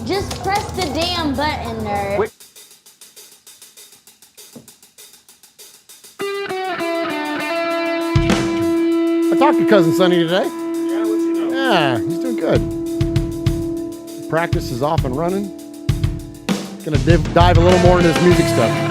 Just press the damn button, nerd. Wait. I talked to Cousin Sonny today. Yeah, what you know? Yeah, he's doing good. Practice is off and running. Gonna dive a little more into this music stuff.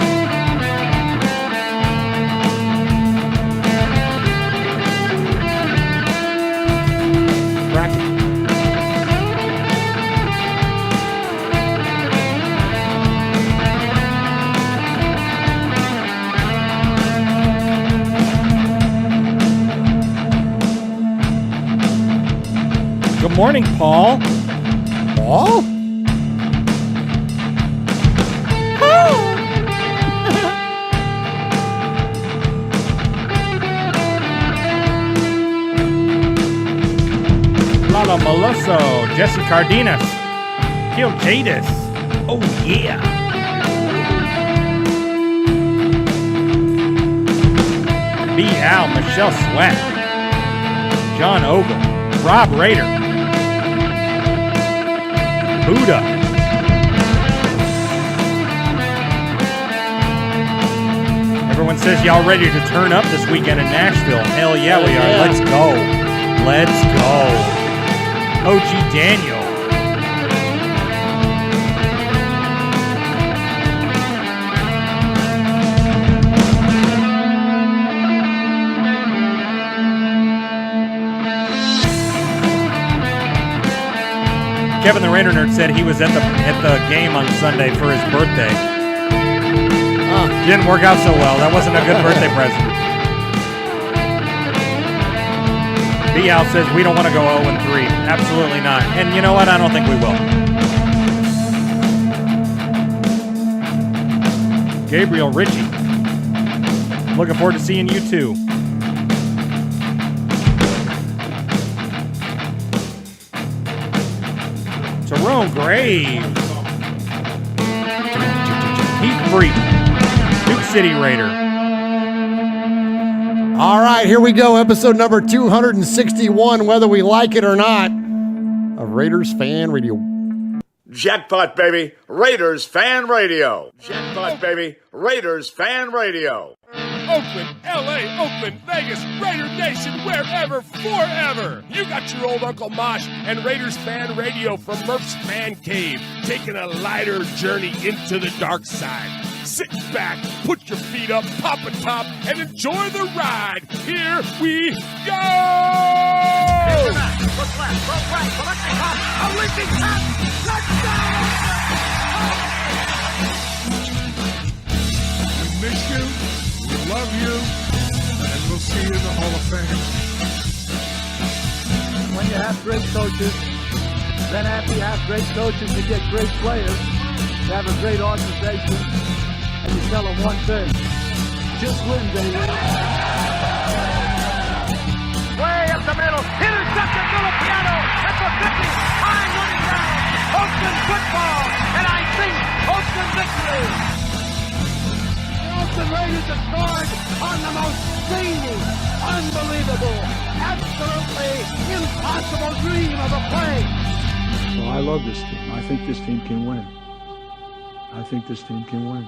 Good morning, Paul. Paul? Lala Meloso, Jesse Cardenas, Gil Jadis. Oh, yeah. B. Al, Michelle Sweat, John Ogle, Rob Rader, Buddha. Everyone says y'all ready to turn up this weekend in Nashville. Hell yeah, we are. Let's go. Let's go. OG Daniel. Kevin the Raider Nerd said he was at the game on Sunday for his birthday. Didn't work out so well. That wasn't a good birthday present. B-Al says we don't want to go 0-3. Absolutely not. And you know what? I don't think we will. Gabriel Ritchie. Looking forward to seeing you too. Tyrone Graves. Pete Freak. Duke City Raider. All right, here we go. Episode number 261, whether we like it or not, of Raiders Fan Radio. Jackpot, baby. Raiders Fan Radio. Jackpot, baby. Raiders Fan Radio. Oakland, LA, Oakland, Vegas, Raider Nation, wherever, forever. You got your old Uncle Mosh and Raiders Fan Radio from Murph's Man Cave, taking a lighter journey into the dark side. Sit back, put your feet up, pop a top, and enjoy the ride. Here we go! Look left, look right, select the top, a leaping top, touchdown! We miss you, we love you, and we'll see you in the Hall of Fame. When you have great coaches, then after you have great coaches, you get great players. You have a great organization. And you tell them one thing, just win, baby. Way up the middle, intercepted Filipiano at the 50, time running down. Oakland football, and I think Oakland victory. The Oakland Raiders have scored on the most zany, unbelievable, absolutely impossible dream of a play. Well, I love this team. I think this team can win. I think this team can win.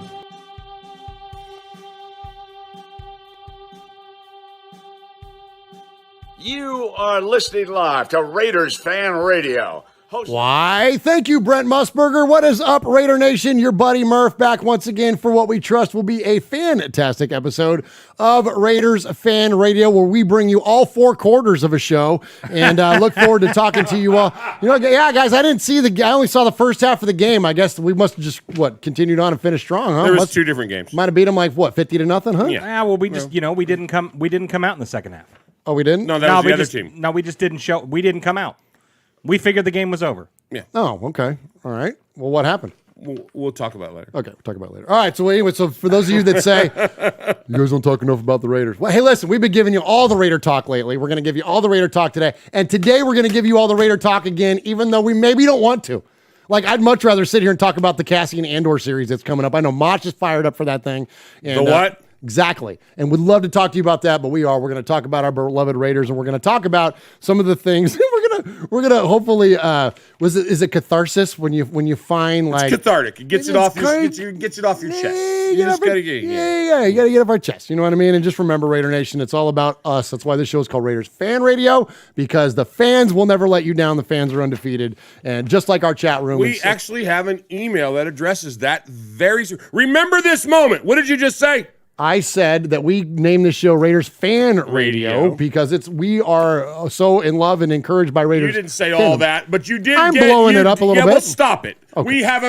You are listening live to Raiders Fan Radio. Why? Thank you, Brent Musburger. What is up, Raider Nation? Your buddy Murph back once again for what we trust will be a fantastic episode of Raiders Fan Radio, where we bring you all 4 quarters of a show, and look forward to talking to you all. You know, yeah, guys, I only saw the first half of the game. I guess we must have just continued on and finished strong, huh? There was 2 different games. Might have beat them 50-0, huh? Yeah. Well, we just we didn't come out in the second half. Oh, we didn't? No, that was the other team. No, we just didn't show. We didn't come out. We figured the game was over. Yeah. Oh, okay. All right. Well, what happened? We'll talk about it later. Okay, we'll talk about it later. All right, so anyway, for those of you that say, you guys don't talk enough about the Raiders. Well, hey, listen, we've been giving you all the Raider talk lately. We're going to give you all the Raider talk today. And today we're going to give you all the Raider talk again, even though we maybe don't want to. Like, I'd much rather sit here and talk about the Cassian Andor series that's coming up. I know Mosh is fired up for that thing. And, the what? Exactly. And we'd love to talk to you about that, but we're going to talk about our beloved Raiders, and we're going to talk about some of the things. We're going we're gonna hopefully is it catharsis when you find like It's cathartic. It gets it off gets it off your chest. You just gotta get you gotta get off our chest. You know what I mean? And just remember, Raider Nation, it's all about us. That's why this show is called Raiders Fan Radio, because the fans will never let you down. The fans are undefeated, and just like our chat room, we actually have an email that addresses that very soon. Remember this moment. What did you just say? I said that we named this show Raiders Fan Radio because we are so in love and encouraged by Raiders. You didn't say all that, but you did. I'm blowing it up a little bit. Well, stop it. Okay. We have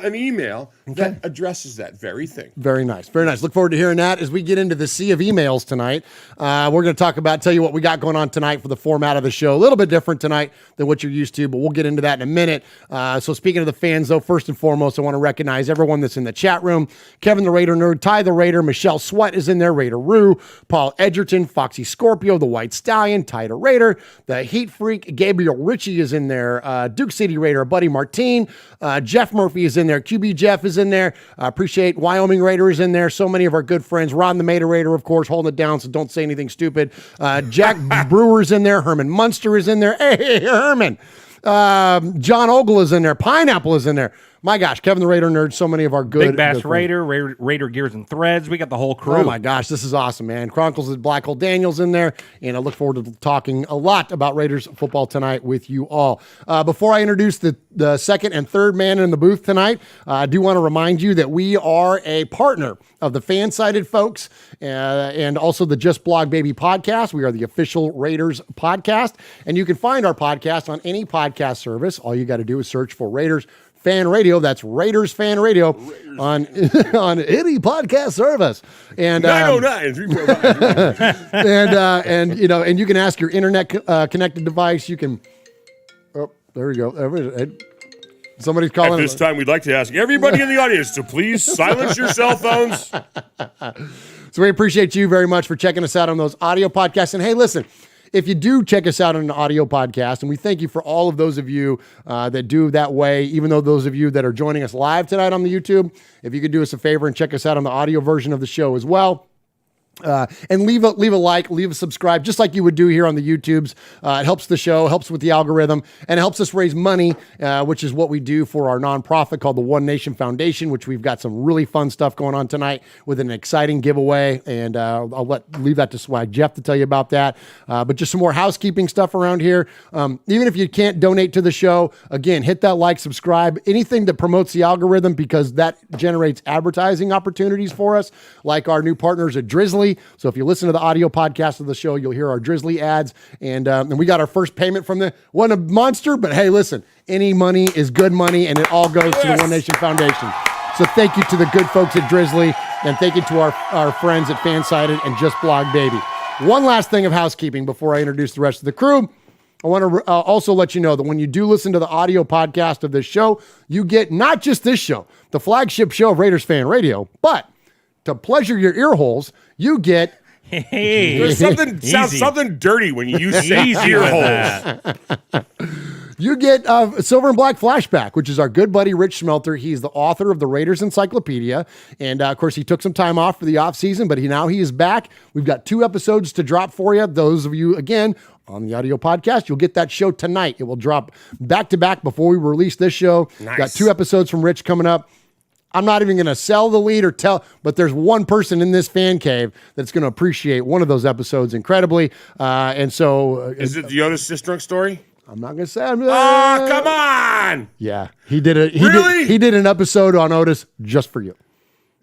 an email that addresses that very thing. Very nice. Very nice. Look forward to hearing that as we get into the sea of emails tonight. We're going to tell you what we got going on tonight for the format of the show. A little bit different tonight than what you're used to, but we'll get into that in a minute. So speaking of the fans, though, first and foremost, I want to recognize everyone that's in the chat room. Kevin the Raider Nerd, Ty the Raider, Michelle Sweat is in there, Raider Roo, Paul Edgerton, Foxy Scorpio, the White Stallion, Ty the Raider, the Heat Freak, Gabriel Ritchie is in there, Duke City Raider, Buddy Martine, Jeff Murphy is in there, QB Jeff is in there, appreciate Wyoming Raider is in there, so many of our good friends, Ron the Mater Raider, of course, holding it down, so don't say anything stupid, Jack Brewer's in there, Herman Munster is in there, hey Herman, John Ogle is in there, Pineapple is in there. My gosh, Kevin the Raider Nerd, so many of our good... Big Bass good Raider Gears and Threads. We got the whole crew. Oh my gosh, this is awesome, man. Chronicles of Black Hole Daniels in there, and I look forward to talking a lot about Raiders football tonight with you all. Before I introduce the second and third man in the booth tonight, I do want to remind you that we are a partner of the Fan-Sided folks and also the Just Blog Baby podcast. We are the official Raiders podcast, and you can find our podcast on any podcast service. All you got to do is search for Raiders Fan Radio. That's Raiders Fan Radio on any podcast service. And 909-345. and you can ask your internet connected device. You can. Oh, there we go. Somebody's calling. At this time, we'd like to ask everybody in the audience to please silence your cell phones. So we appreciate you very much for checking us out on those audio podcasts. And hey, listen. If you do check us out on an audio podcast, and we thank you for all of those of you that do that way, even though those of you that are joining us live tonight on the YouTube, if you could do us a favor and check us out on the audio version of the show as well. And leave a like, leave a subscribe, just like you would do here on the YouTubes. It helps the show, helps with the algorithm, and it helps us raise money, which is what we do for our nonprofit called the One Nation Foundation, which we've got some really fun stuff going on tonight with an exciting giveaway. And I'll leave that to Swag Jeff to tell you about that. But just some more housekeeping stuff around here. Even if you can't donate to the show, again, hit that like, subscribe, anything that promotes the algorithm, because that generates advertising opportunities for us, like our new partners at Drizzly. So if you listen to the audio podcast of the show, you'll hear our Drizzly ads. And we got our first payment from the One a Monster. But hey, listen, any money is good money, and it all goes to the One Nation Foundation. So thank you to the good folks at Drizzly, and thank you to our friends at Fan-Sided and Just Blog Baby. One last thing of housekeeping before I introduce the rest of the crew. I want to also let you know that when you do listen to the audio podcast of this show, you get not just this show, the flagship show of Raiders Fan Radio, but to pleasure your ear holes, you get... Hey, there's sounds something dirty when you say ear holes. You get Silver and Black Flashback, which is our good buddy Rich Schmelter. He's the author of the Raiders Encyclopedia. And, of course, he took some time off for the offseason, but now he is back. We've got 2 episodes to drop for you. Those of you, again, on the audio podcast, you'll get that show tonight. It will drop back-to-back before we release this show. Nice. Got 2 episodes from Rich coming up. I'm not even going to sell the lead or tell, but there's one person in this fan cave that's going to appreciate one of those episodes incredibly. And so... is it the Otis Sistrunk story? I'm not going to say... Oh, come on! Yeah. He did it. Really? He did an episode on Otis just for you.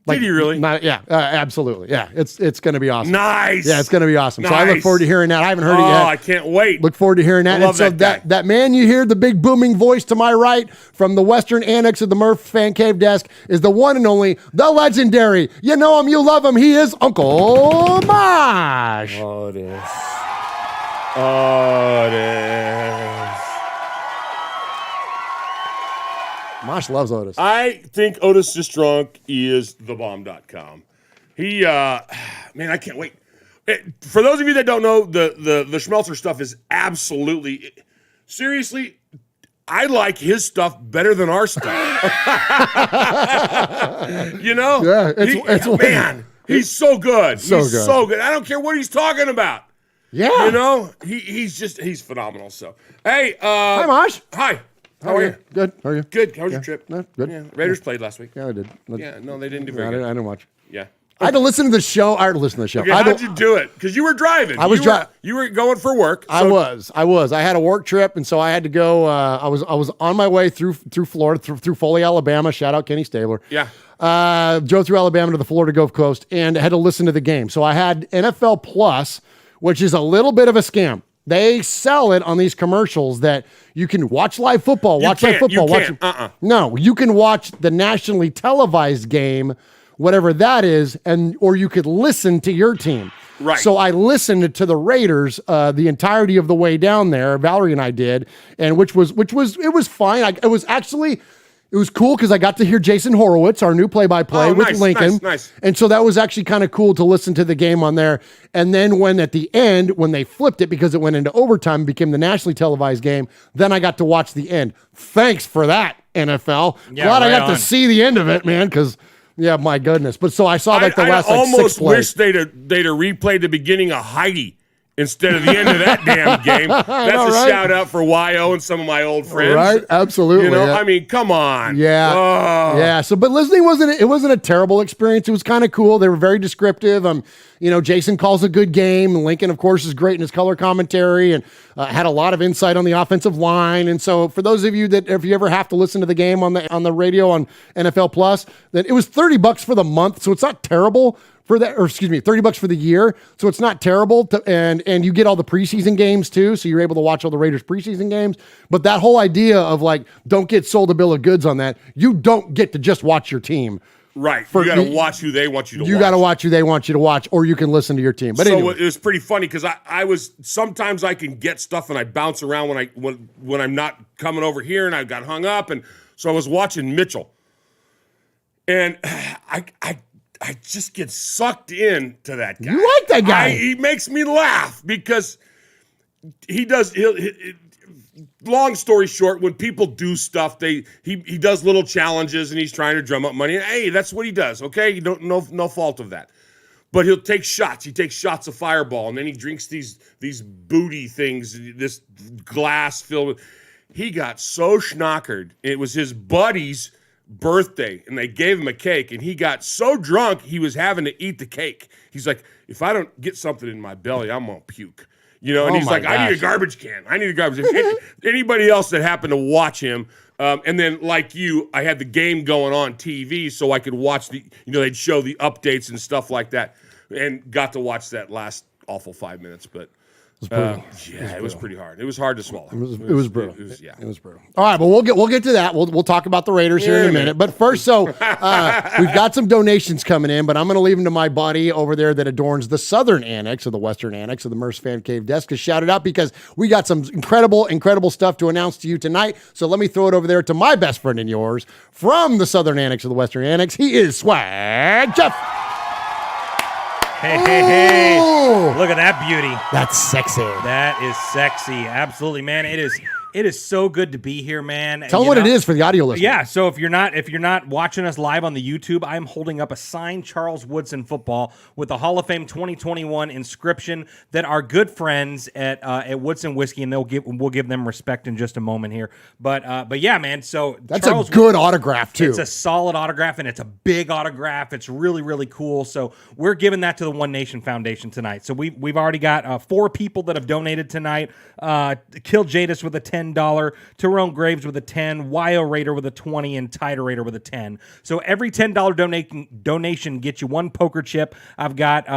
Did he really? Absolutely. Yeah, it's going to be awesome. Nice. Yeah, it's going to be awesome. Nice. So I look forward to hearing that. I haven't heard it yet. Oh, I can't wait. Look forward to hearing that. I love and so that guy. that man you hear, the big booming voice to my right from the Western Annex of the Murph Fan Cave desk, is the one and only, the legendary. You know him, you love him. He is Uncle Mosh. Otis. Mosh loves Otis. I think Otis Sistrunk is thebomb.com. He, man, I can't wait. For those of you that don't know, the Schmelzer stuff is absolutely, seriously, I like his stuff better than our stuff. You know? Yeah, man, he's so good. He's so good. I don't care what he's talking about. Yeah. You know, he's phenomenal. So, hey. Hi, Mosh. Hi. How are you? Good. How are you? Good. How was your trip? No, good. Yeah. Raiders played last week. Yeah, I did. Yeah, no, they didn't do very I good. didn't watch. Yeah. I had to listen to the show. I had to listen to the show. Okay, how'd you do it? Because you were driving. I was driving. You were going for work. I was. I had a work trip, and so I had to go. I was on my way through Florida, through Foley, Alabama. Shout out Kenny Stabler. Yeah. Drove through Alabama to the Florida Gulf Coast, and had to listen to the game. So I had NFL Plus, which is a little bit of a scam. They sell it on these commercials that you can watch live football. No, you can watch the nationally televised game, whatever that is, or you could listen to your team. Right. So I listened to the Raiders the entirety of the way down there. Valerie and I did, and which was fine. It was cool because I got to hear Jason Horowitz, our new play-by-play with Lincoln. Nice. And so that was actually kind of cool to listen to the game on there. And then when at the end, when they flipped it because it went into overtime, became the nationally televised game, then I got to watch the end. Thanks for that, NFL. Yeah, Glad I right got on. to see the end of it, man, because, yeah, my goodness. But so I saw like the last I almost 6 plays. wish they'd have replayed the beginning of Heidi instead of the end of that damn game. That's know, a right? shout out for YO and some of my old friends. Right? Absolutely. You know, yeah. I mean, come on. Yeah. Oh. Yeah. So, but listening wasn't a terrible experience. It was kind of cool. They were very descriptive. Jason calls a good game. Lincoln, of course, is great in his color commentary and had a lot of insight on the offensive line. And so, for those of you that if you ever have to listen to the game on the radio on NFL Plus, then it was $30 for the month. So it's not terrible. For that, or excuse me, $30 for the year. So it's not terrible. And you get all the preseason games too. So you're able to watch all the Raiders preseason games. But that whole idea of like, don't get sold a bill of goods on that. You don't get to just watch your team. Right. You got to watch who they want you to watch. You got to watch who they want you to watch, or you can listen to your team. But anyway. It was pretty funny because sometimes I can get stuff and I bounce around when I'm not coming over here and I got hung up. And so I was watching Mitchell. And I just get sucked into that guy. You like that guy? He makes me laugh because he does. Long story short, when people do stuff, he does little challenges and he's trying to drum up money. Hey, that's what he does. Okay, you don't no fault of that. But he'll take shots. He takes shots of Fireball and then he drinks these booty things. This glass filled with. He got so schnockered. It was his buddy's birthday and they gave him a cake and he got so drunk he was having to eat the cake. He's like, if I don't get something in my belly, I'm gonna puke. And he's like, I need a garbage can. Anybody else that happened to watch him, and then like you, I had the game going on TV so I could watch they'd show the updates and stuff like that, and got to watch that last awful 5 minutes, but. It was pretty hard. It was hard to swallow. It was brutal. It was brutal. All right, but we'll get to that. We'll talk about the Raiders here in a minute. But first, we've got some donations coming in, but I'm going to leave them to my buddy over there that adorns the southern annex or the western annex of the Murph's Fan Cave desk. To shout it out because we got some incredible stuff to announce to you tonight. So let me throw it over there to my best friend and yours from the southern annex of the western annex. He is Swag Jeff. Hey. Look at that beauty. That's sexy. That is sexy. Absolutely, man. It is so good to be here, man. Tell them what it is for the audio listeners. Yeah, so if you're not watching us live on the YouTube, I'm holding up a signed Charles Woodson football with the Hall of Fame 2021 inscription that our good friends at Woodson Whiskey, and we'll give them respect in just a moment here. But yeah, man. So that's Charles a good autograph too. It's a solid autograph and it's a big autograph. It's really, really cool. So we're giving that to the One Nation Foundation tonight. So we've already got 4 people that have donated tonight. Kill Jadis with a $10, Tyrone Graves with a 10, YO Raider with a 20, and Tider Raider with a 10. So every $10 donation gets you 1 poker chip. I've got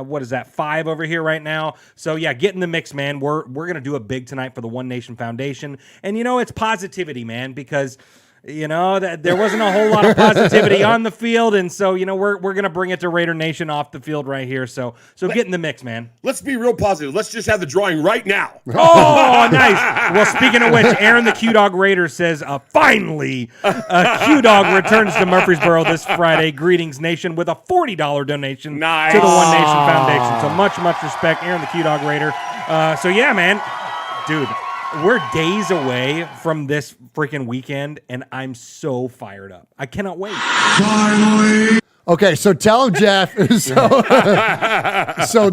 what is that, 5 over here right now. So yeah, get in the mix, man. We're gonna do it big tonight for the One Nation Foundation, and it's positivity, man, because. That there wasn't a whole lot of positivity on the field, and so we're gonna bring it to Raider Nation off the field right here. So get in the mix, man. Let's be real positive. Let's just have the drawing right now. Oh, nice. Well, speaking of which, Aaron the Q Dog Raider says, finally, Q Dog returns to Murfreesboro this Friday. Greetings, Nation, with a $40 donation to the One Nation Foundation. So much respect, Aaron the Q Dog Raider. So yeah, man, dude. We're days away from this freaking weekend, and I'm so fired up. I cannot wait. Finally. Okay, so tell him, Jeff. So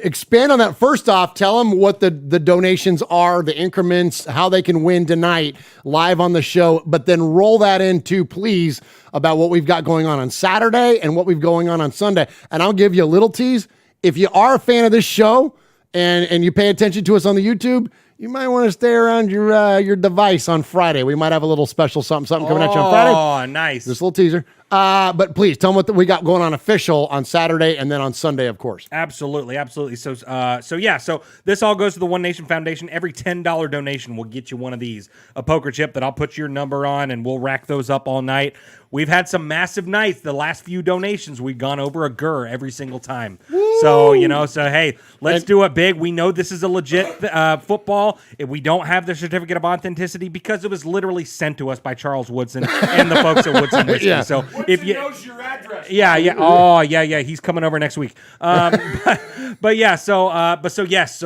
expand on that. First off, tell them what the donations are, the increments, how they can win tonight live on the show, but then roll that into, please, about what we've got going on Saturday and what we've going on Sunday. And I'll give you a little tease. If you are a fan of this show and you pay attention to us on the YouTube, you might want to stay around your device on Friday. We might have a little special something coming at you on Friday. Oh, nice. Just a little teaser. But please tell them what we got going on official on Saturday and then on Sunday, of course. Absolutely. So this all goes to the One Nation Foundation. Every $10 donation will get you one of these, a poker chip that I'll put your number on, and we'll rack those up all night. We've had some massive nights. The last few donations, we've gone over a GUR every single time. Woo! So hey, let's do it big. We know this is a legit football. If we don't have the certificate of authenticity, because it was literally sent to us by Charles Woodson and the folks at Woodson Whiskey. Yeah. So If you knows your address. Yeah. Oh, yeah. He's coming over next week. So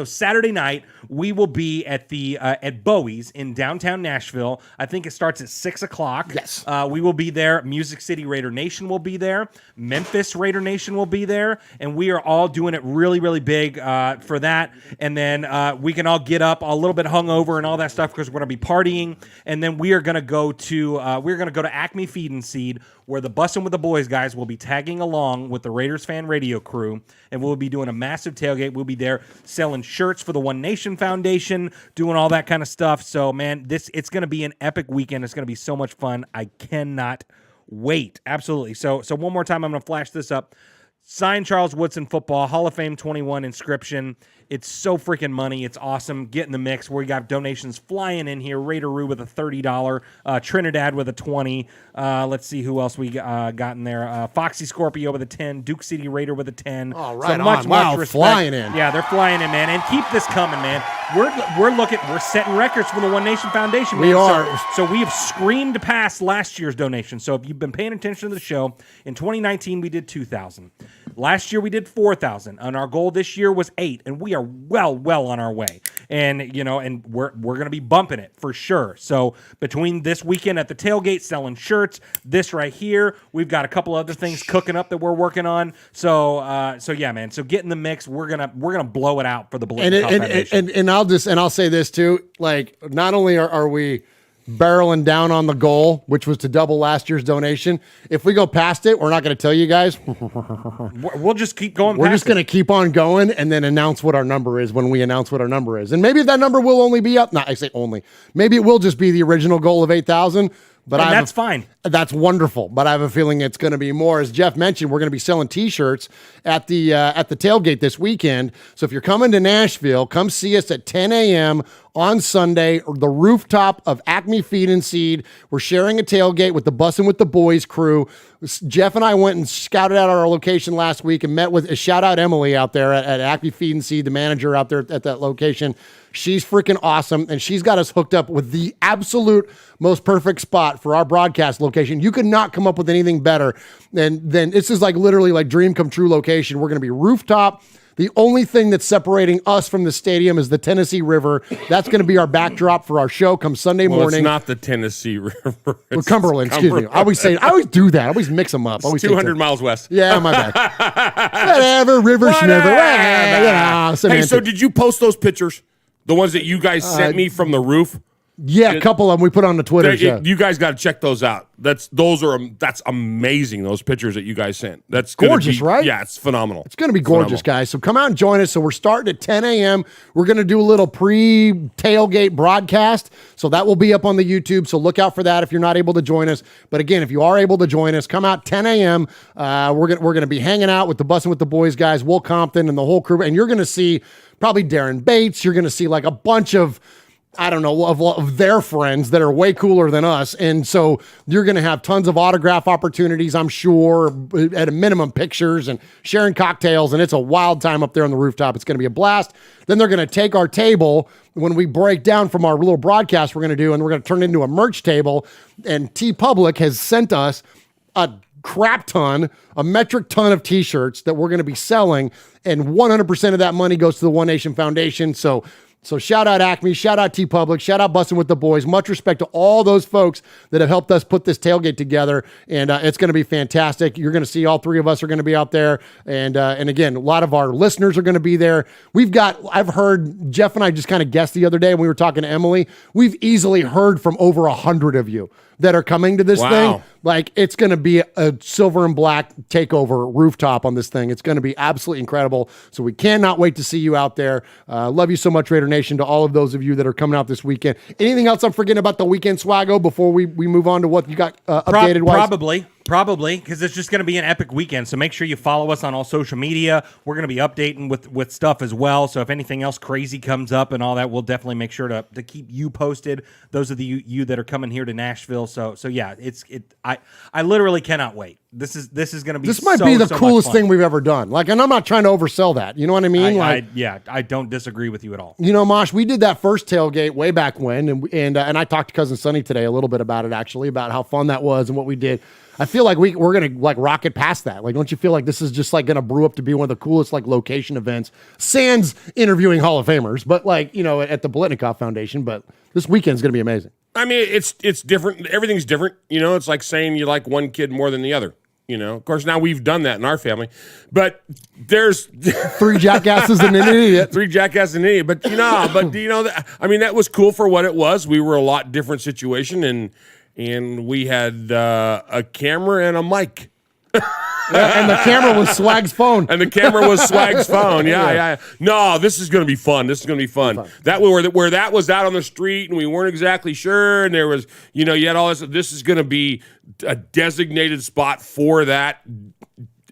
Saturday night we will be at the at Bowie's in downtown Nashville. I think it starts at 6:00. Yes. We will be there. Music City Raider Nation will be there. Memphis Raider Nation will be there, and we are all doing it really, really big for that. And then we can all get up a little bit hungover and all that stuff because we're going to be partying. And then we are going to go to Acme Feed and Seed, where the Bussin' with the Boys guys will be tagging along with the Raiders Fan Radio crew, and we'll be doing a massive tailgate. We'll be there selling shirts for the One Nation Foundation, doing all that kind of stuff. So, man, it's going to be an epic weekend. It's going to be so much fun. I cannot wait. Absolutely. So one more time, I'm going to flash this up. Sign Charles Woodson football, Hall of Fame 21 inscription. It's so freaking money. It's awesome. Get in the mix. We got donations flying in here. Raideroo with a $30. Trinidad with a $20. Let's see who else we got in there. Foxy Scorpio with a 10. Duke City Raider with a 10. Oh, right so much respect. Flying in. Yeah, they're flying in, man. And keep this coming, man. We're setting records for the One Nation Foundation, man. We are. So we have screamed past last year's donation. So if you've been paying attention to the show, in 2019 we did 2,000. Last year we did 4,000, and our goal this year was 8, and we are well on our way. And and we're going to be bumping it for sure. So between this weekend at the tailgate selling shirts, this right here, we've got a couple other things cooking up that we're working on. So yeah, man. So get in the mix. We're gonna blow it out for the Blatant Cup Foundation. And I'll say this too. Like, not only are we barreling down on the goal, which was to double last year's donation. If we go past it, we're not going to tell you guys. We'll just keep going. We're just going to keep on going and then announce what our number is when we announce what our number is. And maybe that number will only be up. I say only. Maybe it will just be the original goal of 8,000. But that's fine. That's wonderful. But I have a feeling it's going to be more. As Jeff mentioned, we're going to be selling T-shirts at the tailgate this weekend. So if you're coming to Nashville, come see us at 10 a.m. on Sunday, the rooftop of Acme Feed and Seed. We're sharing a tailgate with the Bussin' with the Boys crew. Jeff and I went and scouted out our location last week and met with, shout out Emily out there at Acme Feed and Seed, the manager out there at that location. She's freaking awesome, and she's got us hooked up with the absolute most perfect spot for our broadcast location. You could not come up with anything better than this is like literally like dream come true location. We're going to be rooftop. The only thing that's separating us from the stadium is the Tennessee River. That's going to be our backdrop for our show come Sunday morning. It's not the Tennessee River. Cumberland, excuse me. I always do that. I always mix them up. It's 200 miles west. Yeah, my bad. Whatever, river, schniver. Hey, so did you post those pictures? The ones that you guys sent me from the roof? Yeah, a couple of them we put on the Twitter. You guys got to check those out. That's amazing. Those pictures that you guys sent. That's gorgeous, right? Yeah, it's phenomenal. It's going to be gorgeous, guys. So come out and join us. So we're starting at 10 a.m. We're going to do a little pre-tailgate broadcast. So that will be up on the YouTube. So look out for that if you're not able to join us. But again, if you are able to join us, come out 10 a.m. We're going to be hanging out with the Bussin' with the Boys guys, Will Compton, and the whole crew. And you're going to see probably Darren Bates. You're going to see like a bunch of, I don't know, of their friends that are way cooler than us. And so you're going to have tons of autograph opportunities, I'm sure, at a minimum pictures and sharing cocktails. And it's a wild time up there on the rooftop. It's going to be a blast. Then they're going to take our table when we break down from our little broadcast we're going to do, and we're going to turn it into a merch table. And TeePublic has sent us a metric ton of T-shirts that we're going to be selling. And 100% of that money goes to the One Nation Foundation. So So shout out Acme, shout out T-Public, shout out Bussin' with the Boys. Much respect to all those folks that have helped us put this tailgate together, and it's going to be fantastic. You're going to see all three of us are going to be out there, and again, a lot of our listeners are going to be there. I've heard, Jeff and I just kind of guessed the other day when we were talking to Emily, we've easily heard from over 100 of you that are coming to this thing. Like, it's going to be a silver and black takeover rooftop on this thing. It's going to be absolutely incredible. So we cannot wait to see you out there. Love you so much, Raider Nation, to all of those of you that are coming out this weekend. Anything else I'm forgetting about the weekend swaggo before we move on to what you got updated? Probably, because it's just going to be an epic weekend. So make sure you follow us on all social media. We're going to be updating with stuff as well. So if anything else crazy comes up and all that, we'll definitely make sure to keep you posted. Those of you that are coming here to Nashville. So yeah, I literally cannot wait. This is going to be. This might be the coolest thing we've ever done. Like, and I'm not trying to oversell that. You know what I mean? I don't disagree with you at all. You know, Mosh, we did that first tailgate way back when, and I talked to Cousin Sonny today a little bit about it, actually, about how fun that was and what we did. I feel like we're gonna like rocket past that. Like, don't you feel like this is just like gonna brew up to be one of the coolest like location events? Sans interviewing Hall of Famers, but like, you know, at the Bolitnikoff Foundation. But this weekend's gonna be amazing. I mean, it's different. Everything's different. You know, it's like saying you like one kid more than the other. You know, of course, now we've done that in our family, but there's three jackasses and an idiot. Three jackasses and an idiot. But I mean, that was cool for what it was. We were a lot different situation, and we had a camera and a mic. And the camera was Swag's phone. Yeah. No, this is going to be fun. That where that was out on the street and we weren't exactly sure, and there was, you had all this. This is going to be a designated spot for that.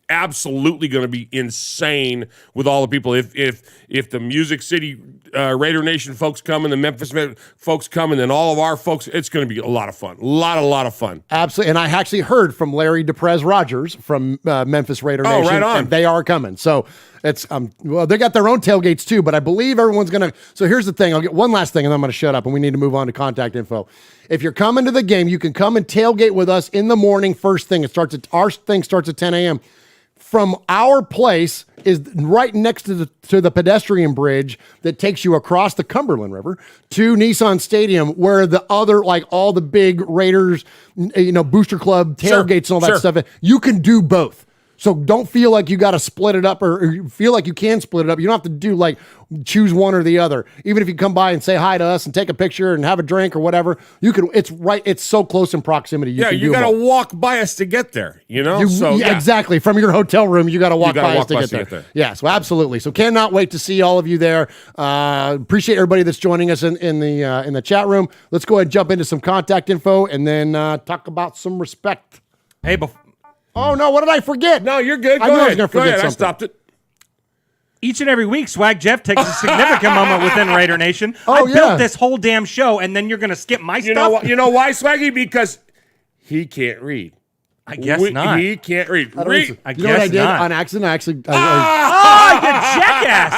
Absolutely going to be insane with all the people. If the Music City Raider Nation folks come and the Memphis folks come and then all of our folks, it's going to be a lot of fun. A lot of fun. Absolutely. And I actually heard from Larry DePrez Rogers from Memphis Raider Nation. Right on. And they are coming. So it's well, they got their own tailgates too, but I believe everyone's going to. So here's the thing. I'll get one last thing and then I'm going to shut up and we need to move on to contact info. If you're coming to the game, you can come and tailgate with us in the morning. First thing, our thing starts at 10 a.m. From our place is right next to the pedestrian bridge that takes you across the Cumberland River to Nissan Stadium, where the other, like all the big Raiders, Booster Club tailgates and all that stuff. You can do both. So don't feel like you got to split it up or feel like you can split it up. You don't have to choose one or the other. Even if you come by and say hi to us and take a picture and have a drink or whatever, you can. It's so close in proximity. You got to walk by us to get there. Exactly. From your hotel room, you got to walk by us to get there. Yeah, so absolutely. So cannot wait to see all of you there. Appreciate everybody that's joining us in the chat room. Let's go ahead and jump into some contact info and then talk about some respect. Hey, oh, no, what did I forget? No, you're good. Go ahead. I stopped it. Each and every week, Swag Jeff takes a significant moment within Raider Nation. I built this whole damn show, and then you're going to skip my stuff? You know why, Swaggy? Because he can't read. I guess not. He can't read. I guess what I did on accident? You jackass!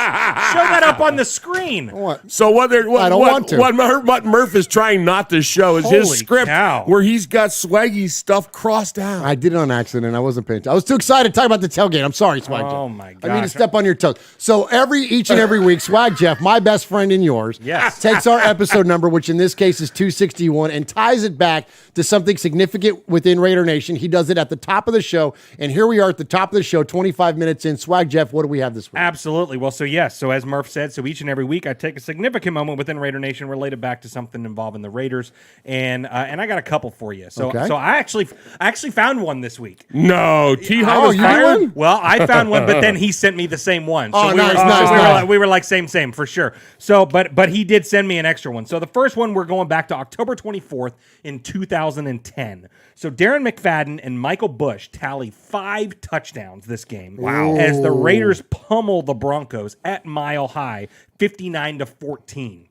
Show that up on the screen. What? So I don't want to. What Murph is trying not to show is Holy his script cow. where he's got Swaggy's stuff crossed out. I did it on accident. I wasn't paying attention. I was too excited to talk about the tailgate. I'm sorry, Swag Jeff. Oh, my gosh. I mean to step on your toes. So each and every week, Swag Jeff, my best friend and yours, takes our episode number, which in this case is 261, and ties it back to something significant within Raider Nation. He does it at the top of the show, and here we are at the top of the show, 25 minutes in. Swag Jeff, what do we have this week? Absolutely. Well, so as Murph said, so each and every week I take a significant moment within Raider Nation related back to something involving the Raiders, and I got a couple for you. So I actually found one this week. No, T-Hall was fired? Well, I found one, but then he sent me the same one. So nice. We were like same for sure. So, but he did send me an extra one. So the first one, we're going back to October 24th in 2010. So Darren McFadden and Michael Bush tally 5 touchdowns this game. Wow. As the Raiders pummel the Broncos at Mile High, 59-14.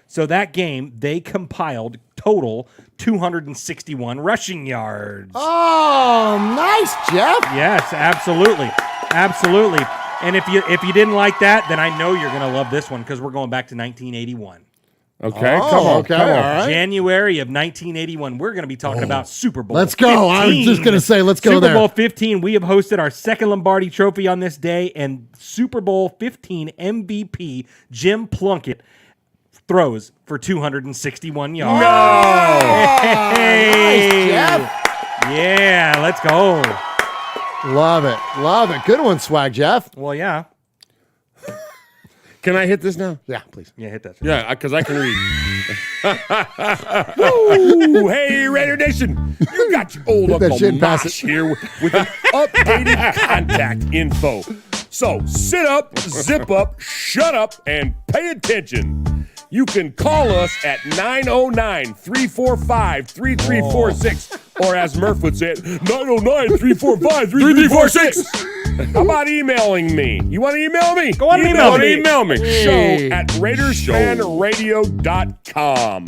So that game, they compiled total 261 rushing yards. Oh, nice, Jeff. Yes, absolutely. And if you didn't like that, then I know you're going to love this one because we're going back to 1981. Okay, come on. All right. January of 1981, we're going to be talking about Super Bowl. Let's go. 15. I was just going to say, let's go Super there. Bowl 15. We have hosted our second Lombardi Trophy on this day, and Super Bowl 15 MVP Jim Plunkett throws for 261 yards. Nice, Jeff. Yeah, let's go. Love it. Love it. Good one, Swag Jeff. Well, yeah. Can I hit this now? Yeah, please. Yeah, hit that. Yeah, because I can read. Ooh, hey, Raider Nation. You got your old Hit that Uncle shit and pass Mosh here with an updated contact info. So sit up, zip up, shut up, and pay attention. You can call us at 909-345-3346. Or as Murph would say it, 909-345-3346. How about emailing me? You want to email me? Go on and email me. Email me. Hey. Show at RaidersFanRadio.com.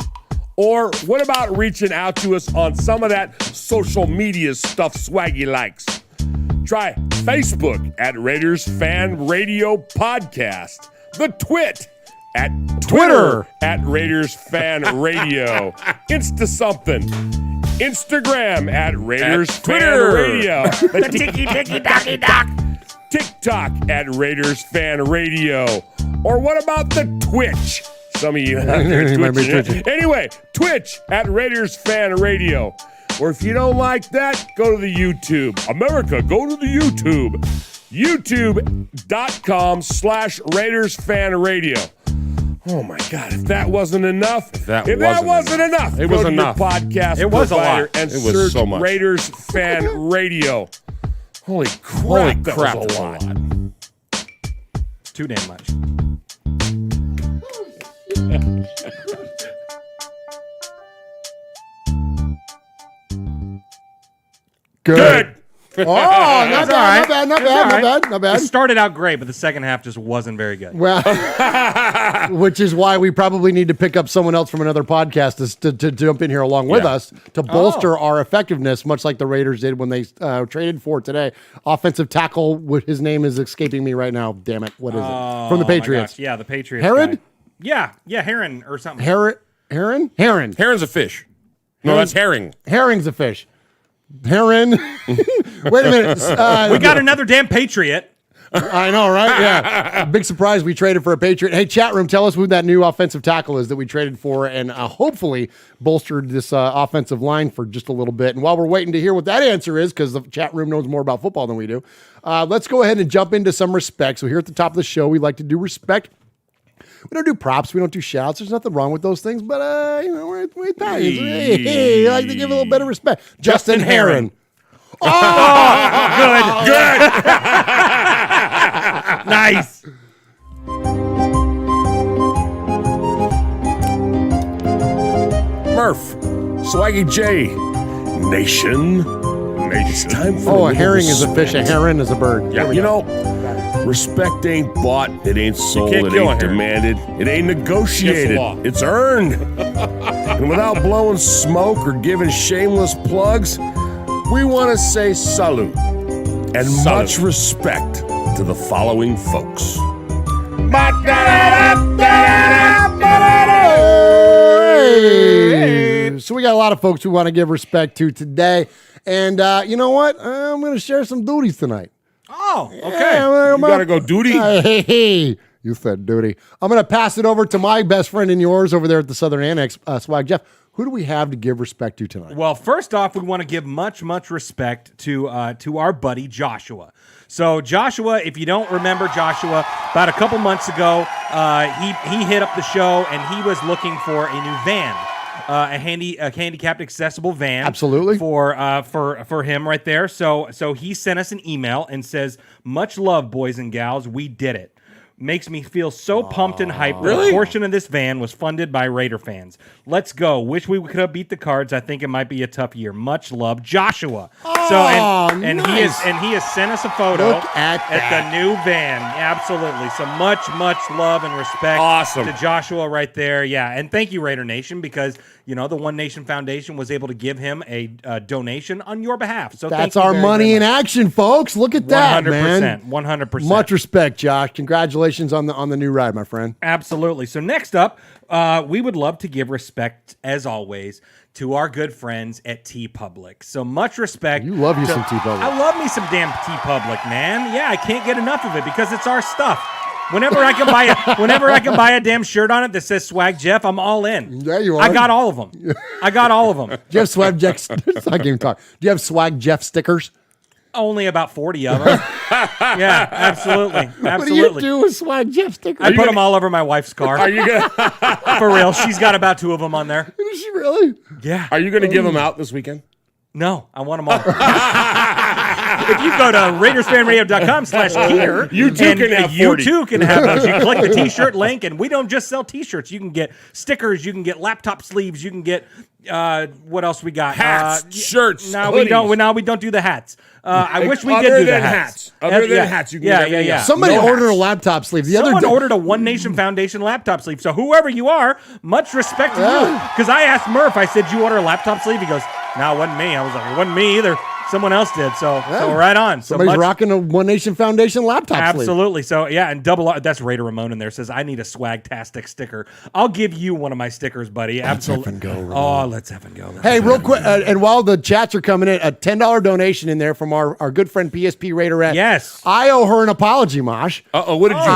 Or what about reaching out to us on some of that social media stuff Swaggy likes? Try Facebook at Raiders Fan Radio Podcast. The Twit at Twitter at Raiders Fan Radio. Insta something. Instagram at Raiders Fan Radio. The Tiki Tiki Docky Dock. TikTok at Raiders Fan Radio. Or what about the Twitch? Some of you out there twitching. Anyway, Twitch at Raiders Fan Radio. Or if you don't like that, go to the YouTube. America, go to the YouTube. YouTube.com/Raiders Fan Radio. Oh my God! If that wasn't enough, it was enough. It was go to enough. Your podcast It was a provider lot. and It was search so much. Raiders Fan Radio. Holy crap! That was that's a lot. Too damn much. Good. Oh, not bad, not bad. It started out great, but the second half just wasn't very good. Well, which is why we probably need to pick up someone else from another podcast to jump in here along with us to bolster our effectiveness, much like the Raiders did when they traded for today. Offensive tackle, his name is escaping me right now. Damn it. What is it? From the Patriots. Gosh. Yeah, the Patriots. Herod? Guy. Yeah, Heron or something. Heron? Heron's a fish. No, that's herring. Herring's a fish. Heron. Wait a minute. We got another damn Patriot. I know, right? Yeah. Big surprise we traded for a Patriot. Hey, chat room, tell us who that new offensive tackle is that we traded for and hopefully bolstered this offensive line for just a little bit. And while we're waiting to hear what that answer is, because the chat room knows more about football than we do, let's go ahead and jump into some respect. So here at the top of the show, we like to do respect. We don't do props. We don't do shouts. There's nothing wrong with those things. But, we're Italians. Hey, I like to give a little bit of respect. Justin Heron. Oh, good. Nice. Murph, Swaggy J, Nation. It's time for A herring is a fish. A heron is a bird. Yeah, you know, respect ain't bought, it ain't sold, can't it kill a ain't heron. demanded, it ain't negotiated, It's law. it's earned. And without blowing smoke or giving shameless plugs, we want to say salute and much respect to the following folks. Hey. So we got a lot of folks we want to give respect to today. And you know what? I'm going to share some duties tonight. Oh, okay. Yeah, You gotta go duty. Hey, you said duty. I'm going to pass it over to my best friend and yours over there at the Southern Annex, Swag Jeff. Who do we have to give respect to tonight? Well, first off, we want to give much respect to our buddy Joshua. So Joshua, if you don't remember Joshua, about a couple months ago, he hit up the show and he was looking for a new van. A handicapped accessible van, Absolutely. for him right there. So he sent us an email and says, "Much love, boys and gals. We did it. Makes me feel so pumped and hyped. Really? A portion of this van was funded by Raider fans. Let's go. Wish we could have beat the Cards. I think it might be a tough year. Much love, Joshua." And nice. he has sent us a photo Look at that. the new van. Absolutely. So much love and respect Awesome. to Joshua right there. Yeah, and thank you, Raider Nation, because the One Nation Foundation was able to give him a donation on your behalf. So thank That's you our very, money very in much. action, folks. Look at that, man. 100%. Much respect, Josh. Congratulations on the new ride, my friend. Absolutely. So next up, we would love to give respect, as always, to our good friends at TeePublic. So much respect. You love you some TeePublic. I love me some damn TeePublic, man. Yeah, I can't get enough of it because it's our stuff. Whenever I can buy a damn shirt on it that says Swag Jeff, I'm all in. There you are. I got all of them. Do you have Swag Jeff? I can't even talk. Do you have Swag Jeff stickers? Only about 40 of them. Yeah, absolutely. What do you do with Swag Jeff stickers? I put them all over my wife's car. Are you gonna? For real. She's got about 2 of them on there. Is she really? Yeah. Are you gonna give them out this weekend? No, I want them all. If you go to RaidersFanRadio.com/gear, you too can have 40. You too can have those. You click the T-shirt link, and we don't just sell T-shirts. You can get stickers. You can get laptop sleeves. You can get what else we got? Hats, shirts. No, hoodies. we don't. No, we don't do the hats. I wish we did Other do the than hats. Other than hats, you can get everything else. Somebody No ordered hats. a laptop sleeve. Someone ordered a One Nation Foundation laptop sleeve. So whoever you are, much respect to you. Because I asked Murph, I said, "You order a laptop sleeve?" He goes, "No, it wasn't me." I was like, "It wasn't me either. Someone else did." So right on. So Somebody's rocking a One Nation Foundation laptop sleeve. Absolutely. So yeah, and double R, that's Raider Ramon in there says, "I need a Swagtastic sticker." I'll give you one of my stickers, buddy. Absolutely. Let's effing go, oh, let's effing go. Hey, real quick, and while the chats are coming in, a $10 donation in there from our good friend PSP Raiderette. Yes. I owe her an apology, Mosh. Uh-oh, what did you do?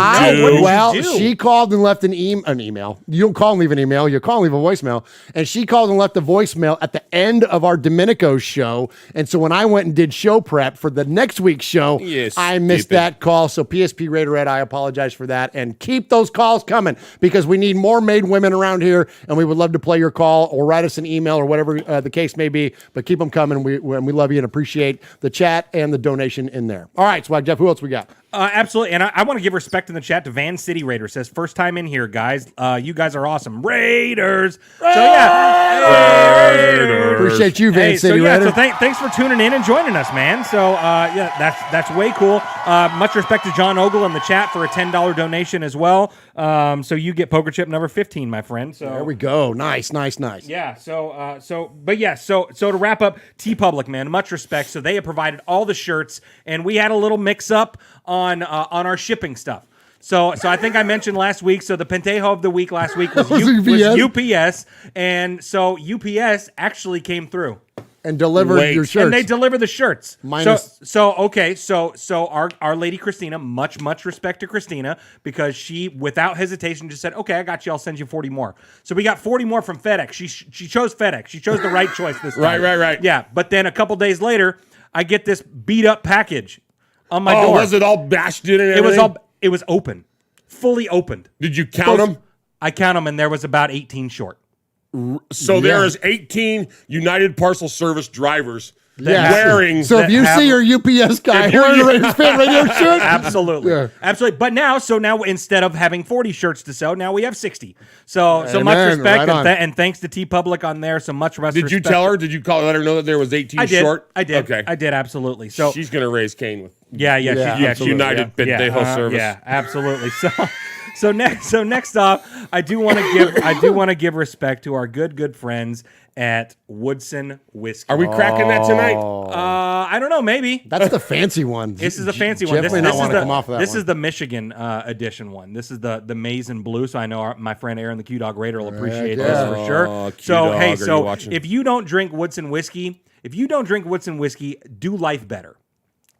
what did you Well, do? she called and left an email. You don't call and leave an email. You call and leave a voicemail. And she called and left a voicemail at the end of our Domenico show. And so when I went and did show prep for the next week's show, I missed that call. So PSP Raiderette, I apologize for that. And keep those calls coming because we need more made women around here. And we would love to play your call or write us an email or whatever the case may be. But keep them coming. We love you and appreciate the chat and the donation in there. All right, Swag Jeff, who else we got? Absolutely. And I want to give respect in the chat to Van City Raider. Says, first time in here, guys. You guys are awesome. Raiders. So, yeah. Raiders. Appreciate you, Van City Raider. So thanks for tuning in and joining us, man. So, that's way cool. Much respect to John Ogle in the chat for a $10 donation as well. So you get poker chip number 15, my friend. So There we go. Nice. Yeah. So to wrap up, TeePublic, man, much respect. So they have provided all the shirts, and we had a little mix up on our shipping stuff. So I think I mentioned last week. So the Pentejo of the week last week was UPS, and so UPS actually came through And delivered your shirts. and they deliver the shirts. Minus- So our lady Christina, much respect to Christina, because she without hesitation just said, "Okay, I got you. I'll send you 40 more." So we got 40 more from FedEx. She chose FedEx. She chose the right choice this time. Right. Yeah, but then a couple days later, I get this beat up package on my door. Was it all bashed in and everything? It was open, fully opened. Did you count them? I count them, and there was about 18 short. So there is 18 United Parcel Service drivers Yeah. wearing. So if you see your UPS guy wearing a Raiders Fan Radio shirt, Absolutely. Yeah. Absolutely. But now instead of having 40 shirts to sell, now we have 60. So much Amen. respect Right on. and thanks to TeePublic on there. So much respect. Did you tell her? Did you let her know that there was 18 I did. short? I did. Okay. I did absolutely. So She's going to raise Cain with. yeah, absolutely. United Pentejo Service. Yeah, absolutely. So next off, I do want to give respect to our good friends at Woodson Whiskey. Are we cracking that tonight? I don't know, maybe. that's the fancy one. This is the fancy one. Definitely not want to come off of that This one. is the Michigan edition one. This is the maize and blue. So I know my friend Aaron, the Q Dog Raider, will appreciate this for sure. So Q-Dog, hey, are you watching? if you don't drink Woodson whiskey, do life better.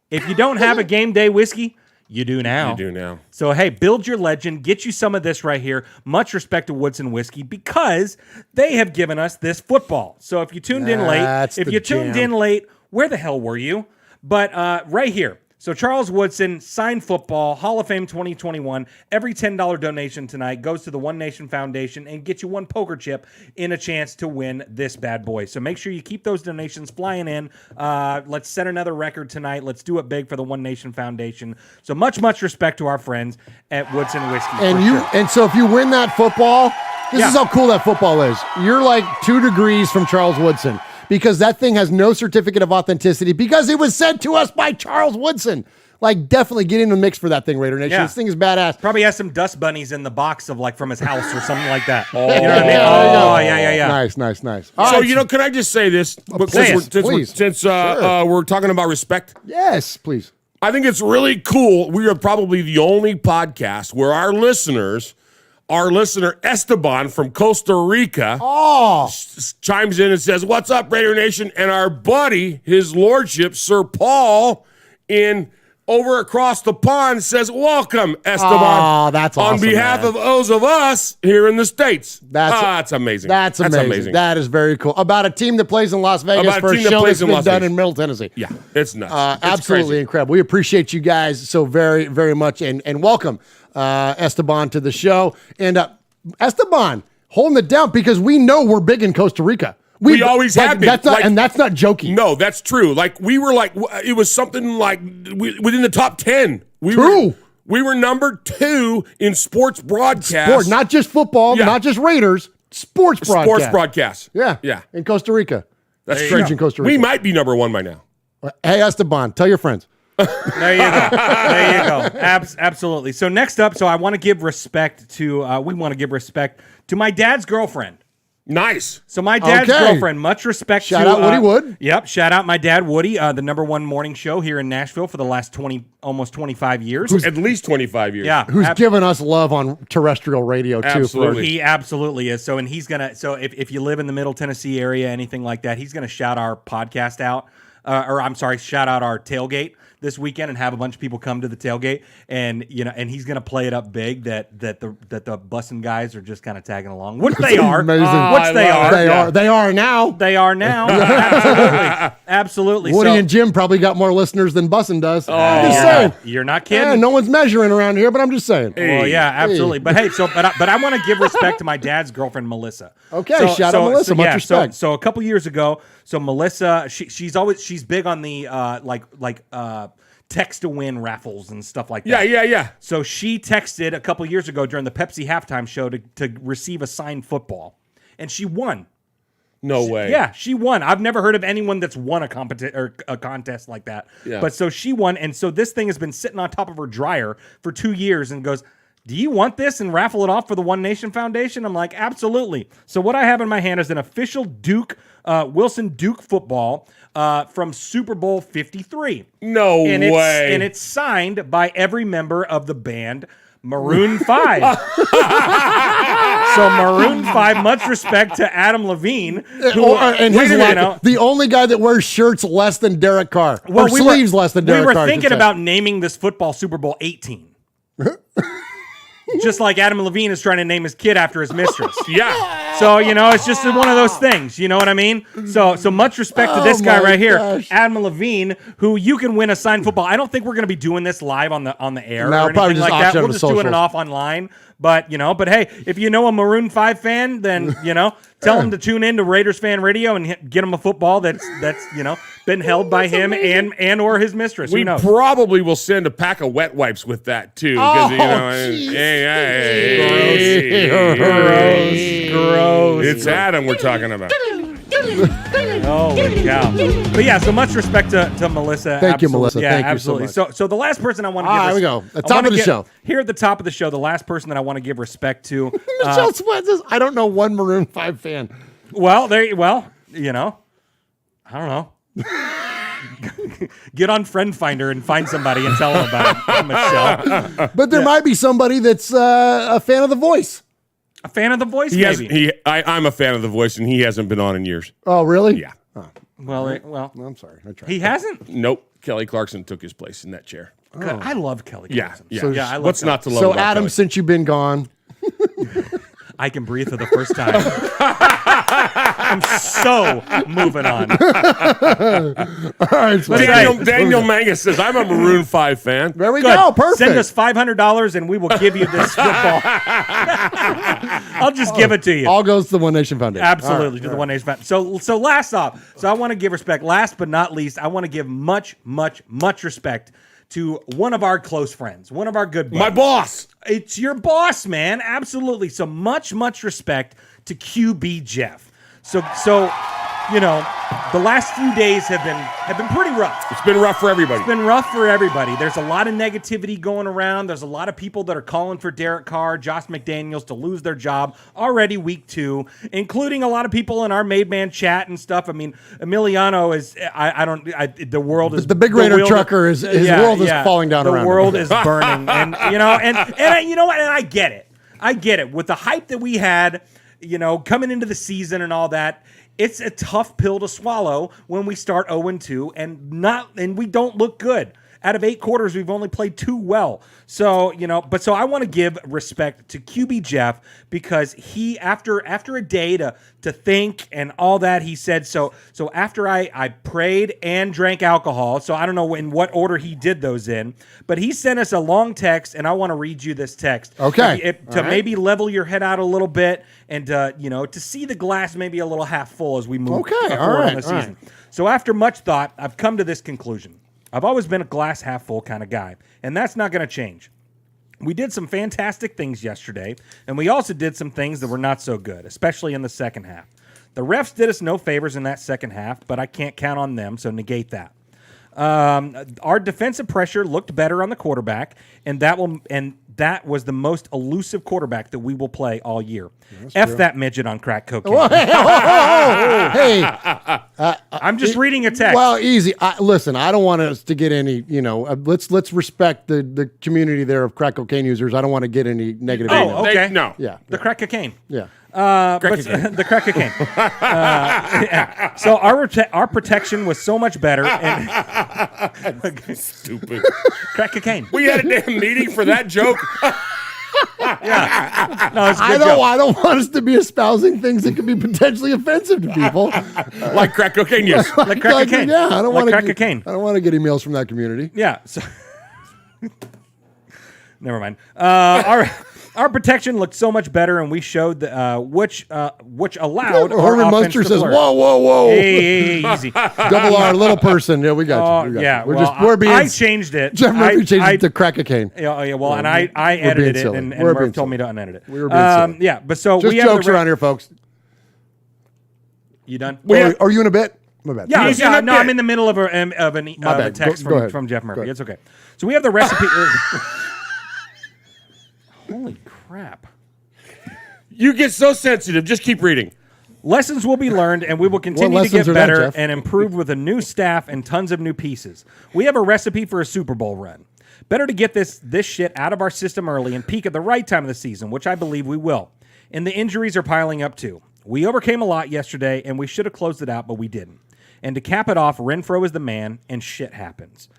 If you don't have a game day whiskey, you do now. You do now. So, hey, build your legend. Get you some of this right here. Much respect to Woodson Whiskey because they have given us this football. So if you tuned in late, where the hell were you? But right here. So Charles Woodson, signed football, Hall of Fame 2021. Every $10 donation tonight goes to the One Nation Foundation and get you one poker chip in a chance to win this bad boy. So make sure you keep those donations flying in. Let's set another record tonight. Let's do it big for the One Nation Foundation. So much respect to our friends at Woodson Whiskey. And so if you win that football, this is how cool that football is. You're like 2 degrees from Charles Woodson. Because that thing has no certificate of authenticity because it was sent to us by Charles Woodson. Like, definitely get in the mix for that thing, Raider Nation. Yeah. This thing is badass. Probably has some dust bunnies in the box of from his house or something like that. Oh, you know what I mean? Yeah. Nice. So, All right. can I just say this? Please. Since we're talking about respect, Yes, please. I think it's really cool. We are probably the only podcast where our listener Esteban from Costa Rica chimes in and says, "What's up, Raider Nation?" And our buddy, his lordship, Sir Paul in over across the pond says, "Welcome, Esteban." Oh, that's awesome. On behalf of those of us here in the States. That's amazing. That's amazing. That is very cool. About a team that plays in Las Vegas for a show that's been done in Middle Tennessee. Yeah, it's nuts. It's absolutely crazy. incredible. We appreciate you guys so very, very much, and welcome Esteban to the show. And Esteban, holding it down because we know we're big in Costa Rica. We always have been. That's not joking. No, that's true. Like we were it was something like within the top 10. We were number 2 in sports broadcast. Not just football, not just Raiders, sports broadcast. Sports broadcast. Yeah. In Costa Rica. That's strange in Costa Rica. We might be number 1 by now. Hey, Esteban, tell your friends. There you go. There you go. Absolutely. So next up, I want to give respect to, we want to give respect to my dad's girlfriend. Nice. So my dad's girlfriend, much respect shout to... out Woody Wood. Yep, shout out my dad, Woody, the #1 morning show here in Nashville for the last almost 25 years. At least 25 years. Yeah. Who's given us love on terrestrial radio, too. Absolutely. He absolutely is. So, and he's going to... So if you live in the Middle Tennessee area, anything like that, he's going to shout our podcast out. Shout out our tailgate this weekend and have a bunch of people come to the tailgate, and and he's gonna play it up big that the bussin' guys are just kind of tagging along, which they are. Amazing. They are now. They are now. Absolutely. Woody and Jim probably got more listeners than bussin' does. Just saying. You're not kidding. Yeah, no one's measuring around here, but I'm just saying. Well, yeah, absolutely. But hey, but I want to give respect to my dad's girlfriend, Melissa. Okay, shout out Melissa. Much respect. So a couple years ago, Melissa, she's big on the text to win raffles and stuff like that. Yeah. So she texted a couple years ago during the Pepsi halftime show to receive a signed football, and she won. No way. Yeah, she won. I've never heard of anyone that's won a contest like that. Yeah. But so she won, and so this thing has been sitting on top of her dryer for 2 years, and goes, "Do you want this?" and raffle it off for the One Nation Foundation. I'm like, absolutely. So what I have in my hand is an official Wilson Duke football from Super Bowl 53. No way. And it's signed by every member of the band Maroon 5. So Maroon 5, much respect to Adam Levine. The only guy that wears shirts less than Derek Carr. Sleeves less than Derek Carr. We were thinking about naming this football Super Bowl 18. Just like Adam Levine is trying to name his kid after his mistress. Yeah. So, it's just one of those things. You know what I mean? So much respect to this guy right here, Adam Levine, who you can win a signed football. I don't think we're going to be doing this live on the air or anything like that. We're just doing it off online. But hey, if you know a Maroon 5 fan, then, tell them to tune in to Raiders Fan Radio and get him a football that's been held by him and or his mistress. We probably will send a pack of wet wipes with that too. Gross. It's Adam we're talking about. Holy cow. But yeah, so much respect to Melissa. Thank you, Melissa. Yeah, Thank absolutely. you so much. So the last person I want to give here we go. The top of the show. Here at the top of the show, the last person that I want to give respect to. Michelle Sweat says, I don't know one Maroon 5 fan. I don't know. Get on Friend Finder and find somebody and tell them about it, Michelle. But there might be somebody that's a fan of The Voice. A fan of The Voice, maybe. I'm a fan of The Voice, and he hasn't been on in years. Oh, really? Yeah. Oh. Well, I'm sorry. I tried. He hasn't? Nope. Kelly Clarkson took his place in that chair. God, I love Kelly Clarkson. Yeah. So, I love what's Kelly. not to love So, about Adam, Kelly? since you've been gone, I can breathe for the first time. I'm so moving on. all right, Daniel Mangus says, I'm a Maroon 5 fan. there we Good. go. Perfect. Send us $500 and we will give you this football. I'll just give it to you. All goes to the One Nation Foundation. Absolutely, to the One Nation Foundation. So last off, I want to give respect. Last but not least, I want to give much respect to one of our close friends, one of our good buddies. My boss. It's your boss, man. Absolutely. So much respect to QB Jeff. So the last few days have been pretty rough. It's been rough for everybody. It's been rough for everybody. There's a lot of negativity going around. There's a lot of people that are calling for Derek Carr, Josh McDaniels to lose their job already week 2, including a lot of people in our Made Man chat and stuff. I mean, Emiliano is the world is The big Raider trucker is his world is falling down around him. The world is burning, and you know what? And I get it. I get it. With the hype that we had, coming into the season and all that, it's a tough pill to swallow when we start 0-2 and we don't look good. Out of 8 quarters, we've only played 2 well. So, so I want to give respect to QB Jeff because he, after a day to think and all that, he said, so after I prayed and drank alcohol, so I don't know in what order he did those in, but he sent us a long text, and I want to read you this text. Okay. To maybe level your head out a little bit and, to see the glass maybe a little half full as we move forward in the season. So after much thought, I've come to this conclusion. I've always been a glass half full kind of guy, and that's not going to change. We did some fantastic things yesterday, and we also did some things that were not so good, especially in the second half. The refs did us no favors in that second half, but I can't count on them, so negate that. Our defensive pressure looked better on the quarterback, and that was the most elusive quarterback that we will play all year. F that midget on crack cocaine. Hey, I'm just reading a text. well, easy. Listen, I don't want us to get any. Let's respect the community there of crack cocaine users. I don't want to get any negative. emails. Oh, okay. No. Yeah. The crack cocaine. Yeah. The crack cocaine. Yeah. So our protection was so much better. And Stupid. crack cocaine. We had a damn meeting for that joke. Yeah. No, it's a good I joke. don't want us to be espousing things that could be potentially offensive to people. Like crack cocaine use. Like crack cocaine. Yeah, I don't Like want crack cocaine. I don't want to get emails from that community. Yeah. So never mind. Our protection looked so much better, and we showed which allowed. our Herman offense Munster to says, flourish. "Whoa, Hey, easy. double R, little person." Yeah, we got you. We got Yeah, you. well, We're being. I changed it. Jeff Murphy changed I- it to crack cocaine. Yeah, well, and I being edited it, silly. and We're Murph being told silly. me to unedit it. We were being silly. Yeah, but so Just we have jokes around here, folks. You done? Are you in a bit? My bad. Yeah, He's yeah. in a No, bit. I'm in the middle of a bad. text Go ahead. from Jeff Go Murphy. ahead. It's okay. So we have the recipe. Holy crap. You get so sensitive. Just keep reading. Lessons will be learned, and we will continue to lessons get are that, better Jeff? and improve with a new staff and tons of new pieces. We have a recipe for a Super Bowl run. Better to get this shit out of our system early and peak at the right time of the season, which I believe we will. And the injuries are piling up too. We overcame a lot yesterday, and we should have closed it out, but we didn't. And to cap it off, Renfro is the man, and shit happens.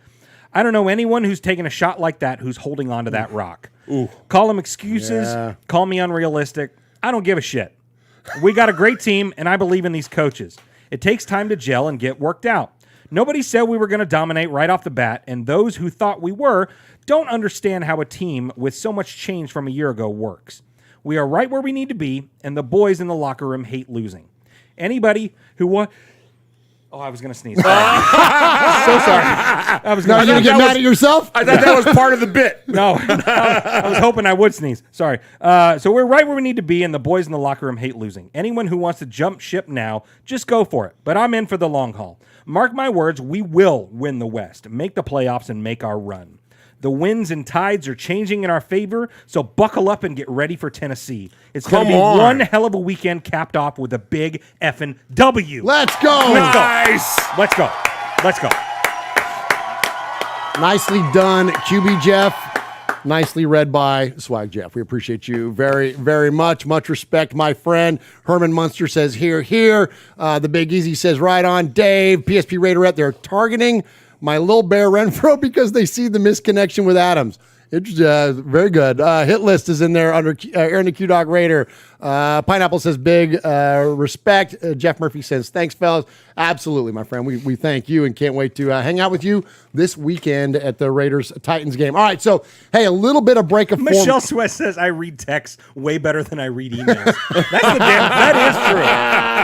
I don't know anyone who's taken a shot like that who's holding on to that rock. Call them excuses. Yeah. Call me unrealistic. I don't give a shit. We got a great team, and I believe in these coaches. It takes time to gel and get worked out. Nobody said we were going to dominate right off the bat, and those who thought we were don't understand how a team with so much change from a year ago works. We are right where we need to be, and the boys in the locker room hate losing. Anybody who Oh, I was going to sneeze. Sorry. So sorry. I was Now going you're gonna get mad at yourself. I thought that was part of the bit. No, I was hoping I would sneeze. Sorry. So we're right where we need to be, and the boys in the locker room hate losing. Anyone who wants to jump ship now, just go for it. But I'm in for the long haul. Mark my words, we will win the West, make the playoffs, and make our run. The winds and tides are changing in our favor, so buckle up and get ready for Tennessee. It's going to be one hell of a weekend capped off with a big effing W. Let's go. Nice. Let's go. Let's go. Nicely done, QB Jeff. Nicely read by Swag Jeff. We appreciate you very, very much. Much respect, my friend. Herman Munster says, here, here. The Big Easy says, right on. Dave, PSP Raiderette, they're targeting my little bear Renfro because they see the misconnection with Adams. It's very good. Hit list is in there under Aaron the Q-Dog Raider. Pineapple says big respect. Jeff Murphy says thanks, fellas. Absolutely, my friend. We thank you and can't wait to hang out with you this weekend at the Raiders-Titans game. All right, so, hey, a little bit of break of form. Michelle Sweat says I read texts way better than I read emails.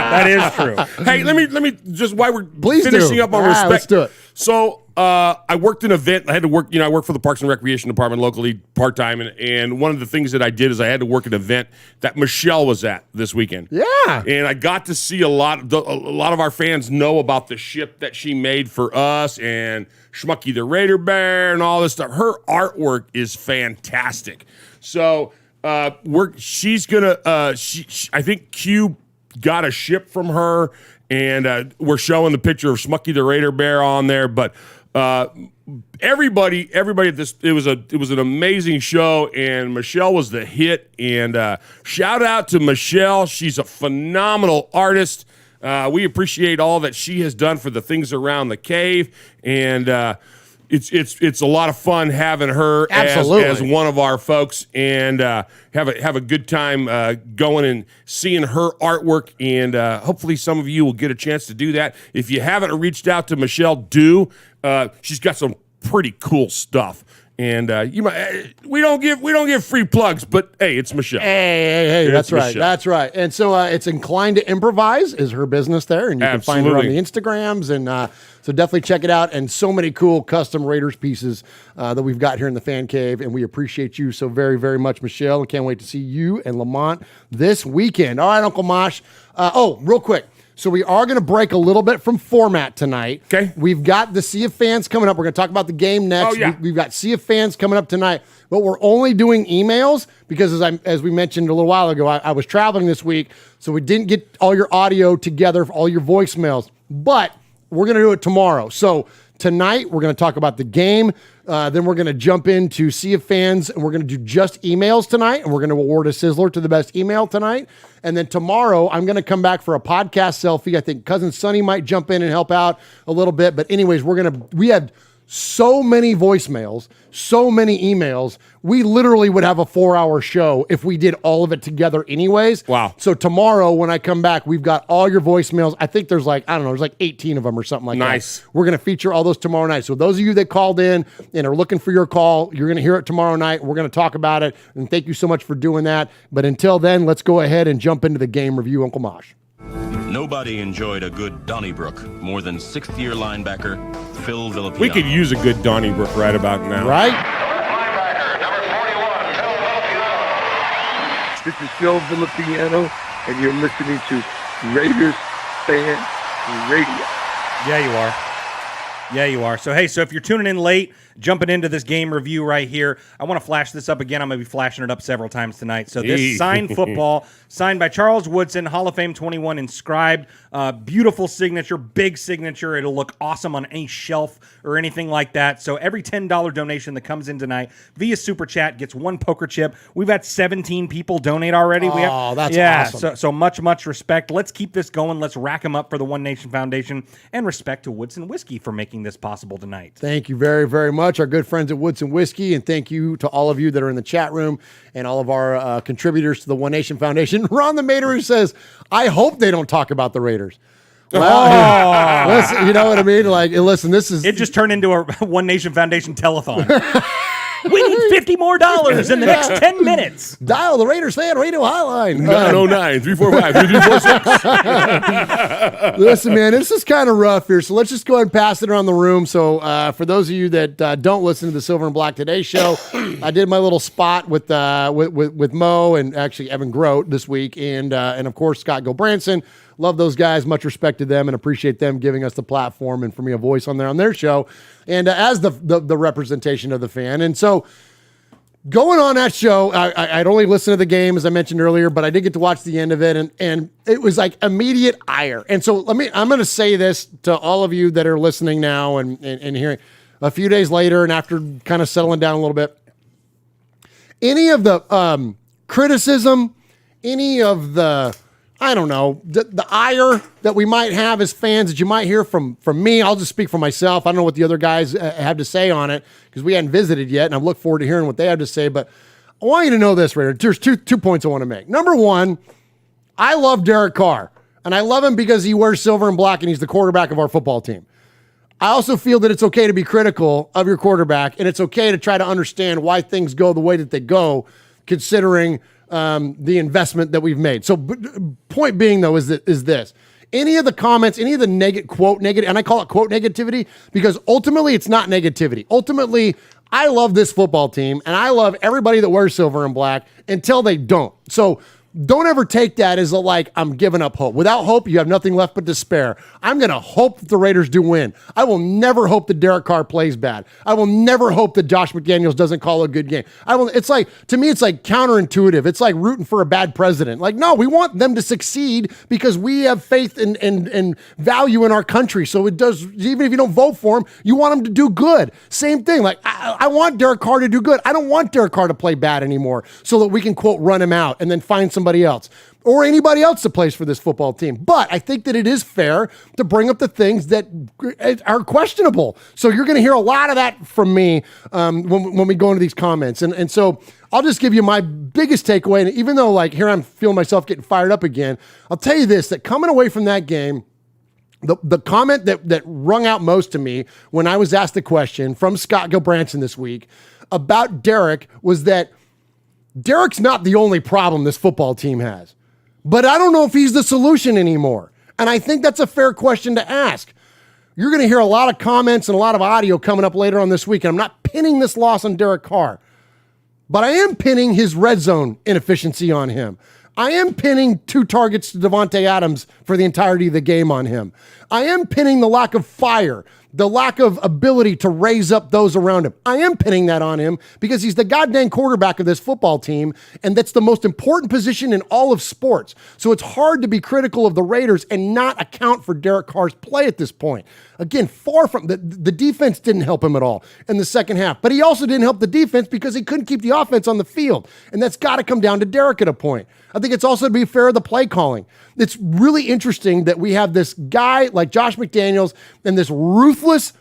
That is true. Hey, let me just while we're Please finishing do. up on respect. Let's do it. So I worked an event. I had to work. I work for the Parks and Recreation Department locally part time, and one of the things that I did is I had to work an event that Michelle was at this weekend. Yeah, and I got to see a lot of our fans know about the ship that she made for us and Schmucky the Raider Bear and all this stuff. Her artwork is fantastic. So she's gonna. I think Q got a ship from her, and we're showing the picture of Schmucky the Raider Bear on there. But everybody at this, it was an amazing show, and Michelle was the hit. And shout out to Michelle. She's a phenomenal artist. We appreciate all that she has done for the things around the cave, and it's a lot of fun having her as one of our folks, and have a good time going and seeing her artwork, and hopefully some of you will get a chance to do that. If you haven't reached out to Michelle, do. She's got some pretty cool stuff. And you might we don't give free plugs, but hey, it's Michelle. Hey, that's right. Michelle. That's right. And so it's Inclined to Improvise is her business there, and you can find her on the Instagrams, and so definitely check it out. And so many cool custom Raiders pieces that we've got here in the fan cave, and we appreciate you so very, very much, Michelle, and can't wait to see you and Lamont this weekend. All right, Uncle Mosh. Real quick. So we are going to break a little bit from format tonight. Okay. We've got the Sea of Fans coming up. We're going to talk about the game next. Oh, yeah. We've got Sea of Fans coming up tonight, but we're only doing emails because as we mentioned a little while ago, I was traveling this week, so we didn't get all your audio together, all your voicemails, but we're going to do it tomorrow. So tonight we're going to talk about the game. Then we're going to jump into Sea of Fans, and we're going to do just emails tonight, and we're going to award a Sizzler to the best email tonight. And then tomorrow, I'm going to come back for a podcast selfie. I think Cousin Sonny might jump in and help out a little bit. But anyways, we had so many voicemails, so many emails. We literally would have a 4-hour show if we did all of it together anyways. Wow. So tomorrow when I come back, we've got all your voicemails. I think there's there's 18 of them or something like that. Nice. We're going to feature all those tomorrow night. So those of you that called in and are looking for your call, you're going to hear it tomorrow night. We're going to talk about it. And thank you so much for doing that. But until then, let's go ahead and jump into the game review, Uncle Mosh. Nobody enjoyed a good Donnybrook more than sixth-year linebacker Phil Villapiano. We could use a good Donnybrook right about now. Right? Linebacker, number 41, Phil Villapiano. This is Phil Villapiano, and you're listening to Raiders Fan Radio. Yeah, you are. Yeah, you are. So, hey, if you're tuning in late, jumping into this game review right here, I want to flash this up again. I'm going to be flashing it up several times tonight. So this signed football, signed by Charles Woodson, Hall of Fame 21 inscribed, beautiful signature, big signature. It'll look awesome on any shelf or anything like that. So every $10 donation that comes in tonight via Super Chat gets one poker chip. We've had 17 people donate already. That's awesome. So much respect. Let's keep this going. Let's rack them up for the One Nation Foundation, and respect to Woodson Whiskey for making this possible tonight. Thank you very, very much, our good friends at Woodson Whiskey, and thank you to all of you that are in the chat room and all of our contributors to the One Nation Foundation. Ron the Mater, who says, I hope they don't talk about the Raiders. Well, listen, you know what I mean? Like, listen, it just turned into a One Nation Foundation telethon. We need $50 more in the next 10 minutes. Dial the Raiders Fan Radio Hotline. 909-345-3246. Listen, man, this is kind of rough here, so let's just go ahead and pass it around the room. So for those of you that don't listen to the Silver and Black Today show, I did my little spot with Mo and actually Evan Grote this week, and of course Scott Gilbranson. Love those guys. Much respect to them and appreciate them giving us the platform and for me a voice on their show. And as the representation of the fan. And so going on that show, I'd only listened to the game, as I mentioned earlier, but I did get to watch the end of it. And it was like immediate ire. And so I'm going to say this to all of you that are listening now and hearing a few days later and after kind of settling down a little bit. Any of the criticism, any of the the ire that we might have as fans that you might hear from me. I'll just speak for myself. I don't know what the other guys have to say on it because we hadn't visited yet, and I look forward to hearing what they have to say. But I want you to know this, Raider. There's two points I want to make. Number one, I love Derek Carr, and I love him because he wears silver and black, and he's the quarterback of our football team. I also feel that it's okay to be critical of your quarterback, and it's okay to try to understand why things go the way that they go, considering the investment that we've made. So point being, though, is this. Any of the comments, any of the negative, and I call it quote negativity because ultimately it's not negativity. Ultimately, I love this football team, and I love everybody that wears silver and black until they don't. So don't ever take that as I'm giving up hope. Without hope, you have nothing left but despair. I'm going to hope that the Raiders do win. I will never hope that Derek Carr plays bad. I will never hope that Josh McDaniels doesn't call a good game. To me, it's like counterintuitive. It's like rooting for a bad president. No, we want them to succeed because we have faith and value in our country. So it does, even if you don't vote for him, you want him to do good. Same thing. I want Derek Carr to do good. I don't want Derek Carr to play bad anymore so that we can, quote, run him out and then find somebody else. or anybody else that plays for this football team. But I think that it is fair to bring up the things that are questionable. So you're going to hear a lot of that from me when we go into these comments. And so I'll just give you my biggest takeaway. And even though like here I'm feeling myself getting fired up again, I'll tell you this, that coming away from that game, the comment that rung out most to me when I was asked the question from Scott Gilbranson this week about Derek was that Derek's not the only problem this football team has, but I don't know if he's the solution anymore. And I think that's a fair question to ask. You're going to hear a lot of comments and a lot of audio coming up later on this week, and I'm not pinning this loss on Derek Carr, but I am pinning his red zone inefficiency on him. I am pinning 2 targets to Devontae Adams for the entirety of the game on him. I am pinning the lack of fire, the lack of ability to raise up those around him. I am pinning that on him because he's the goddamn quarterback of this football team, and that's the most important position in all of sports. So it's hard to be critical of the Raiders and not account for Derek Carr's play at this point. Again, far from the defense didn't help him at all in the second half, but he also didn't help the defense because he couldn't keep the offense on the field, and that's got to come down to Derek at a point. I think it's also, to be fair, the play calling. It's really interesting that we have this guy like Josh McDaniels and this ruthless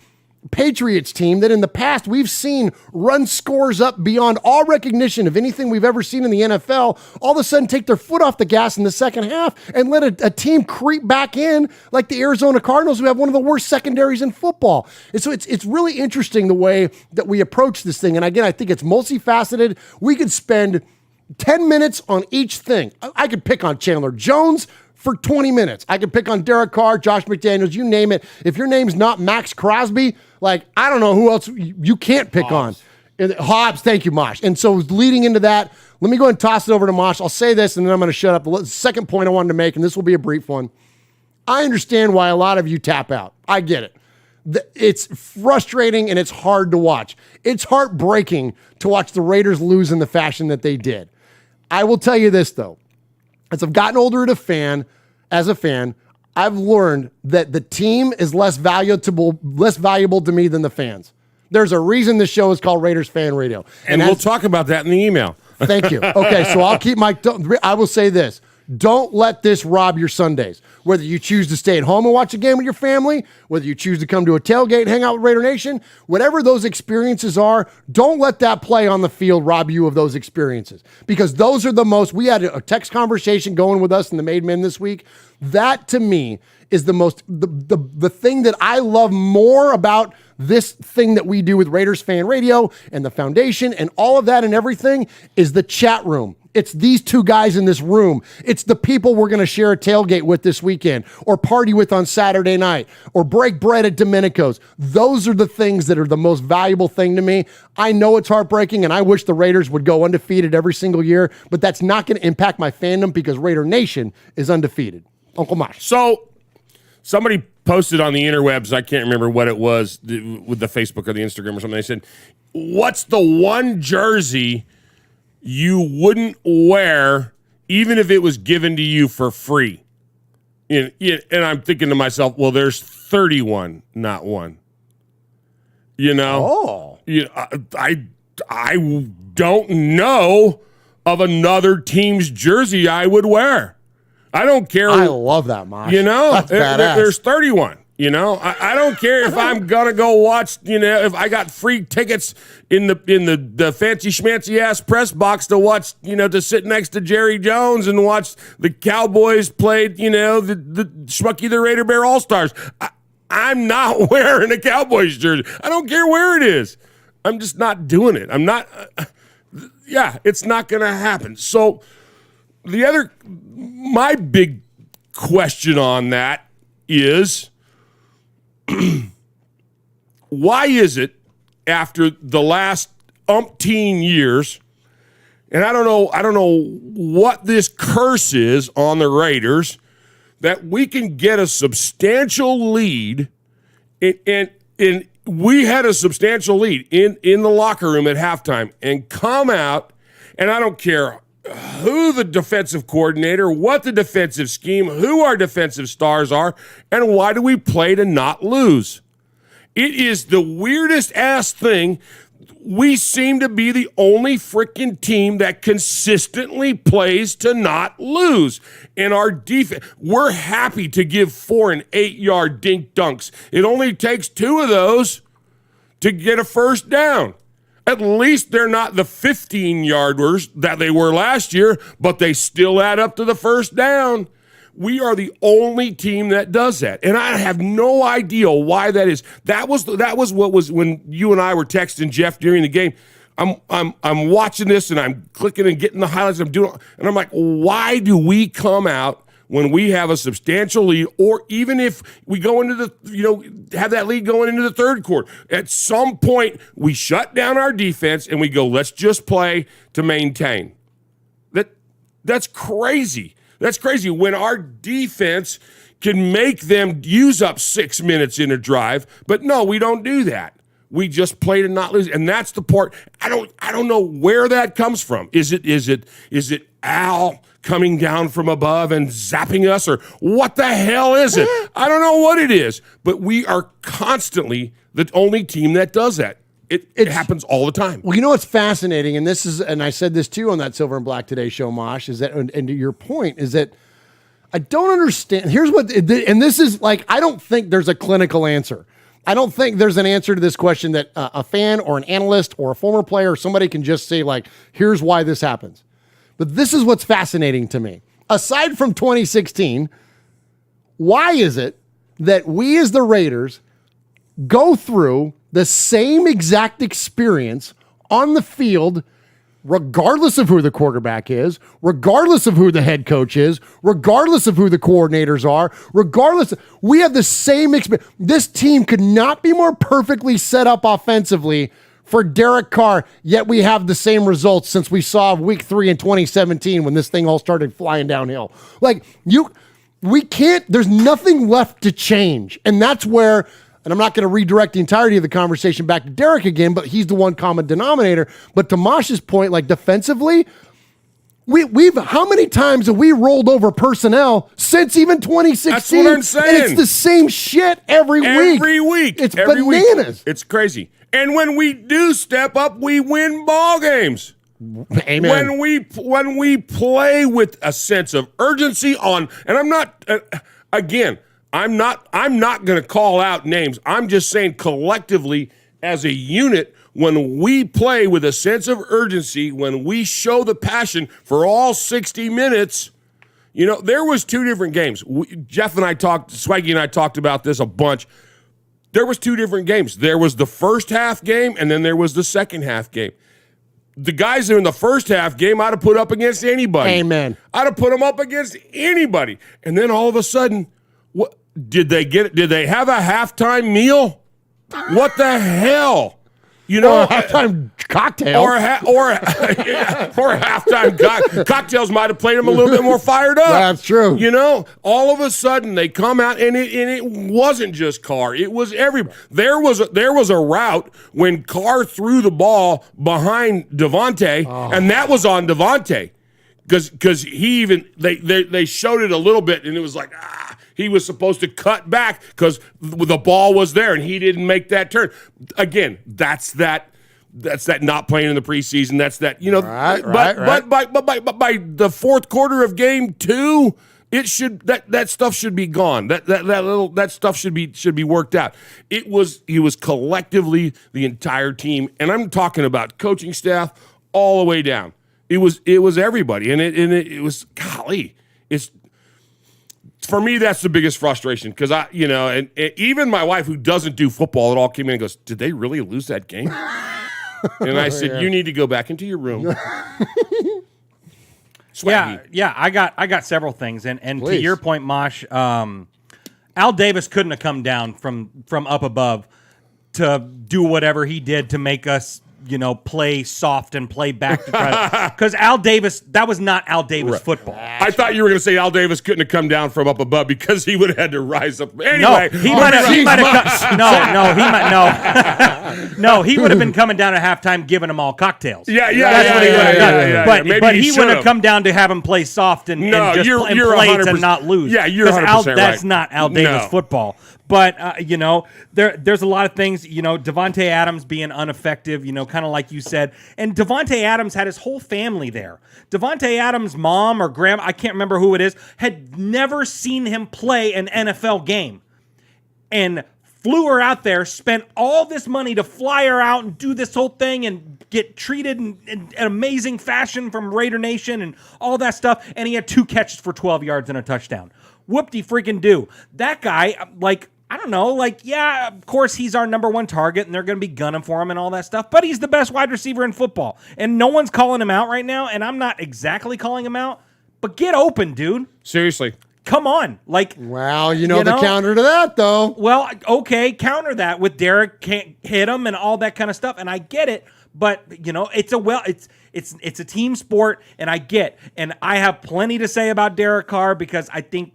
Patriots team that in the past we've seen run scores up beyond all recognition of anything we've ever seen in the NFL, all of a sudden take their foot off the gas in the second half and let a team creep back in like the Arizona Cardinals, who have one of the worst secondaries in football. And so it's really interesting the way that we approach this thing. And again, I think it's multifaceted. We could spend 10 minutes on each thing. I could pick on Chandler Jones for 20 minutes. I could pick on Derek Carr, Josh McDaniels, you name it. If your name's not Max Crosby, like, I don't know who else you can't pick on. Hobbs, thank you, Mosh. And so leading into that, let me go ahead and toss it over to Mosh. I'll say this, and then I'm going to shut up. The second point I wanted to make, and this will be a brief one. I understand why a lot of you tap out. I get it. It's frustrating, and it's hard to watch. It's heartbreaking to watch the Raiders lose in the fashion that they did. I will tell you this, though. As I've gotten older as a fan, I've learned that the team is less valuable to me than the fans. There's a reason this show is called Raiders Fan Radio. And we'll talk about that in the email. Thank you. Okay, so I will say this. Don't let this rob your Sundays. Whether you choose to stay at home and watch a game with your family, whether you choose to come to a tailgate and hang out with Raider Nation, whatever those experiences are, don't let that play on the field rob you of those experiences. Because those are the most, we had a text conversation going with us in the Made Men this week. That to me is the most, the thing that I love more about this thing that we do with Raiders Fan Radio and the foundation and all of that and everything is the chat room. It's these two guys in this room. It's the people we're going to share a tailgate with this weekend or party with on Saturday night or break bread at Domenico's. Those are the things that are the most valuable thing to me. I know it's heartbreaking, and I wish the Raiders would go undefeated every single year, but that's not going to impact my fandom because Raider Nation is undefeated. Uncle Mosh. So somebody posted on the interwebs, I can't remember what it was, with the Facebook or the Instagram or something. They said, what's the one jersey you wouldn't wear even if it was given to you for free? And I'm thinking to myself, well, there's 31, not one. You know? I don't know of another team's jersey I would wear. I don't care. I love that, Mosh. You know? That's badass. There's 31. You know, I don't care if I'm gonna go watch. You know, if I got free tickets in the fancy schmancy ass press box to watch. You know, to sit next to Jerry Jones and watch the Cowboys play. You know, the Schmucky the Raider Bear All Stars. I'm not wearing a Cowboys jersey. I don't care where it is. I'm just not doing it. I'm not. Yeah, it's not gonna happen. So my big question on that is, why is it after the last umpteen years, and I don't know what this curse is on the Raiders, that we can get a substantial lead, and we had a substantial lead in the locker room at halftime and come out, and I don't care who the defensive coordinator, what the defensive scheme, who our defensive stars are, and why do we play to not lose? It is the weirdest ass thing we seem to be the only freaking team that consistently plays to not lose. In our defense, we're happy to give 4 and 8 yard dink dunks. It only takes 2 of those to get a first down. At least they're not the 15-yarders that they were last year, but they still add up to the first down. We are the only team that does that, and I have no idea why that is. That was what was when you and I were texting Jeff during the game. I'm watching this and I'm clicking and getting the highlights. I'm doing, and I'm like, why do we come out when we have a substantial lead, or even if we go into have that lead going into the third quarter? At some point, we shut down our defense and we go, let's just play to maintain. That's crazy. That's crazy when our defense can make them use up 6 minutes in a drive, but no, we don't do that. We just play to not lose, and that's the part I don't know where that comes from. Is it Al coming down from above and zapping us, or what the hell is it? I don't know what it is, but we are constantly the only team that does that. It happens all the time. Well, you know what's fascinating, and I said this too on that Silver and Black Today show, Mosh, is that, and to your point, is that I don't understand. Here's what, and this is like, I don't think there's a clinical answer. I don't think there's an answer to this question that a fan or an analyst or a former player or somebody can just say, like, here's why this happens. But this is what's fascinating to me. Aside from 2016, why is it that we as the Raiders go through the same exact experience on the field, regardless of who the quarterback is, regardless of who the head coach is, regardless of who the coordinators are, we have the same experience. This team could not be more perfectly set up offensively for Derek Carr, yet we have the same results since we saw week 3 in 2017 when this thing all started flying downhill. We can't, there's nothing left to change. And that's where, and I'm not going to redirect the entirety of the conversation back to Derek again, but he's the one common denominator. But to Mosh's point, like defensively, we've how many times have we rolled over personnel since even 2016? That's what I'm saying. And it's the same shit every week. Every week. It's every bananas. Week. It's crazy. And when we do step up, we win ball games. Amen. When we play with a sense of urgency and I'm not again. I'm not going to call out names. I'm just saying collectively as a unit, when we play with a sense of urgency, when we show the passion for all 60 minutes, there was 2 different games. Jeff and I Swaggy and I talked about this a bunch. There was 2 different games. There was the first half game, and then there was the second half game. The guys in the first half game I'd have put up against anybody. Amen. I'd have put them up against anybody. And then all of a sudden, what did they get? Did they have a halftime meal? What the hell? Or a halftime cocktail. Or halftime cocktails might have played them a little bit more fired up. That's true. All of a sudden they come out, and it wasn't just Carr. It was everybody. There was a route when Carr threw the ball behind Devontae, and that was on Devontae. Because he even they showed it a little bit, and it was like he was supposed to cut back because the ball was there and he didn't make that turn. Again, that's that not playing in the preseason. That's that But by the fourth quarter of game 2, it should that stuff should be gone. That stuff should be worked out. He was collectively the entire team, and I'm talking about coaching staff all the way down. It was everybody, and it was golly. It's for me, that's the biggest frustration because and even my wife, who doesn't do football at all, came in and goes, "Did they really lose that game?" And I said, "You need to go back into your room." Yeah. I got several things, and to your point, Mosh, Al Davis couldn't have come down from up above to do whatever he did to make us play soft and play back to try because Al Davis, that was not Al Davis football. I thought you were going to say Al Davis couldn't have come down from up above because he would have had to rise up. Anyway, he would have been coming down at halftime giving them all cocktails. Yeah, that's what he would have done. But he would have have come down to have him play soft and just you're play 100%, and not lose. Yeah, you're 100% right. That's not Al Davis football. But, there's a lot of things, Devontae Adams being ineffective, kind of like you said. And Devontae Adams had his whole family there. Devontae Adams' mom or grandma, I can't remember who it is, had never seen him play an NFL game. And flew her out there, spent all this money to fly her out and do this whole thing and get treated in an amazing fashion from Raider Nation and all that stuff. And he had 2 catches for 12 yards and a touchdown. Whoop-de-freaking-do. That guy, I don't know, of course he's our number 1 target and they're going to be gunning for him and all that stuff, but he's the best wide receiver in football. And no one's calling him out right now, and I'm not exactly calling him out, but get open, dude. Seriously. Come on. Well, the counter to that, though. Well, okay, counter that with Derek can't hit him and all that kind of stuff, and I get it, but, it's a team sport, and and I have plenty to say about Derek Carr because I think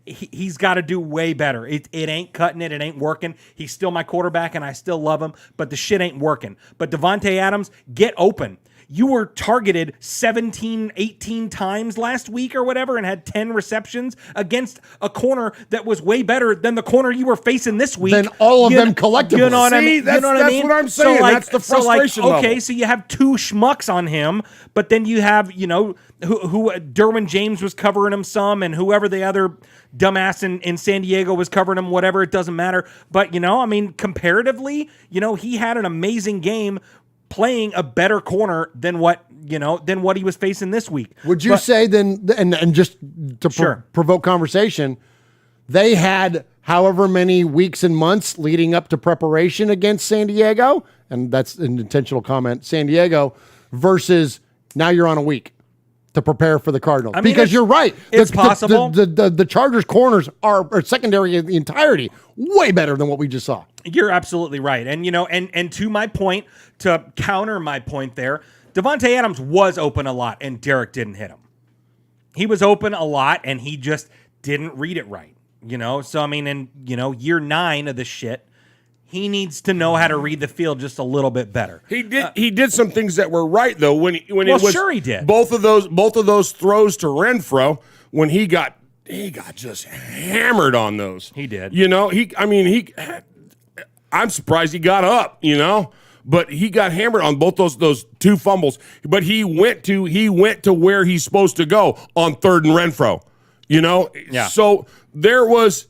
he's got to do way better. It ain't cutting it. It ain't working. He's still my quarterback, and I still love him, but the shit ain't working. But Devontae Adams, get open. You were targeted 17, 18 times last week or whatever and had 10 receptions against a corner that was way better than the corner you were facing this week. Than all of them collectively. You know what I mean? That's what I'm saying. That's the frustration level. Okay, so you have 2 schmucks on him, but then you have, who Derwin James was covering him some and whoever the other dumbass in San Diego was covering him, whatever, it doesn't matter. But, comparatively, he had an amazing game playing a better corner than what he was facing this week. Would you say then, and just to provoke conversation, they had however many weeks and months leading up to preparation against San Diego, and that's an intentional comment, San Diego, versus now you're on a week to prepare for the Cardinals. Because you're right. It's possible. The Chargers corners are secondary in the entirety way better than what we just saw. You're absolutely right. And, and to my point, to counter my point there, Devontae Adams was open a lot and Derek didn't hit him. He was open a lot and he just didn't read it right. So, in, year 9 of this shit, he needs to know how to read the field just a little bit better. He did some things that were right though when it was sure he did. Both of those throws to Renfro when he got just hammered on those. He did. I'm surprised he got up, but he got hammered on both those 2 fumbles. But he went to where he's supposed to go on 3rd and Renfro, Yeah. So there was.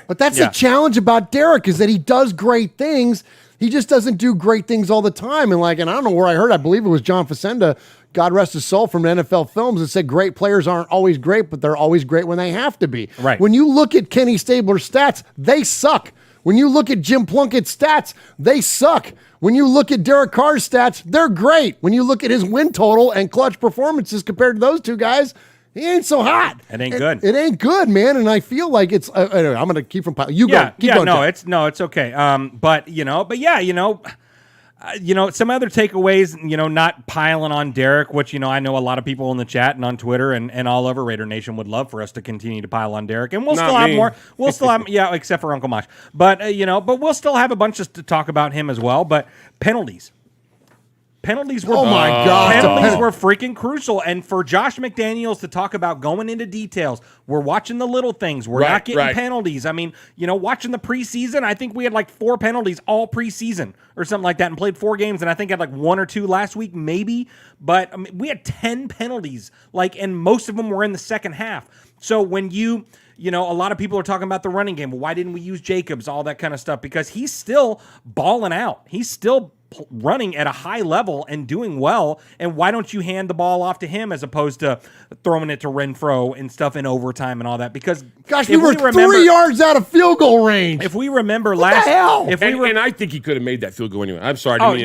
But that's the challenge about Derek is that he does great things. He just doesn't do great things all the time. And I don't know where I heard, I believe it was John Facenda, God rest his soul, from NFL Films, that said great players aren't always great, but they're always great when they have to be. Right. When you look at Kenny Stabler's stats, they suck. When you look at Jim Plunkett's stats, they suck. When you look at Derek Carr's stats, they're great. When you look at his win total and clutch performances compared to those 2 guys, he ain't so hot. It ain't good. It ain't good, man. And I feel like it's. Anyway, I'm going to keep from. You go. Keep going. No, it's okay. But some other takeaways. Not piling on Derek, which I know a lot of people in the chat and on Twitter and all over Raider Nation would love for us to continue to pile on Derek, and we'll still have more. We'll still have except for Uncle Mosh. But but we'll still have a bunch to talk about him as well. But penalties. Penalties were penalties were freaking crucial. And for Josh McDaniels to talk about going into details, we're watching the little things. We're not getting penalties. Watching the preseason, I think we had 4 penalties all preseason or something like that and played 4 games. And I think had 1 or 2 last week, maybe. But we had 10 penalties, and most of them were in the second half. So when a lot of people are talking about the running game. Well, why didn't we use Jacobs? All that kind of stuff. Because he's still balling out. He's still running at a high level and doing well, and why don't you hand the ball off to him as opposed to throwing it to Renfro and stuff in overtime and all that? Because we were 3 yards out of field goal range. If we remember what the hell? And I think he could have made that field goal anyway. I'm sorry. I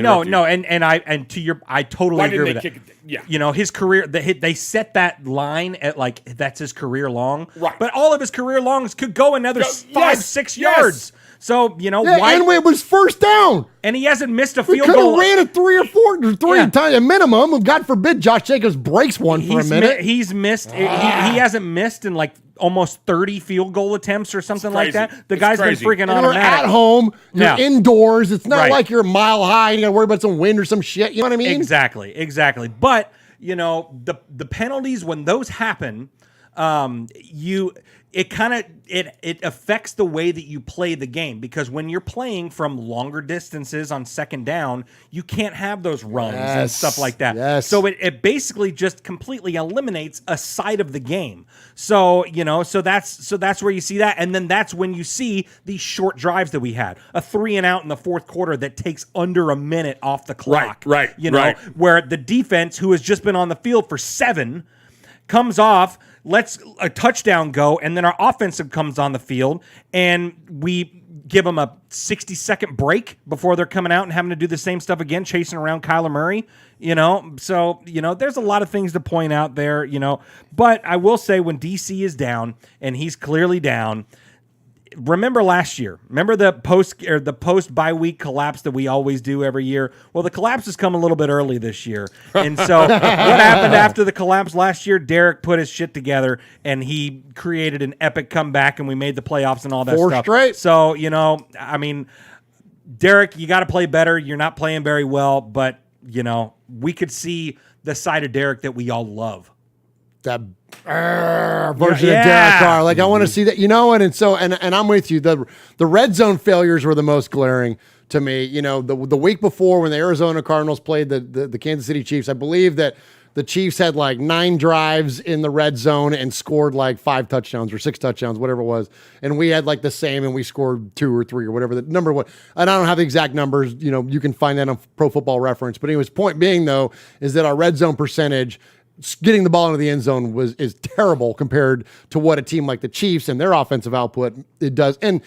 totally agree with that. Yeah. His career, they set that line at that's his career long. Right. But all of his career longs could go another 5-6 yards. So, you know, Yeah, why? and it was first down. And he hasn't missed a We field could have goal. ran it three times a minimum. God forbid Josh Jacobs breaks one for a minute. He's missed. He hasn't missed in like almost 30 field goal attempts or something like that. The guy's been freaking And you're automatic. at home. You're indoors. It's not Right. like you're a mile high and you got to worry about some wind or some shit. You know what I mean? Exactly. But, you know, the penalties, when those happen, it affects the way that you play the game, because when you're playing from longer distances on second down, you can't have those runs and stuff like that. Yes. So it basically just completely eliminates a side of the game. So, you know, so that's where you see that. And then that's when you see these short drives that we had. A 3 and out in the fourth quarter that takes under a minute off the clock. Right. You know, where the defense, who has just been on the field for 7, comes off, lets a touchdown go, and then our offensive comes on the field, and we give them a 60-second break before they're coming out and having to do the same stuff again, chasing around Kyler Murray, you know? So, you know, there's a lot of things to point out there, you know. But I will say, when DC is down, and he's clearly down, remember last year? Remember the post bye week collapse that we always do every year? Well, the collapse has come a little bit early this year. And so what happened after the collapse last year? Derek put his shit together and he created an epic comeback, and we made the playoffs and all that 4 stuff. straight. So, you know, I mean, Derek, you got to play better. You're not playing very well, but, you know, we could see the side of Derek that we all love. That version of Derek Carr. Like, I want to see that, you know, and I'm with you. The red zone failures were the most glaring to me. You know, the week before, when the Arizona Cardinals played the Kansas City Chiefs, I believe that the Chiefs had like 9 drives in the red zone and scored like 5 touchdowns or 6 touchdowns, whatever it was. And we had like the same, and we scored 2 or 3 or whatever the number was. And I don't have the exact numbers. You know, you can find that on Pro Football Reference. But anyways, point being though, is that our red zone percentage, getting the ball into the end zone, is terrible compared to what a team like the Chiefs and their offensive output it does. And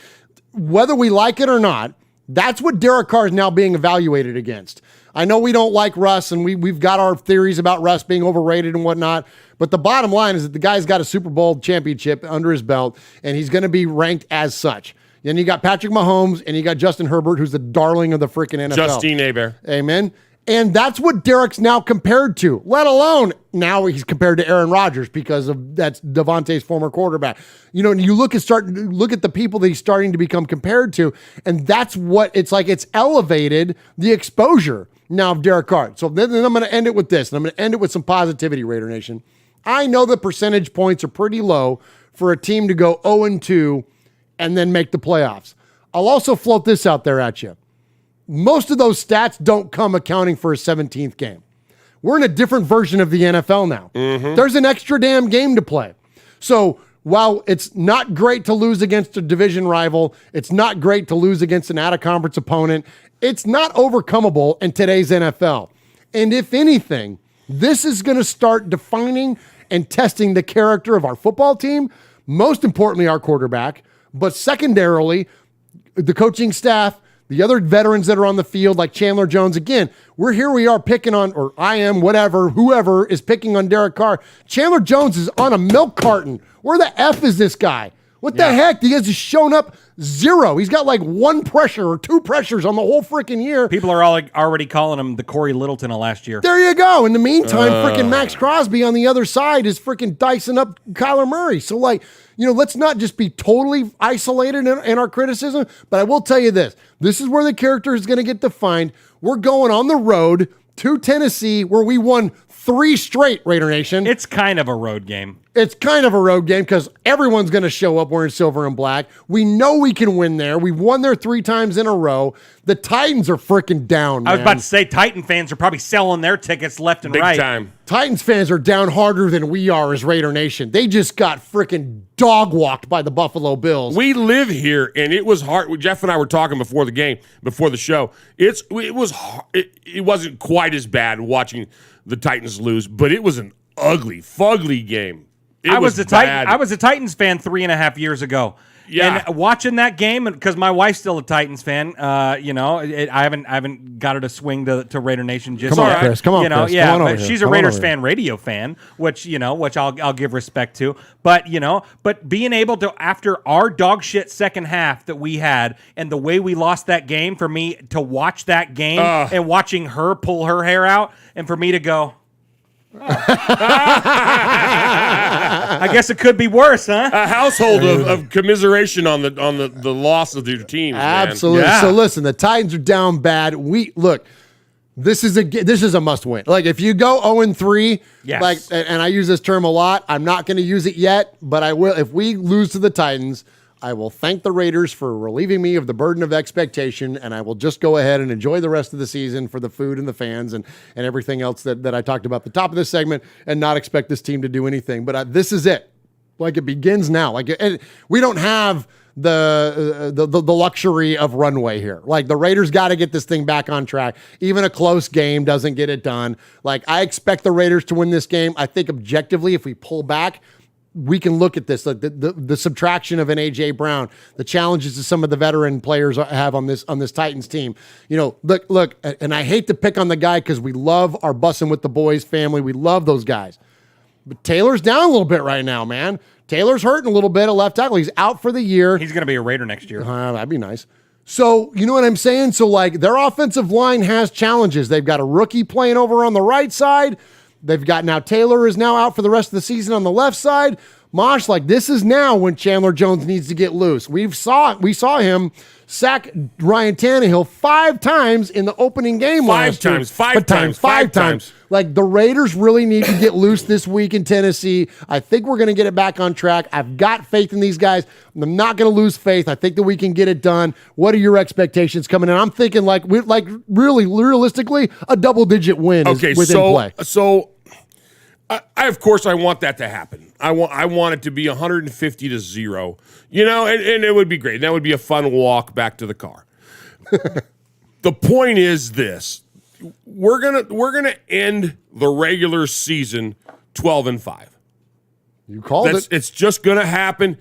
whether we like it or not, that's what Derek Carr is now being evaluated against. I know we don't like Russ, and we've got our theories about Russ being overrated and whatnot, but the bottom line is that the guy's got a Super Bowl championship under his belt, and he's going to be ranked as such. Then you got Patrick Mahomes, and you got Justin Herbert, who's the darling of the freaking NFL. Justine Hebert. Amen. And that's what Derek's now compared to, let alone now he's compared to Aaron Rodgers, because that's Devontae's former quarterback. You know, and you look at the people that he's starting to become compared to, and that's what it's like. It's elevated the exposure now of Derek Carr. So then I'm going to end it with this, and I'm going to end it with some positivity, Raider Nation. I know the percentage points are pretty low for a team to go 0-2 and then make the playoffs. I'll also float this out there at you. Most of those stats don't come accounting for a 17th game. We're in a different version of the NFL now. Mm-hmm. There's an extra damn game to play. So while it's not great to lose against a division rival, it's not great to lose against an out-of-conference opponent, it's not overcomable in today's NFL. And if anything, this is going to start defining and testing the character of our football team, most importantly, our quarterback, but secondarily, the coaching staff, the other veterans that are on the field, like Chandler Jones. Again, we are picking on, or I am, whoever is picking on Derek Carr. Chandler Jones is on a milk carton. Where the F is this guy? What the heck? He has just shown up 0. He's got like 1 pressure or 2 pressures on the whole freaking year. People are already calling him the Corey Littleton of last year. There you go. In the meantime, freaking Max Crosby on the other side is freaking dicing up Kyler Murray. So, like, you know, let's not just be totally isolated in our criticism, but I will tell you this. This is where the character is going to get defined. We're going on the road to Tennessee, where we won 3 straight, Raider Nation. It's kind of a road game. It's kind of a road game because everyone's going to show up wearing silver and black. We know we can win there. We've won there 3 times in a row. The Titans are freaking down, man. I was about to say, Titan fans are probably selling their tickets left and right. Big time. Titans fans are down harder than we are as Raider Nation. They just got freaking dog-walked by the Buffalo Bills. We live here, and it was hard. Jeff and I were talking before the game, before the show. It wasn't quite as bad watching the Titans lose, but it was an ugly, fugly game. I was a Titans fan 3.5 years ago. Yeah. And watching that game, because my wife's still a Titans fan, I haven't got her to swing to Raider Nation just Come on, yet. Chris. Come on, Chris. Yeah, Come on over but here. she's a Come on Raiders over here. fan radio fan, which I'll give respect to. But being able to, after our dog shit second half that we had and the way we lost that game, for me to watch that game and watching her pull her hair out, and for me to go, I guess it could be worse, huh? A household of commiseration on the loss of your teams. Absolutely. Yeah. So listen, the Titans are down bad. This is a must win. Like if you go 0-3, Yes. and I use this term a lot, I'm not going to use it yet, but I will. If we lose to the Titans, I will thank the Raiders for relieving me of the burden of expectation, and I will just go ahead and enjoy the rest of the season for the food and the fans and everything else that I talked about at the top of this segment, and not expect this team to do anything. But this is it. Like it begins now. We don't have the luxury of runway here. Like the Raiders got to get this thing back on track. Even a close game doesn't get it done. Like I expect the Raiders to win this game. I think objectively, if we pull back, we can look at this, like the subtraction of an A.J. Brown, the challenges that some of the veteran players have on this Titans team. Look, and I hate to pick on the guy because we love our Bussin' with the Boys family. We love those guys. But Taylor's down a little bit right now, man. Taylor's hurting a little bit at left tackle. He's out for the year. He's going to be a Raider next year. That'd be nice. So, you know what I'm saying? So, like, their offensive line has challenges. They've got a rookie playing over on the right side. They've got now Taylor is now out for the rest of the season on the left side. Mosh, like, this is now when Chandler Jones needs to get loose. We saw him sack Ryan Tannehill 5 times in the opening game last year. Five times. Like, the Raiders really need to get loose this week in Tennessee. I think we're going to get it back on track. I've got faith in these guys. I'm not going to lose faith. I think that we can get it done. What are your expectations coming in? I'm thinking really realistically, a double-digit win is within play. So of course I want that to happen. I want it to be 150-0. And it would be great. That would be a fun walk back to the car. The point is this. We're gonna end the regular season 12-5. You called it. It's just gonna happen.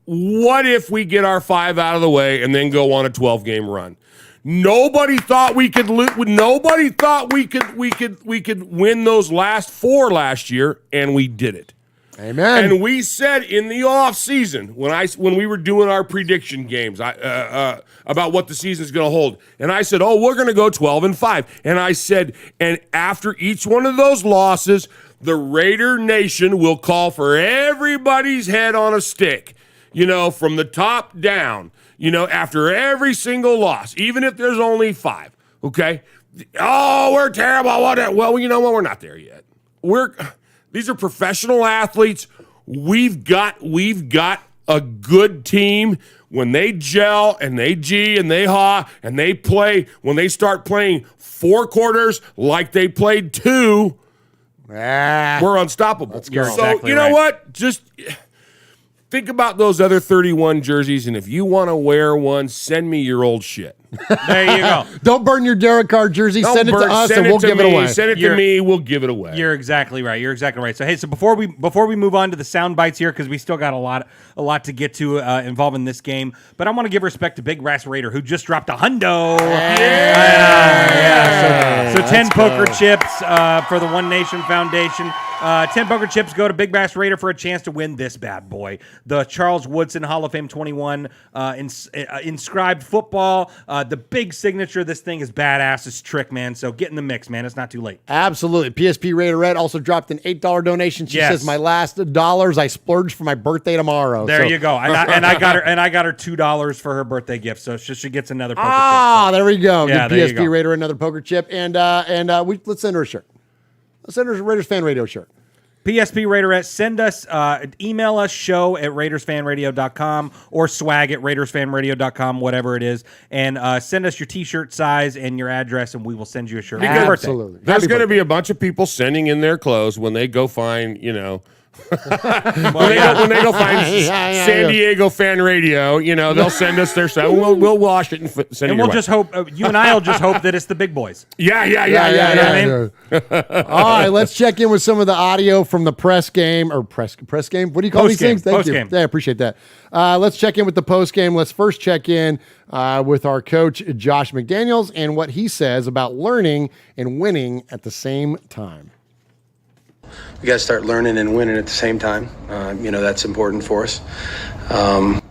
What if we get our 5 out of the way and then go on a 12-game run? Nobody thought we could. Nobody thought we could win those last 4 last year, and we did it. Amen. And we said in the off season when we were doing our prediction games about what the season's going to hold, and I said, "Oh, we're going to go 12-5," and I said, and after each one of those losses, the Raider Nation will call for everybody's head on a stick, from the top down, after every single loss, even if there's only 5. Okay? Oh, we're terrible. Well, you know what? We're not there yet. These are professional athletes. We've got a good team. When they gel and they G and they ha and they play, when they start playing 4 quarters like they played 2, we're unstoppable. go. So Exactly you know right. what? Just think about those other 31 jerseys, and if you want to wear one, send me your old shit. There you go. Don't burn your Derek Carr jersey. Send it to us, and we'll give it away. Send it to me. We'll give it away. You're exactly right. So hey, before we move on to the sound bites here, because we still got a lot to get to involving this game, but I want to give respect to Big Brass Raider, who just dropped a hundo. So 10 poker chips for the One Nation Foundation. 10 poker chips go to Big Brass Raider for a chance to win this bad boy. The Charles Woodson Hall of Fame 21 inscribed football. The big signature of this thing is badass. It's trick, man. So get in the mix, man. It's not too late. Absolutely. PSP Raiderette also dropped an $8 donation. She says, "My last dollars I splurged for my birthday tomorrow." There you go. And I got her $2 for her birthday gift. So she gets another poker chip. There we go. Yeah, Give there you PSP go. Raider another poker chip, and let's send her a shirt. Let's send her a Raiders Fan Radio shirt. PSP Raiderette, send us, email us, show@RaidersFanRadio.com or swag@RaidersFanRadio.com, whatever it is, and send us your T-shirt size and your address, and we will send you a shirt. Absolutely. There's going to be a bunch of people sending in their clothes when they go find, When they go find San Diego Fan Radio, they'll send us their stuff. We'll wash it and send it. And we'll just hope you and I'll just hope that it's the big boys. Yeah. All right, let's check in with some of the audio from the press game or press game. What do you call these things? Thank you. Yeah, I appreciate that. Let's check in with the post game. Let's first check in with our coach Josh McDaniels and what he says about learning and winning at the same time. We got to start learning and winning at the same time. That's important for us.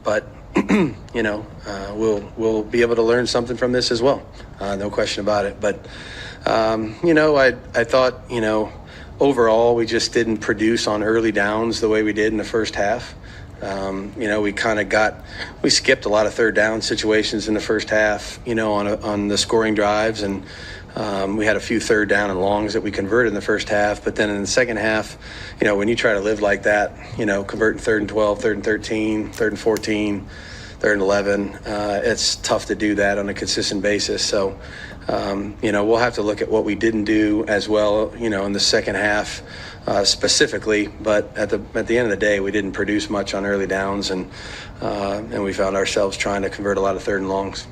But we'll be able to learn something from this as well. No question about it. But I thought overall we just didn't produce on early downs the way we did in the first half. We skipped a lot of third down situations in the first half. On the scoring drives and. We had a few third down and longs that we converted in the first half, but then in the second half, when you try to live like that, converting 3rd and 12, 3rd and 13, 3rd and 14, 3rd and 11, it's tough to do that on a consistent basis. So, we'll have to look at what we didn't do as well, in the second half specifically. But at the end of the day, we didn't produce much on early downs, and we found ourselves trying to convert a lot of third and longs.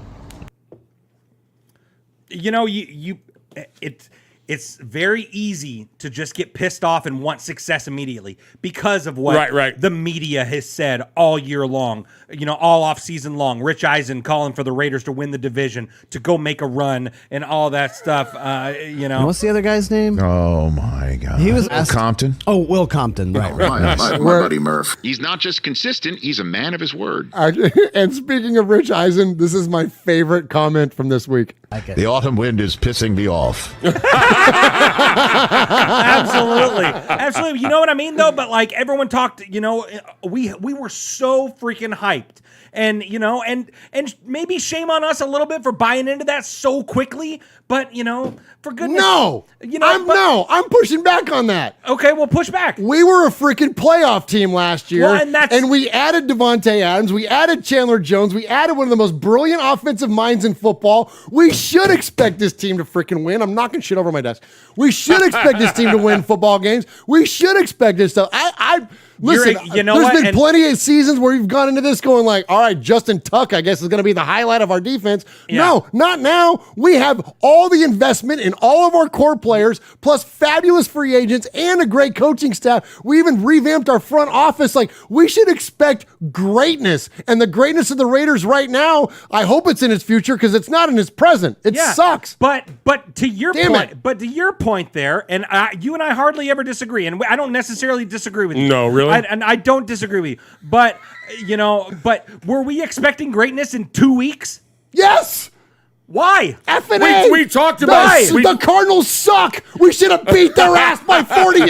It's very easy to just get pissed off and want success immediately because of what the media has said all year long, all off season long. Rich Eisen calling for the Raiders to win the division, to go make a run and all that stuff. What's the other guy's name? Oh my God. He was Compton. Oh, Will Compton. Right. My buddy Murph. He's not just consistent, he's a man of his word. And speaking of Rich Eisen, this is my favorite comment from this week. The autumn wind is pissing me off. Absolutely. You know what I mean, though? But like everyone talked, we were so freaking hyped. And, and maybe shame on us a little bit for buying into that so quickly. But, for goodness. No. I'm pushing back on that. Okay, well, push back. We were a freaking playoff team last year. Well, and we added Devontae Adams. We added Chandler Jones. We added one of the most brilliant offensive minds in football. We should expect this team to freaking win. I'm knocking shit over my desk. We should expect this team to win football games. We should expect this stuff. Listen, there's been plenty of seasons where you've gone into this going like, all right, Justin Tuck, I guess, is going to be the highlight of our defense. Yeah. No, not now. We have all the investment in all of our core players, plus fabulous free agents and a great coaching staff. We even revamped our front office. Like, we should expect greatness. And the greatness of the Raiders right now, I hope it's in its future because it's not in its present. It sucks. But to your point there, and you and I hardly ever disagree, and I don't necessarily disagree with you. No, really? And I don't disagree with you. But, were we expecting greatness in 2 weeks? Yes! Why? We talked about the Cardinals suck. We should have beat their ass by 40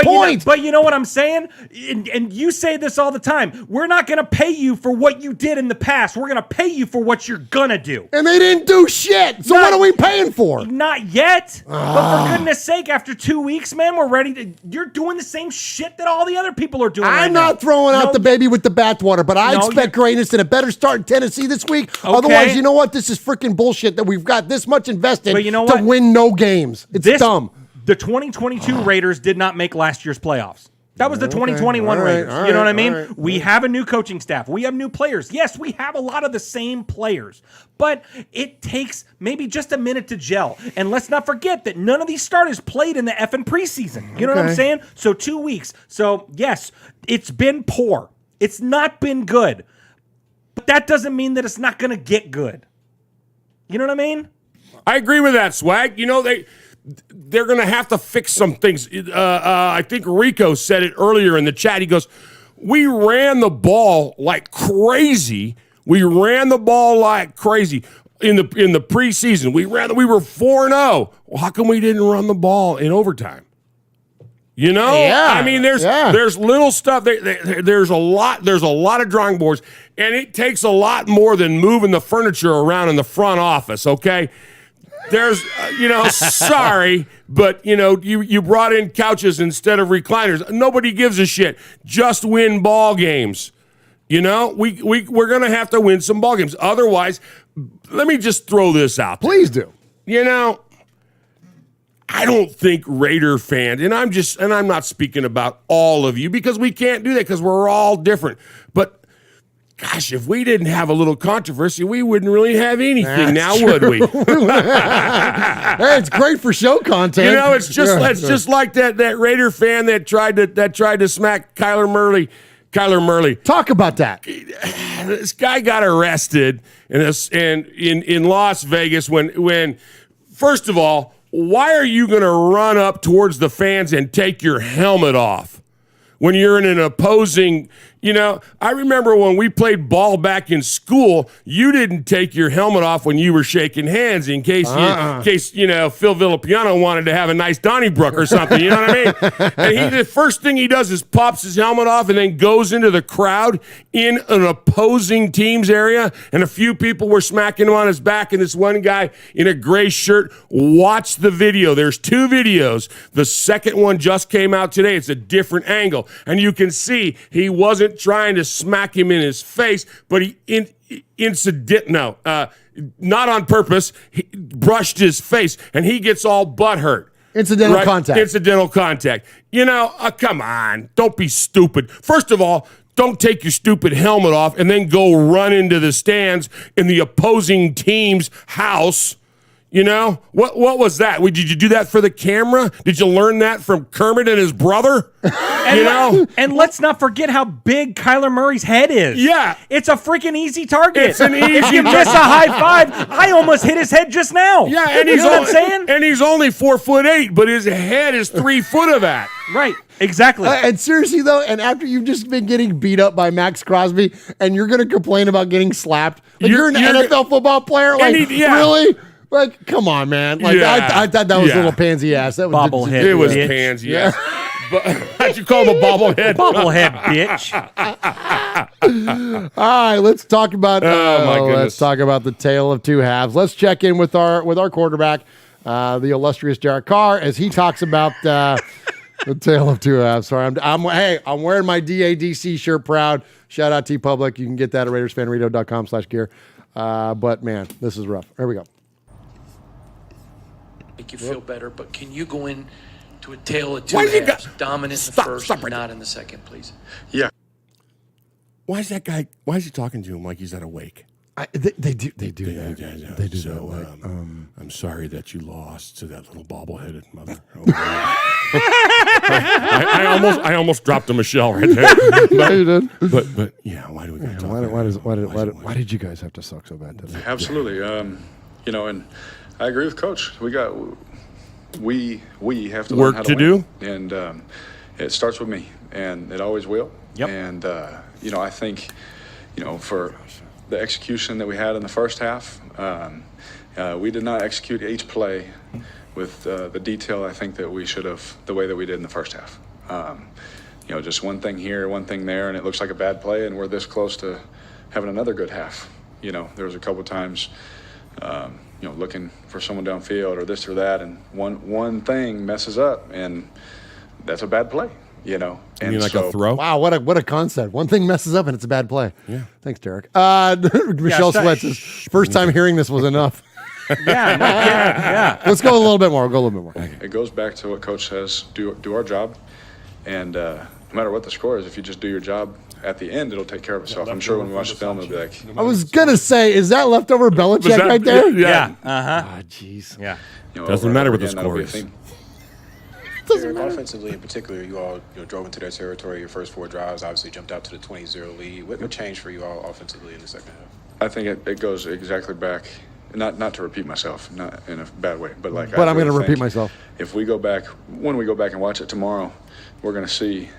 points. But you know what I'm saying? And you say this all the time. We're not going to pay you for what you did in the past. We're going to pay you for what you're going to do. And they didn't do shit. So what are we paying for? Not yet. But for goodness sake, after 2 weeks, man, we're ready to. You're doing the same shit that all the other people are doing. I'm not throwing out the baby with the bathwater, but I expect greatness and a better start in Tennessee this week. Okay. Otherwise, you know what? This is freaking bullshit that we've got this much invested to win no games. It's dumb. The 2022 Raiders did not make last year's playoffs. That was the 2021 Raiders. You know what I mean? We have a new coaching staff. We have new players. Yes, we have a lot of the same players. But it takes maybe just a minute to gel. And let's not forget that none of these starters played in the effing preseason. You know what I'm saying? So 2 weeks. So, yes, it's been poor. It's not been good. But that doesn't mean that it's not going to get good. You know what I mean? I agree with that, Swag. They're going to have to fix some things. I think Rico said it earlier in the chat. He goes, we ran the ball like crazy. We ran the ball like crazy in the preseason. We were 4-0. Well, how come we didn't run the ball in overtime? I mean, there's little stuff. There's a lot of drawing boards, and it takes a lot more than moving the furniture around in the front office. Okay, there's sorry, but you brought in couches instead of recliners. Nobody gives a shit. Just win ball games. We're gonna have to win some ball games. Otherwise, let me just throw this out there. Please do. I don't think Raider fans, and I'm not speaking about all of you because we can't do that because we're all different. But gosh, if we didn't have a little controversy, we wouldn't really have anything now, would we? Hey, it's great for show content. You know, it's just like that Raider fan that tried to smack Kyler Murray. Talk about that. This guy got arrested in Las Vegas when first of all, why are you going to run up towards the fans and take your helmet off when you're in an opposing? You know, I remember when we played ball back in school, you didn't take your helmet off when you were shaking hands in case Phil Villapiano wanted to have a nice Donnybrook or something. You know what I mean? And the first thing he does is pops his helmet off and then goes into the crowd in an opposing team's area. And a few people were smacking him on his back. And this one guy in a gray shirt, watch the video. There's 2 videos. The second one just came out today. It's a different angle. And you can see he wasn't trying to smack him in his face, but he not on purpose, he brushed his face, and he gets all butthurt. Incidental contact. Incidental contact. You know, come on. Don't be stupid. First of all, don't take your stupid helmet off and then go run into the stands in the opposing team's house. You know, what was that? Did you do that for the camera? Did you learn that from Kermit and his brother? And let's not forget how big Kyler Murray's head is. Yeah. It's a freaking easy target. It's an easy If you miss a high five, I almost hit his head just now. Yeah, and you know what I'm saying? And he's only 4'8", but his head is 3 foot of that. Right. Exactly. And seriously, though, and after you've just been getting beat up by Max Crosby and you're going to complain about getting slapped, like you're an NFL football player? Like, really? Like, come on, man. Like, I thought that was a little pansy ass. That was bobblehead. It was pansy ass. But how'd you call him a bobblehead? Bobblehead, bitch. All right, let's talk about let's talk about the tale of two halves. Let's check in with our quarterback, the illustrious Derek Carr, as he talks about the tale of two halves. Sorry, I'm wearing my DADC shirt proud. Shout out T Public. You can get that at RaidersFanRadio.com/gear. But man, this is rough. Here we go. Make you feel better, but can you go in to a tale of two halves, dominant in the first and not in the second, please? Yeah. Why is he talking to him like he's at a wake? They do that. They do so, that. I'm sorry that you lost to that little bobbleheaded mother. I almost dropped a Michelle right there. But yeah, why do we got to talk? Why did you guys have to suck so bad today? Absolutely. And I agree with Coach. We have to learn work how to win. do, and it starts with me, and it always will. Yep. And I think, for the execution that we had in the first half, we did not execute each play with the detail I think that we should have, the way that we did in the first half. Just one thing here, one thing there, and it looks like a bad play, and we're this close to having another good half. There was a couple times. Looking for someone downfield or this or that, and one thing messes up, and that's a bad play. And you mean like a throw? Wow, what a concept! One thing messes up, and it's a bad play. Yeah. Thanks, Derek. Michelle Sweats' first time hearing this was enough. Yeah. Let's go a little bit more. It goes back to what Coach says: do our job, and no matter what the score is, if you just do your job. At the end, it'll take care of itself. I'm sure when we watch the film, it'll be like. I was gonna say, is that leftover Belichick right there? Yeah. Ah, jeez. Yeah. Doesn't matter what the score is. Offensively, in particular, you all drove into their territory. Your first 4 drives, obviously, jumped out to the 20-0 lead. What changed for you all offensively in the second half? I think it goes exactly back. Not to repeat myself, not in a bad way, but like. But I'm going to repeat myself. If we go back, when we go back and watch it tomorrow, we're going to see,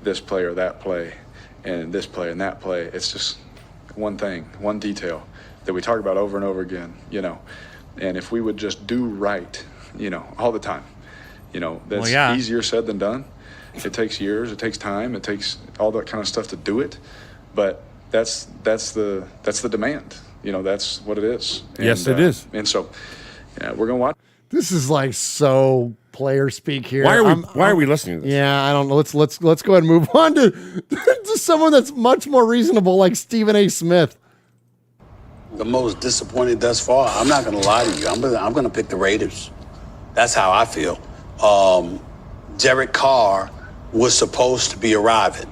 this play or that play. And this play and that play, it's just one thing, one detail that we talk about over and over again, And if we would just do right, all the time, that's easier said than done. It takes years, it takes time, it takes all that kind of stuff to do it. But that's the demand, that's what it is. Yes, it is. And so, we're gonna watch. This is like so player speak here. Why are we listening to this? Yeah, I don't know. Let's go ahead and move on to someone that's much more reasonable, like Stephen A. Smith. The most disappointed thus far. I'm not going to lie to you. I'm going to pick the Raiders. That's how I feel. Derek Carr was supposed to be arriving.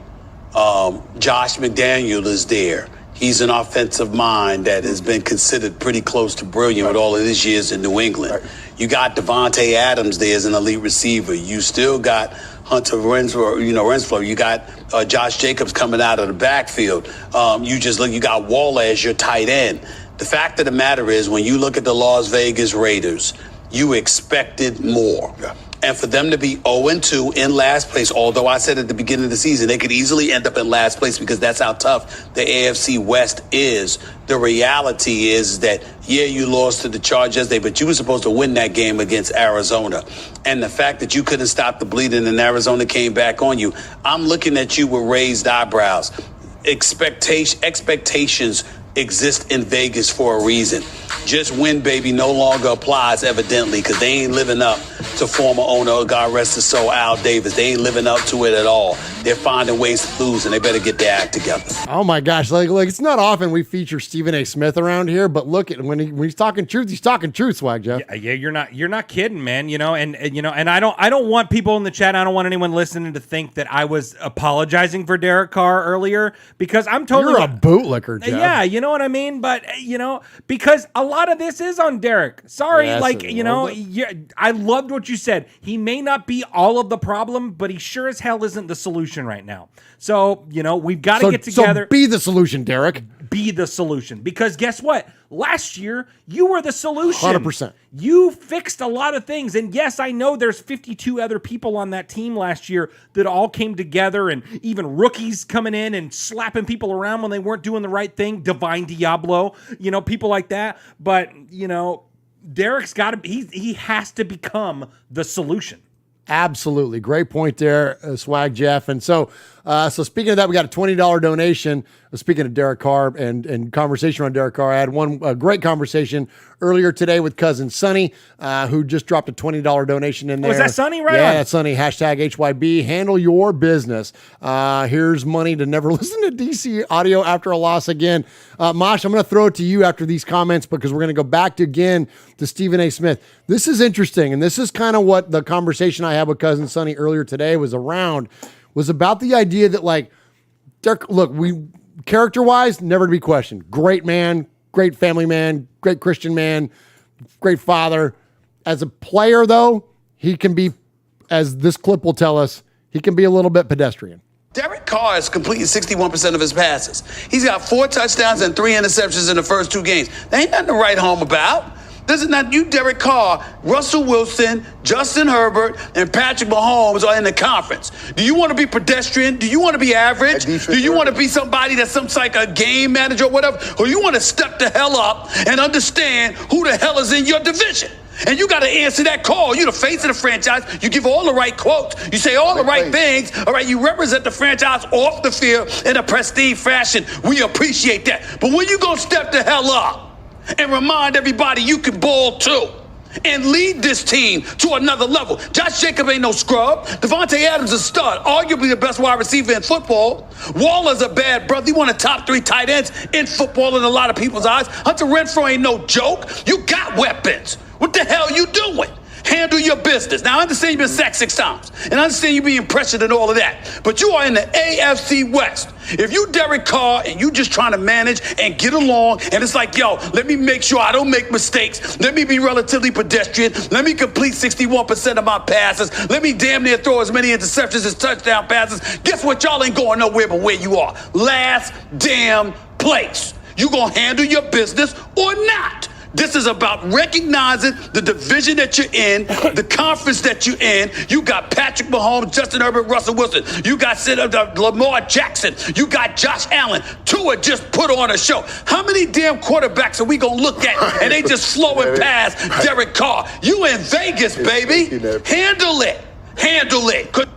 Josh McDaniel is there. He's an offensive mind that has been considered pretty close to brilliant with all of his years in New England. You got Devontae Adams there as an elite receiver. You still got Hunter Renfrow. You got Josh Jacobs coming out of the backfield. You got Waller as your tight end. The fact of the matter is, when you look at the Las Vegas Raiders, you expected more. Yeah. And for them to be 0-2 in last place, although I said at the beginning of the season they could easily end up in last place because that's how tough the AFC West is. The reality is that, yeah, you lost to the Chargers yesterday, but you were supposed to win that game against Arizona. And the fact that you couldn't stop the bleeding and Arizona came back on you, I'm looking at you with raised eyebrows. Expectations exist in Vegas for a reason. Just win, baby, no longer applies, evidently, because they ain't living up to former owner, God rest his soul, Al Davis. They ain't living up to it at all. They're finding ways to lose, and they better get their act together. Oh my gosh, like it's not often we feature Stephen A. Smith around here, but look at when he's talking truth, he's talking truth, Swag Jeff. Yeah, you're not kidding, man. And I don't want people in the chat, I don't want anyone listening to think that I was apologizing for Derek Carr earlier, because I'm totally You're a bootlicker, Jeff. Yeah, you know what I mean? But because a lot of this is on Derek. Sorry, Yes, I loved what you said. He may not be all of the problem, but he sure as hell isn't the solution right now. So, we've got to get together. So be the solution, Derek. Be the solution. Because guess what? Last year, you were the solution. 100%. You fixed a lot of things. And yes, I know there's 52 other people on that team last year that all came together, and even rookies coming in and slapping people around when they weren't doing the right thing. Divine Diablo, people like that. But, Derek's got to, he has to become the solution. Absolutely. Great point there, Swag Jeff. And so speaking of that, we got a $20 donation. Speaking of Derek Carr and conversation on Derek Carr, I had one great conversation earlier today with cousin Sonny, who just dropped a $20 donation in there. Was that Sonny? Right yeah, on. that's Sonny. Hashtag HYB. Handle your business. Here's money to never listen to DC audio after a loss again. Mosh, I'm going to throw it to you after these comments, because we're going to go back to Stephen A. Smith. This is interesting, and this is kind of what the conversation I had with cousin Sonny earlier today was about the idea that, like, Derek, look, we character-wise, never to be questioned. Great man, great family man, great Christian man, great father. As a player, though, he can be, as this clip will tell us, he can be a little bit pedestrian. Derek Carr has completed 61% of his passes. He's got 4 touchdowns and 3 interceptions in the first 2 games. There ain't nothing to write home about. This is not you, Derek Carr, Russell Wilson, Justin Herbert, and Patrick Mahomes are in the conference. Do you want to be pedestrian? Do you want to be average? Do you want to be somebody that's some like a game manager or whatever? Or you want to step the hell up and understand who the hell is in your division? And you got to answer that call. You're the face of the franchise. You give all the right quotes. You say all the right things. All right, you represent the franchise off the field in a prestige fashion. We appreciate that. But when you going to step the hell up and remind everybody you can ball too and lead this team to another level? Josh Jacobs ain't no scrub. Devontae Adams is a stud, arguably the best wide receiver in football. Waller's a bad brother. He one of the top 3 tight ends in football in a lot of people's eyes. Hunter Renfrow ain't no joke. You got weapons. What the hell you doing? Handle your business. Now, I understand you've been sacked 6 times, and I understand you being pressured and all of that, but you are in the AFC West. If you Derek Carr and you just trying to manage and get along, and it's like, yo, let me make sure I don't make mistakes. Let me be relatively pedestrian. Let me complete 61% of my passes. Let me damn near throw as many interceptions as touchdown passes. Guess what? Y'all ain't going nowhere but where you are. Last damn place. You gonna handle your business or not? This is about recognizing the division that you're in, the conference that you're in. You got Patrick Mahomes, Justin Herbert, Russell Wilson. You got Lamar Jackson. You got Josh Allen. Tua just put on a show. How many damn quarterbacks are we going to look at and they just flowing past Derek Carr? You in Vegas, baby. Handle it. Handle it.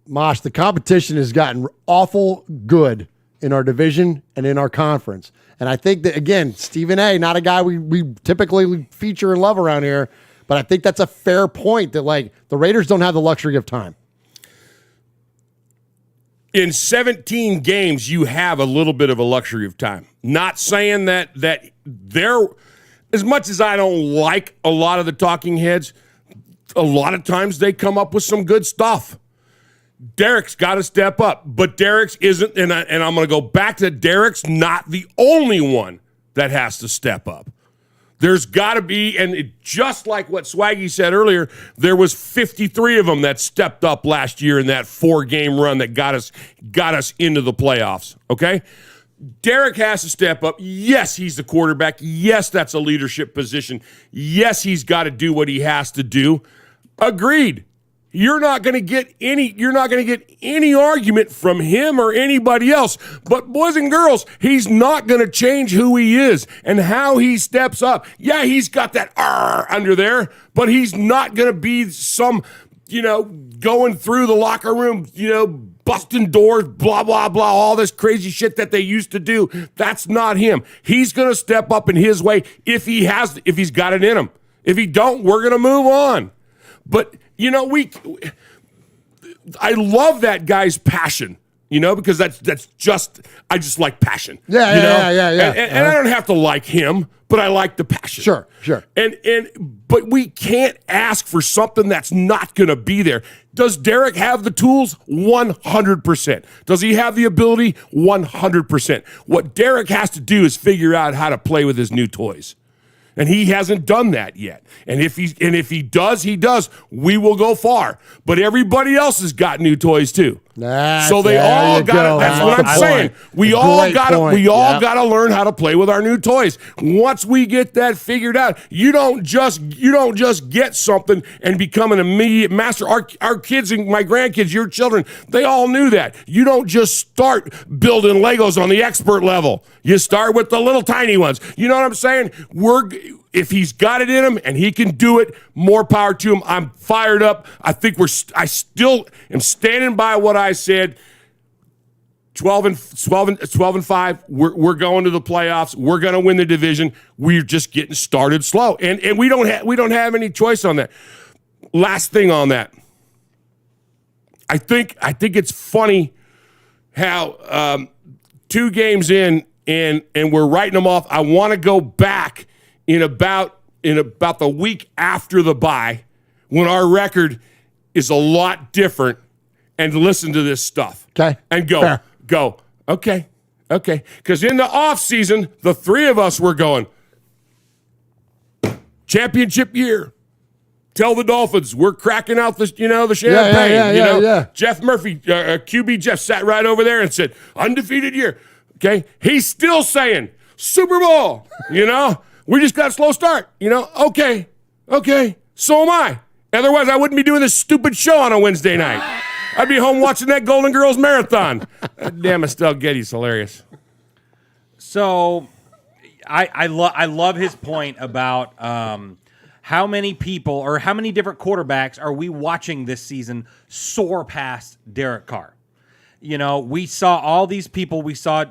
Mosh, the competition has gotten awful good in our division and in our conference. And I think that, again, Stephen A., not a guy we typically feature and love around here, but I think that's a fair point that, like, the Raiders don't have the luxury of time. In 17 games, you have a little bit of a luxury of time. Not saying that they're, as much as I don't like a lot of the talking heads, a lot of times they come up with some good stuff. Derek's got to step up, but Derek's isn't, and I'm going to go back to Derek's not the only one that has to step up. There's got to be, and just like what Swaggy said earlier, there was 53 of them that stepped up last year in that 4-game run that got us into the playoffs, okay? Derek has to step up. Yes, he's the quarterback. Yes, that's a leadership position. Yes, he's got to do what he has to do. Agreed. You're not going to get any argument from him or anybody else. But boys and girls, he's not going to change who he is and how he steps up. Yeah, he's got that R under there, but he's not going to be some, going through the locker room, busting doors, blah, blah, blah, all this crazy shit that they used to do. That's not him. He's going to step up in his way if he's got it in him. If he don't, we're going to move on. But I love that guy's passion, because I just like passion. Yeah. And I don't have to like him, but I like the passion. Sure. But we can't ask for something that's not going to be there. Does Derek have the tools? 100%. Does he have the ability? 100%. What Derek has to do is figure out how to play with his new toys. And he hasn't done that yet. And if he does, we will go far. But everybody else has got new toys too. So they all got it. That's what I'm saying. We all got to learn how to play with our new toys. Once we get that figured out, you don't just get something and become an immediate master. Our kids and my grandkids, your children, they all knew that. You don't just start building Legos on the expert level. You start with the little tiny ones. You know what I'm saying? If he's got it in him and he can do it, more power to him. I'm fired up. I think I still am standing by what I said. 12 and 5. We're going to the playoffs. We're going to win the division. We're just getting started slow, and we don't have any choice on that. Last thing on that, I think it's funny how 2 games in and we're writing them off. I want to go back in about the week after the bye when our record is a lot different and listen to this stuff. Okay. And go, okay. Because in the offseason, the 3 of us were going, championship year. Tell the Dolphins we're cracking out the champagne. Yeah. Jeff Murphy, QB Jeff, sat right over there and said, undefeated year. Okay. He's still saying, Super Bowl, We just got a slow start, Okay. So am I. Otherwise, I wouldn't be doing this stupid show on a Wednesday night. I'd be home watching that Golden Girls marathon. Damn, Estelle Getty's hilarious. So, I love his point about how many people or how many different quarterbacks are we watching this season soar past Derek Carr. We saw all these people. We saw,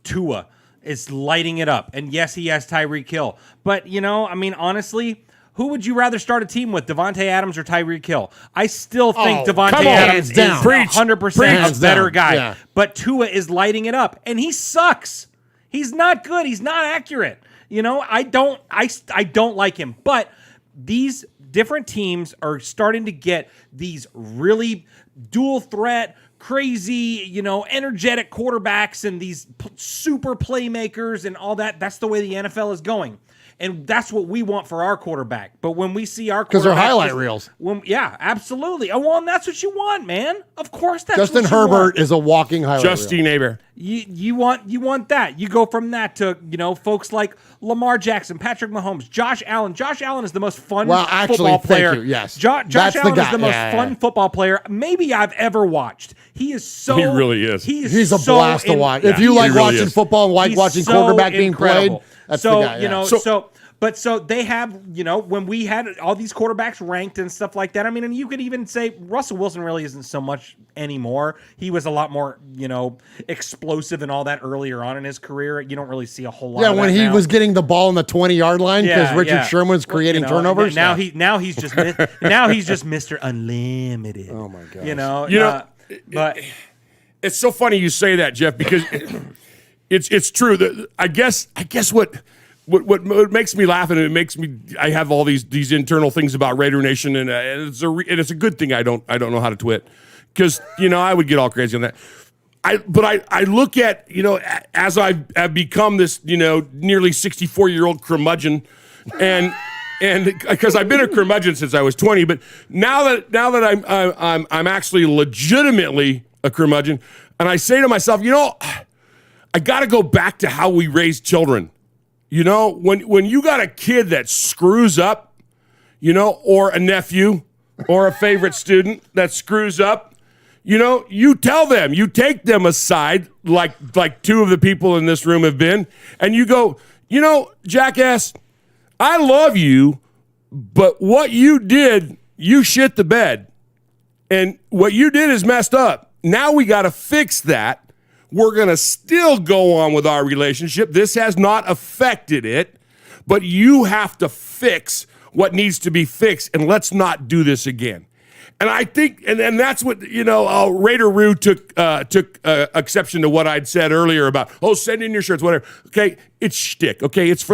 Tua is lighting it up. And yes, he has Tyreek Hill. But, honestly, who would you rather start a team with, Devontae Adams or Tyreek Hill? I still think Devontae Adams is 100% a better guy. Yeah. But Tua is lighting it up, and he sucks. He's not good. He's not accurate. I don't like him. But these different teams are starting to get these really dual threat, crazy, energetic quarterbacks and these super playmakers and all that. That's the way the NFL is going. And that's what we want for our quarterback. But when we see our quarterback... Because they're highlight reels. Yeah, absolutely. Oh, well, and that's what you want, man. Of course that's Justin what you Herbert want. is a walking highlight Justine reel. Aber. You want that. You go from that to, folks like Lamar Jackson, Patrick Mahomes, Josh Allen. Josh Allen is the most fun football player. Thank you, yes. Josh Allen is the most fun football player maybe I've ever watched. He is so... He really is. He's a blast to watch. If you like watching football and like watching quarterback being played, that's the guy. So they have, when we had all these quarterbacks ranked and stuff like that, and you could even say Russell Wilson really isn't so much anymore. He was a lot more, explosive and all that earlier on in his career. You don't really see a whole lot of that when he now. was getting the ball on the 20-yard line because Richard Sherman was creating turnovers. Now he's just Mr. Unlimited. Oh my god. But it's so funny you say that, Jeff, because it's true that I guess what what makes me laugh, and I have all these internal things about Raider Nation, and it's a good thing I don't know how to twit, because I would get all crazy on that. I look at, as I've become this, nearly 64-year-old curmudgeon, and because I've been a curmudgeon since I was 20, but now that I'm actually legitimately a curmudgeon, and I say to myself, I got to go back to how we raise children. When you got a kid that screws up, or a nephew or a favorite student that screws up, you tell them, you take them aside, like two of the people in this room have been, and you go, jackass, I love you, but what you did, you shit the bed. And what you did is messed up. Now we got to fix that. We're going to still go on with our relationship. This has not affected it, but you have to fix what needs to be fixed, and let's not do this again. And I think, and that's what, Raider Roo took exception to what I'd said earlier about, send in your shirts, whatever. Okay, it's shtick. Okay, it's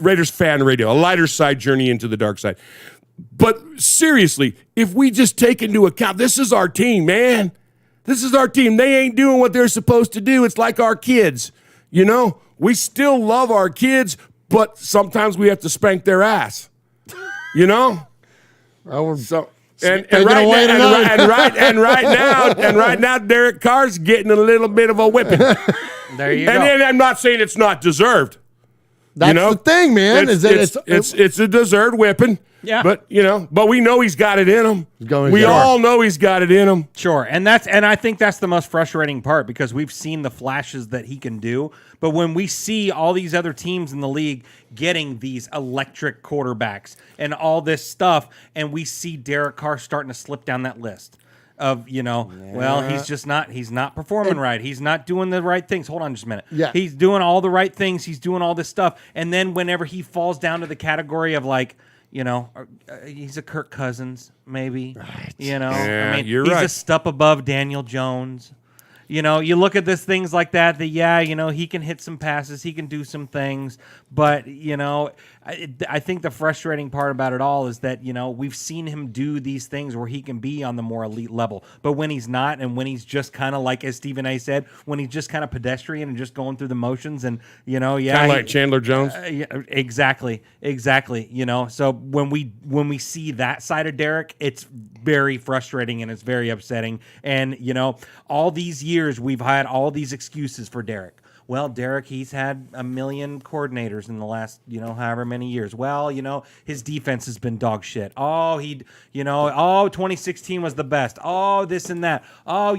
Raiders fan radio, a lighter side journey into the dark side. But seriously, if we just take into account, this is our team, man. This is our team. They ain't doing what they're supposed to do. It's like our kids. We still love our kids, but sometimes we have to spank their ass. Right now, Derek Carr's getting a little bit of a whipping. There you go. And I'm not saying it's not deserved. That's the thing, man. It's a deserved whipping. Yeah. But we know he's got it in him. We all know he's got it in him. Sure. And I think that's the most frustrating part, because we've seen the flashes that he can do, but when we see all these other teams in the league getting these electric quarterbacks and all this stuff, and we see Derek Carr starting to slip down that list of, well, he's not performing right. He's not doing the right things. Hold on just a minute. Yeah. He's doing all the right things. He's doing all this stuff. And then whenever he falls down to the category of he's a Kirk Cousins, maybe. Right. Yeah, you're he's right. a step above Daniel Jones. You look at this things like that, he can hit some passes, he can do some things, but, I think the frustrating part about it all is that, we've seen him do these things where he can be on the more elite level, but when he's not, and when he's just kind of like, as Stephen A. said, when he's just kind of pedestrian and just going through the motions and, kind of like Chandler Jones. Exactly. So when we see that side of Derek, it's very frustrating and it's very upsetting. And, all these years we've had all these excuses for Derek. Well, Derek, he's had a million coordinators in the last, however many years. Well, his defense has been dog shit. 2016 was the best. Oh, this and that. Oh,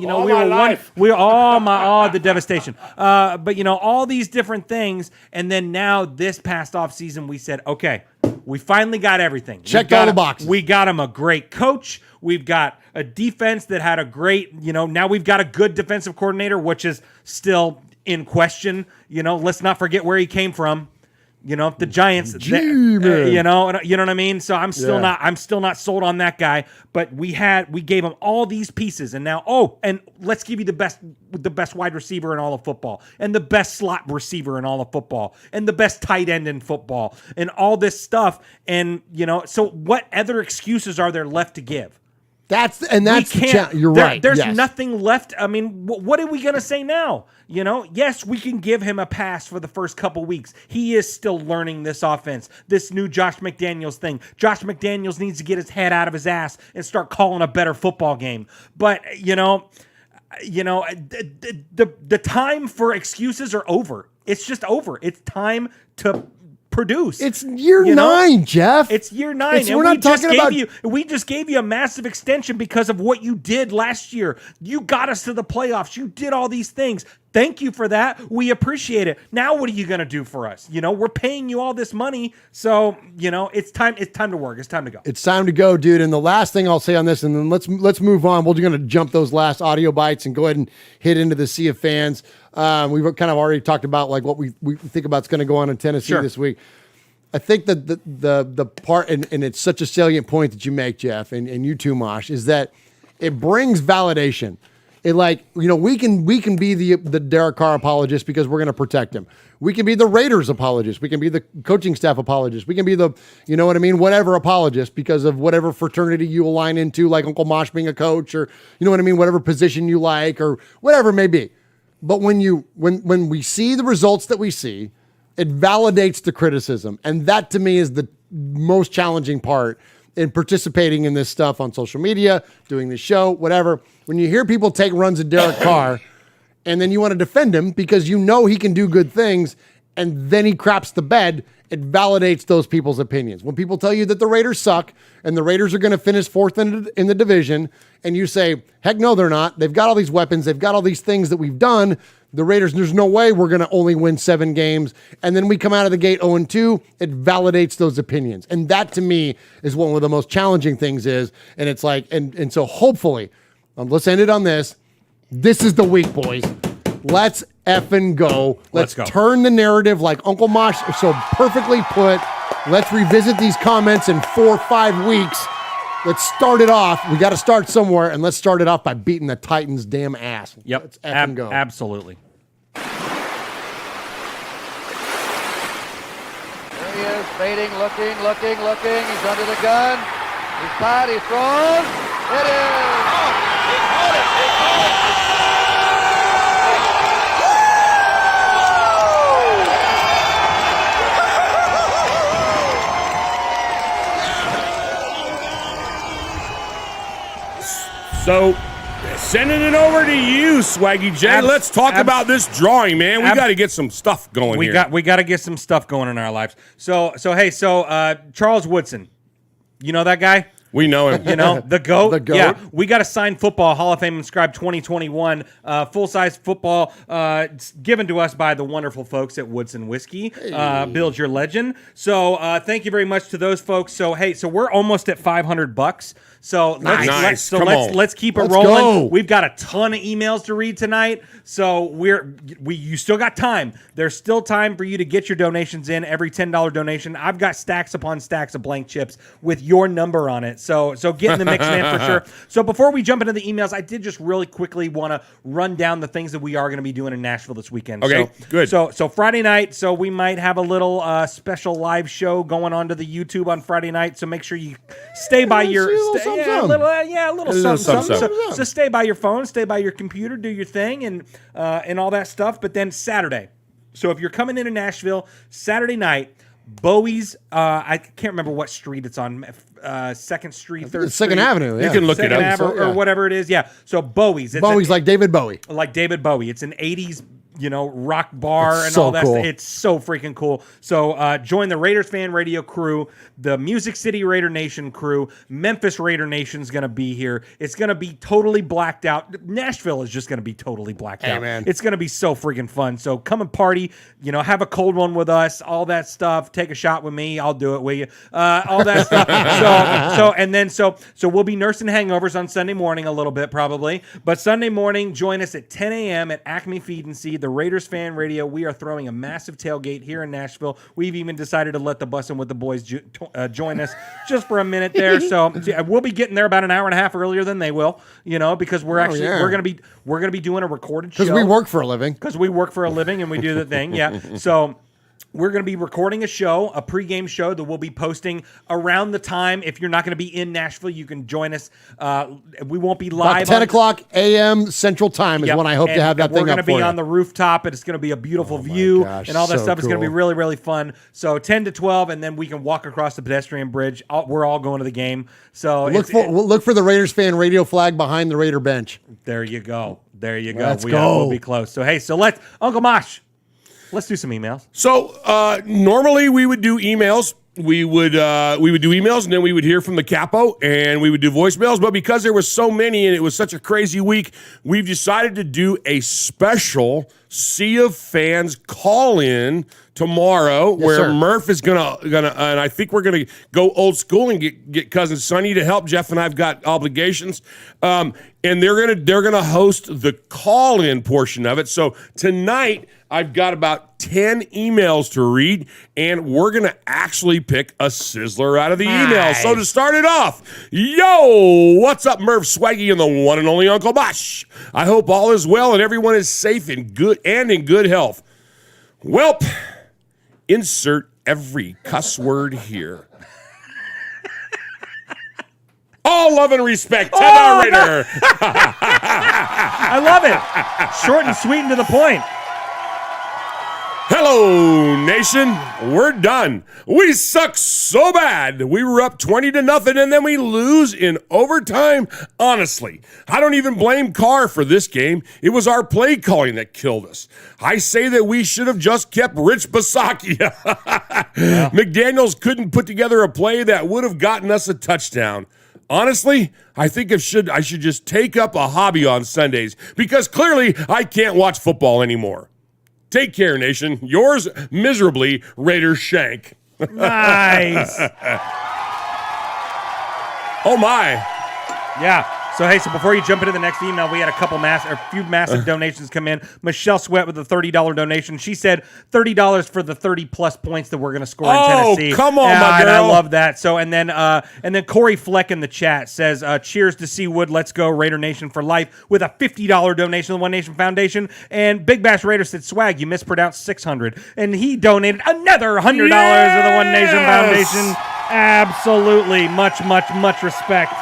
the devastation. But all these different things. And then now this past off season, we said, okay, we finally got everything. Checked all the boxes. We got him a great coach. We've got a defense that had a great, now we've got a good defensive coordinator, which is still in question. Let's not forget where he came from. The Giants. You know what I mean? So I'm still not sold on that guy. But we gave him all these pieces, and now and let's give you the best wide receiver in all of football, and the best slot receiver in all of football, and the best tight end in football, and all this stuff. And so what other excuses are there left to give? You're right. There's nothing left. I mean, what are we going to say now? Yes, we can give him a pass for the first couple weeks. He is still learning this offense, this new Josh McDaniels thing. Josh McDaniels needs to get his head out of his ass and start calling a better football game. But, the time for excuses are over. It's just over. It's time to produce. It's year 9, Jeff. It's year 9. We just gave you a massive extension because of what you did last year. You got us to the playoffs. You did all these things. Thank you for that. We appreciate it. Now what are you going to do for us? We're paying you all this money. So, it's time to work. It's time to go. It's time to go, dude. And the last thing I'll say on this, and then let's move on. We're going to jump those last audio bites and go ahead and hit into the sea of fans. We've kind of already talked about like what we think about is going to go on in Tennessee this week. I think that the part, and it's such a salient point that you make, Jeff, and you too, Mosh, is that it brings validation. We can be the Derek Carr apologist because we're going to protect him. We can be the Raiders apologist. We can be the coaching staff apologist. We can be the, whatever apologist because of whatever fraternity you align into, like Uncle Mosh being a coach, or whatever position you like, or whatever it may be. But when we see the results that we see, it validates the criticism, and that to me is the most challenging part in participating in this stuff on social media, doing the show, whatever. When you hear people take runs at Derek Carr, and then you want to defend him because you know he can do good things, and then he craps the bed, it validates those people's opinions. When people tell you that the Raiders suck and the Raiders are going to finish fourth in the division, and you say, heck no, they're not. They've got all these weapons. They've got all these things that we've done. The Raiders, there's no way we're going to only win 7 games. And then we come out of the gate 0-2. It validates those opinions. And that to me is one of the most challenging things is. And it's like, and so hopefully, let's end it on this. This is the week, boys. Let's effing go. Let's go. Turn the narrative like Uncle Mosh so perfectly put. Let's revisit these comments in 4 or 5 weeks. Let's start it off. We got to start somewhere, and let's start it off by beating the Titans' damn ass. Yep. Let's effing go. Absolutely. There he is, fading, looking. He's under the gun. He's tied, he throws. It is. He caught it. So, sending it over to you, Swaggy J. Let's talk about this drawing, man. We got to get some stuff going here. We got to get some stuff going in our lives. So Charles Woodson, you know that guy? We know him. The GOAT? The GOAT. Yeah, we got a signed football, Hall of Fame inscribed 2021, full-size football given to us by the wonderful folks at Woodson Whiskey. Build your legend. So thank you very much to those folks. So, so we're almost at $500. So let's keep it rolling. Go. We've got a ton of emails to read tonight. So you still got time. There's still time for you to get your donations in. Every $10 donation, I've got stacks upon stacks of blank chips with your number on it. So get in the mix, man, for sure. So before we jump into the emails, I did just really quickly want to run down the things that we are going to be doing in Nashville this weekend. Okay, good. So Friday night, so we might have a little special live show going on to the YouTube on Friday night. So make sure you stay by your a little something. So stay by your phone, stay by your computer, do your thing, and all that stuff. But then Saturday. So if you're coming into Nashville Saturday night, Bowie's, I can't remember what street it's on, 2nd Street, 3rd Street. 2nd Avenue, yeah. You can look it up. Or whatever it is, yeah. So Bowie's. Bowie's like David Bowie. Like David Bowie. It's an 80s, rock bar and so all that cool. stuff. It's so freaking cool. So join the Raiders Fan Radio crew, the Music City Raider Nation crew. Memphis Raider Nation's going to be here. It's going to be totally blacked out. Nashville is just going to be totally blacked out. Man. It's going to be so freaking fun. So come and party, have a cold one with us, all that stuff. Take a shot with me. I'll do it with you. All that stuff. So we'll be nursing hangovers on Sunday morning a little bit probably. But Sunday morning, join us at 10 a.m. at Acme Feed and Seed, the Raiders Fan Radio. We are throwing a massive tailgate here in Nashville. We've even decided to let the Bussin' with the Boys join us just for a minute there. So we'll be getting there about an hour and a half earlier than they will, because we're gonna be doing a recorded show. Because we work for a living. Because we work for a living and we do the thing. Yeah. So we're going to be recording a pregame show that we'll be posting around the time. If you're not going to be in Nashville, you can join us. We won't be live. About 10 o'clock a.m. Central Time is when I hope to have that thing up for you. We're going to be on the rooftop, and it's going to be a beautiful view, and all that stuff is going to be really, really fun. So 10 to 12, and then we can walk across the pedestrian bridge. We're all going to the game. So look for the Raiders Fan Radio flag behind the Raider bench. There you go. Let's go. We'll be close. So, so let's, Uncle Mosh, let's do some emails. So normally we would do emails. We would do emails, and then we would hear from the capo, and we would do voicemails. But because there was so many and it was such a crazy week, we've decided to do a special Sea of Fans call-in tomorrow, where Murph is gonna, and I think we're gonna go old school and get cousin Sonny to help. Jeff and I've got obligations, and they're gonna host the call-in portion of it. So tonight, I've got about 10 emails to read, and we're going to actually pick a Sizzler out of the emails. So to start it off, yo, what's up, Murph, Swaggy, and the one and only Uncle Bosh? I hope all is well and everyone is safe and in good health. Welp, insert every cuss word here. All love and respect to the Raider. I love it. Short and sweet and to the point. Hello, nation. We're done. We suck so bad. We were up 20-0, and then we lose in overtime. Honestly, I don't even blame Carr for this game. It was our play calling that killed us. I say that we should have just kept Rich Bisaccia. McDaniels couldn't put together a play that would have gotten us a touchdown. Honestly, I think I should just take up a hobby on Sundays because clearly I can't watch football anymore. Take care, nation. Yours miserably, Raider Shank. Nice. Oh, my. Yeah. So before you jump into the next email, we had a few massive donations come in. Michelle Sweat with a $30 donation. She said $30 for the 30-plus points that we're going to score in Tennessee. Oh, come on, my girl. And I love that. So, and then Corey Fleck in the chat says, cheers to Seawood. Let's go Raider Nation for life with a $50 donation to the One Nation Foundation. And Big Bash Raider said, swag, you mispronounced 600. And he donated another $100 to the One Nation Foundation. Absolutely. Much respect.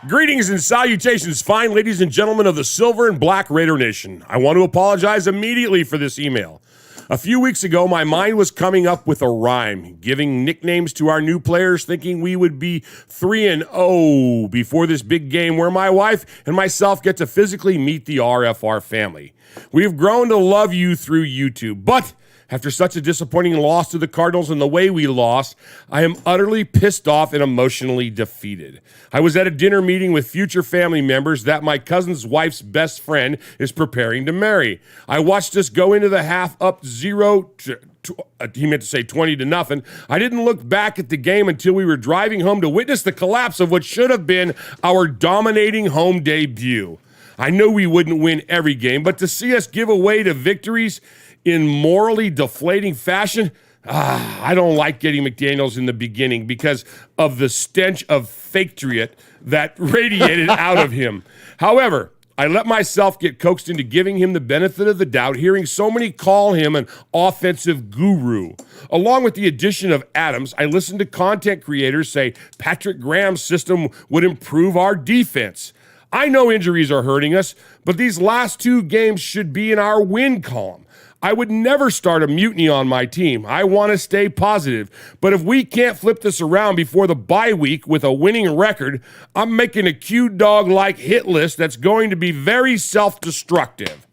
Greetings and salutations, fine ladies and gentlemen of the Silver and Black Raider Nation. I want to apologize immediately for this email. A few weeks ago, my mind was coming up with a rhyme, giving nicknames to our new players, thinking we would be 3-0 before this big game where my wife and myself get to physically meet the RFR family. We have grown to love you through YouTube, but after such a disappointing loss to the Cardinals and the way we lost, I am utterly pissed off and emotionally defeated. I was at a dinner meeting with future family members that my cousin's wife's best friend is preparing to marry. I watched us go into the half up 20-0. I didn't look back at the game until we were driving home to witness the collapse of what should have been our dominating home debut. I know we wouldn't win every game, but to see us give away to victories in morally deflating fashion, I don't like getting McDaniels in the beginning because of the stench of faketriot that radiated out of him. However, I let myself get coaxed into giving him the benefit of the doubt, hearing so many call him an offensive guru. Along with the addition of Adams, I listened to content creators say Patrick Graham's system would improve our defense. I know injuries are hurting us, but these last two games should be in our win column. I would never start a mutiny on my team. I want to stay positive. But if we can't flip this around before the bye week with a winning record, I'm making a Q-Dog-like hit list that's going to be very self-destructive.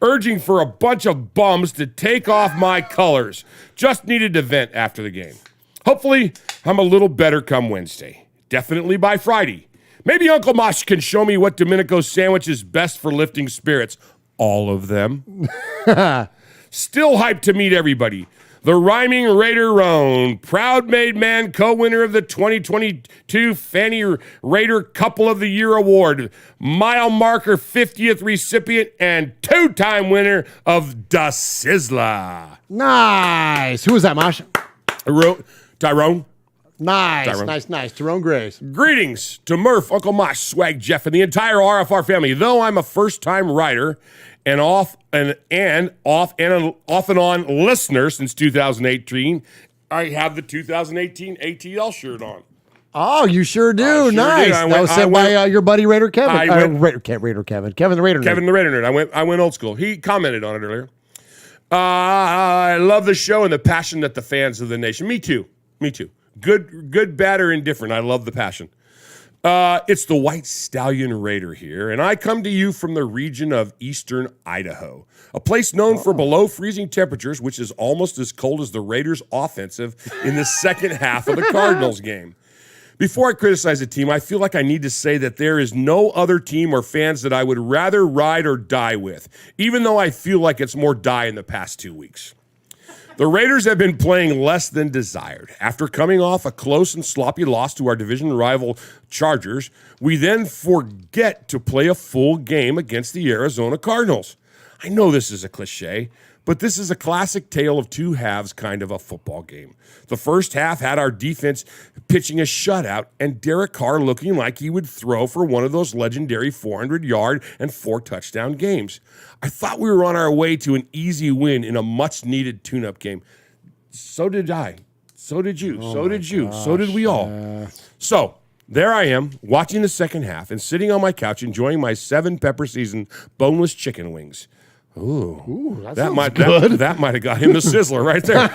Urging for a bunch of bums to take off my colors. Just needed to vent after the game. Hopefully, I'm a little better come Wednesday. Definitely by Friday. Maybe Uncle Mosh can show me what Domenico's sandwich is best for lifting spirits. All of them. Still hyped to meet everybody. The Rhyming Raider Roan, proud made man, co-winner of the 2022 Fanny Raider Couple of the Year Award, mile marker 50th recipient, and two-time winner of the Sizzler. Nice. Who was that, Mosh? Tyrone. Nice, Tyrone. nice. Tyrone Grace. Greetings to Murph, Uncle Mosh, Swag Jeff, and the entire RFR family. Though I'm a first-time writer and off and on listener since 2018, I have the 2018 ATL shirt on. Oh, you sure do. Sure nice. did. That was sent by your buddy Raider Kevin. Raider Kevin. Kevin the Raider Nerd. Kevin the Raider Nerd. I went old school. He commented on it earlier. I love the show and the passion that the fans of the nation. Me too. Good, bad, or indifferent. I love the passion. It's the White Stallion Raider here, and I come to you from the region of eastern Idaho, a place known for below freezing temperatures, which is almost as cold as the Raiders' offensive in the second half of the Cardinals game. Before I criticize the team, I feel like I need to say that there is no other team or fans that I would rather ride or die with, even though I feel like it's more die in the past 2 weeks. The Raiders have been playing less than desired. After coming off a close and sloppy loss to our division rival Chargers, we then forget to play a full game against the Arizona Cardinals. I know this is a cliche, but this is a classic tale of two halves kind of a football game. The first half had our defense pitching a shutout and Derek Carr looking like he would throw for one of those legendary 400-yard and 4-touchdown games. I thought we were on our way to an easy win in a much-needed tune-up game. So did I. So did you. So did you. So did we all. So there I am, watching the second half and sitting on my couch enjoying my 7-pepper seasoned boneless chicken wings. Ooh, that might have got him the Sizzler right there.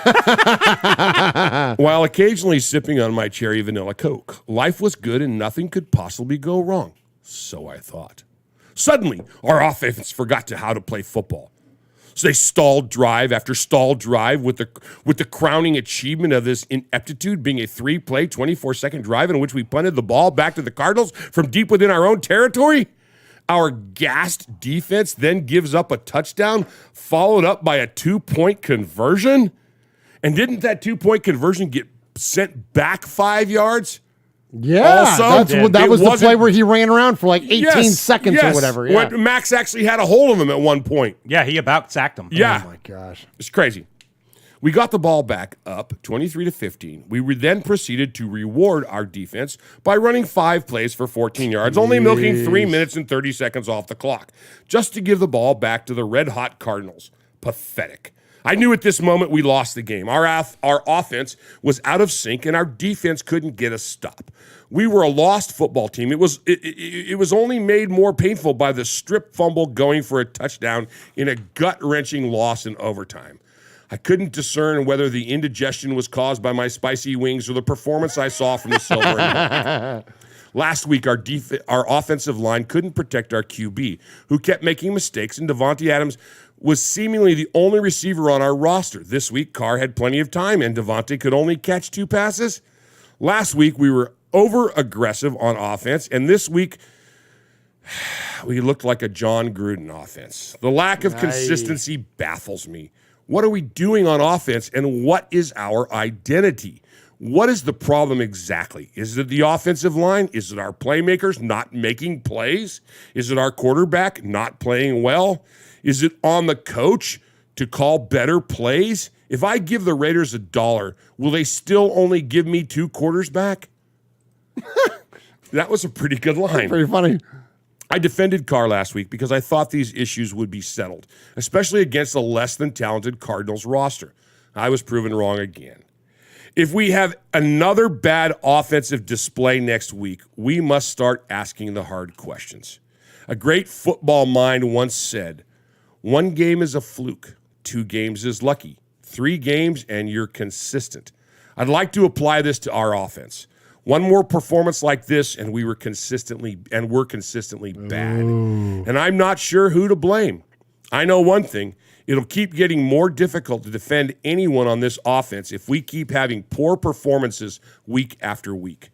While occasionally sipping on my cherry vanilla Coke. Life was good and nothing could possibly go wrong. So I thought. Suddenly, our offense forgot how to play football. So they stalled drive after stalled drive with the crowning achievement of this ineptitude being a 3-play, 24-second drive in which we punted the ball back to the Cardinals from deep within our own territory. Our gassed defense then gives up a touchdown, followed up by a 2-point conversion. And didn't that 2-point conversion get sent back 5 yards? Yeah, that was the play where he ran around for like 18 seconds or whatever. Yeah. When Max actually had a hold of him at one point. Yeah, he about sacked him. Yeah. Oh, my gosh. It's crazy. We got the ball back up 23-15. We then proceeded to reward our defense by running 5 plays for 14 yards, only milking 3 minutes and 30 seconds off the clock, just to give the ball back to the red-hot Cardinals. Pathetic. I knew at this moment we lost the game. Our offense was out of sync, and our defense couldn't get a stop. We were a lost football team. It was only made more painful by the strip fumble going for a touchdown in a gut-wrenching loss in overtime. I couldn't discern whether the indigestion was caused by my spicy wings or the performance I saw from the Silver and Black. Last week, our offensive line couldn't protect our QB, who kept making mistakes, and Devontae Adams was seemingly the only receiver on our roster. This week, Carr had plenty of time, and Devontae could only catch 2 passes. Last week, we were over-aggressive on offense, and this week, we looked like a John Gruden offense. The lack of consistency baffles me. What are we doing on offense, and what is our identity? What is the problem exactly? Is it the offensive line? Is it our playmakers not making plays? Is it our quarterback not playing well? Is it on the coach to call better plays? If I give the Raiders $1, will they still only give me 2 quarters back? That was a pretty good line. Pretty funny. I defended Carr last week because I thought these issues would be settled, especially against a less than talented Cardinals roster. I was proven wrong again. If we have another bad offensive display next week, we must start asking the hard questions. A great football mind once said, 1 game is a fluke, 2 games is lucky, 3 games and you're consistent. I'd like to apply this to our offense. 1 more performance like this, and we're consistently bad. Ooh. And I'm not sure who to blame. I know one thing. It'll keep getting more difficult to defend anyone on this offense if we keep having poor performances week after week.